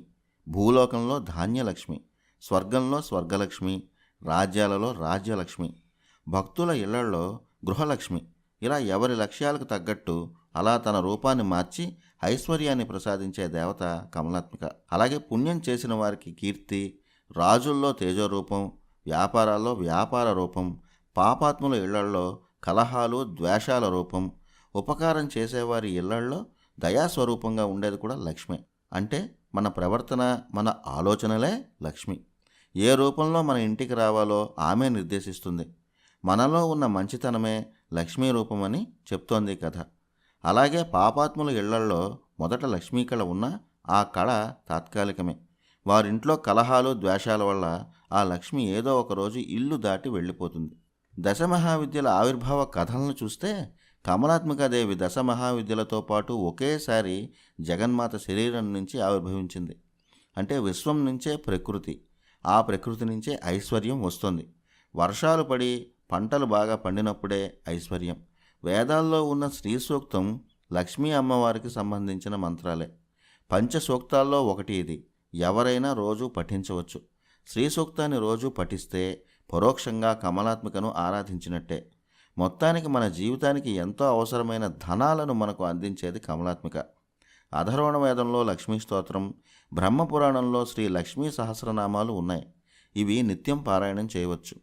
భూలోకంలో ధాన్యలక్ష్మి, స్వర్గంలో స్వర్గలక్ష్మి, రాజ్యాలలో రాజ్యలక్ష్మి, భక్తుల ఇళ్లల్లో గృహలక్ష్మి. ఇలా ఎవరి లక్ష్యాలకు తగ్గట్టు అలా తన రూపాన్ని మార్చి ఐశ్వర్యాన్ని ప్రసాదించే దేవత కమలాత్మిక. అలాగే పుణ్యం చేసిన వారికి కీర్తి, రాజుల్లో తేజోరూపం, వ్యాపారాల్లో వ్యాపార రూపం, పాపాత్ముల ఇళ్లల్లో కలహాలు, ద్వేషాల రూపం, ఉపకారం చేసేవారి ఇళ్లల్లో దయాస్వరూపంగా ఉండేది కూడా లక్ష్మే. అంటే మన ప్రవర్తన, మన ఆలోచనలే లక్ష్మి. ఏ రూపంలో మన ఇంటికి రావాలో ఆమె నిర్దేశిస్తుంది. మనలో ఉన్న మంచితనమే లక్ష్మీ రూపమని చెప్తోంది కథ. అలాగే పాపాత్ముల ఇళ్లల్లో మొదట లక్ష్మీ కళ ఉన్నా ఆ కళ తాత్కాలికమే. వారింట్లో కలహాలు, ద్వేషాల వల్ల ఆ లక్ష్మి ఏదో ఒకరోజు ఇల్లు దాటి వెళ్ళిపోతుంది. దశమహావిద్యల ఆవిర్భావ కథలను చూస్తే కమలాత్మికాదేవి దశమహావిద్యలతో పాటు ఒకేసారి జగన్మాత శరీరం నుంచి ఆవిర్భవించింది. అంటే విశ్వం నుంచే ప్రకృతి, ఆ ప్రకృతి నుంచే ఐశ్వర్యం వస్తుంది. వర్షాలు పడి పంటలు బాగా పండినప్పుడే ఐశ్వర్యం. వేదాల్లో ఉన్న శ్రీ సూక్తం లక్ష్మీ అమ్మవారికి సంబంధించిన మంత్రాలే. పంచసూక్తాల్లో ఒకటి ఇది. ఎవరైనా రోజు పఠించవచ్చు. శ్రీ సూక్తాన్ని రోజు పఠిస్తే పరోక్షంగా కమలాత్మికను ఆరాధించినట్టే. మొత్తానికి మన జీవితానికి ఎంతో అవసరమైన ధనాలను మనకు అందించేది కమలాత్మిక. అధర్వణ వేదంలో లక్ష్మీ స్తోత్రం, బ్రహ్మపురాణంలో శ్రీ లక్ష్మీ సహస్రనామాలు ఉన్నాయి. ఇవి నిత్యం పారాయణం చేయవచ్చు.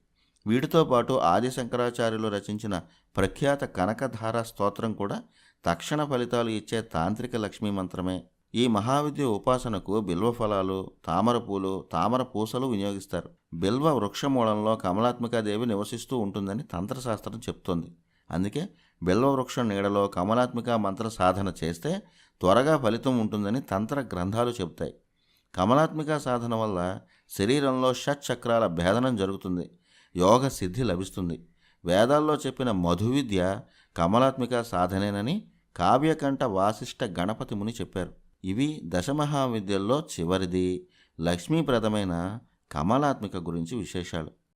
వీటితో పాటు ఆది శంకరాచార్యులు రచించిన ప్రఖ్యాత కనకధార స్తోత్రం కూడా తక్షణ ఫలితాలు ఇచ్చే తాంత్రిక లక్ష్మీ మంత్రమే. ఈ మహావిద్య ఉపాసనకు బిల్వఫలాలు, తామరపూలు, తామర పూసలు వినియోగిస్తారు. బిల్వ వృక్షమూలంలో కమలాత్మికాదేవి నివసిస్తూ ఉంటుందని తంత్రశాస్త్రం చెప్తోంది. అందుకే బిల్వ వృక్షం నీడలో కమలాత్మిక మంత్ర సాధన చేస్తే త్వరగా ఫలితం ఉంటుందని తంత్ర గ్రంథాలు చెబుతాయి. కమలాత్మిక సాధన వల్ల శరీరంలో షట్చక్రాల భేదనం జరుగుతుంది, యోగ సిద్ధి లభిస్తుంది. వేదాల్లో చెప్పిన మధువిద్య కమలాత్మిక సాధనేనని కావ్యకంఠ వాసిష్ఠ గణపతి ముని చెప్పారు. ఇవి దశమహావిద్యల్లో చివరిది, లక్ష్మీప్రదమైన కమలాత్మిక గురించి విశేషాలు.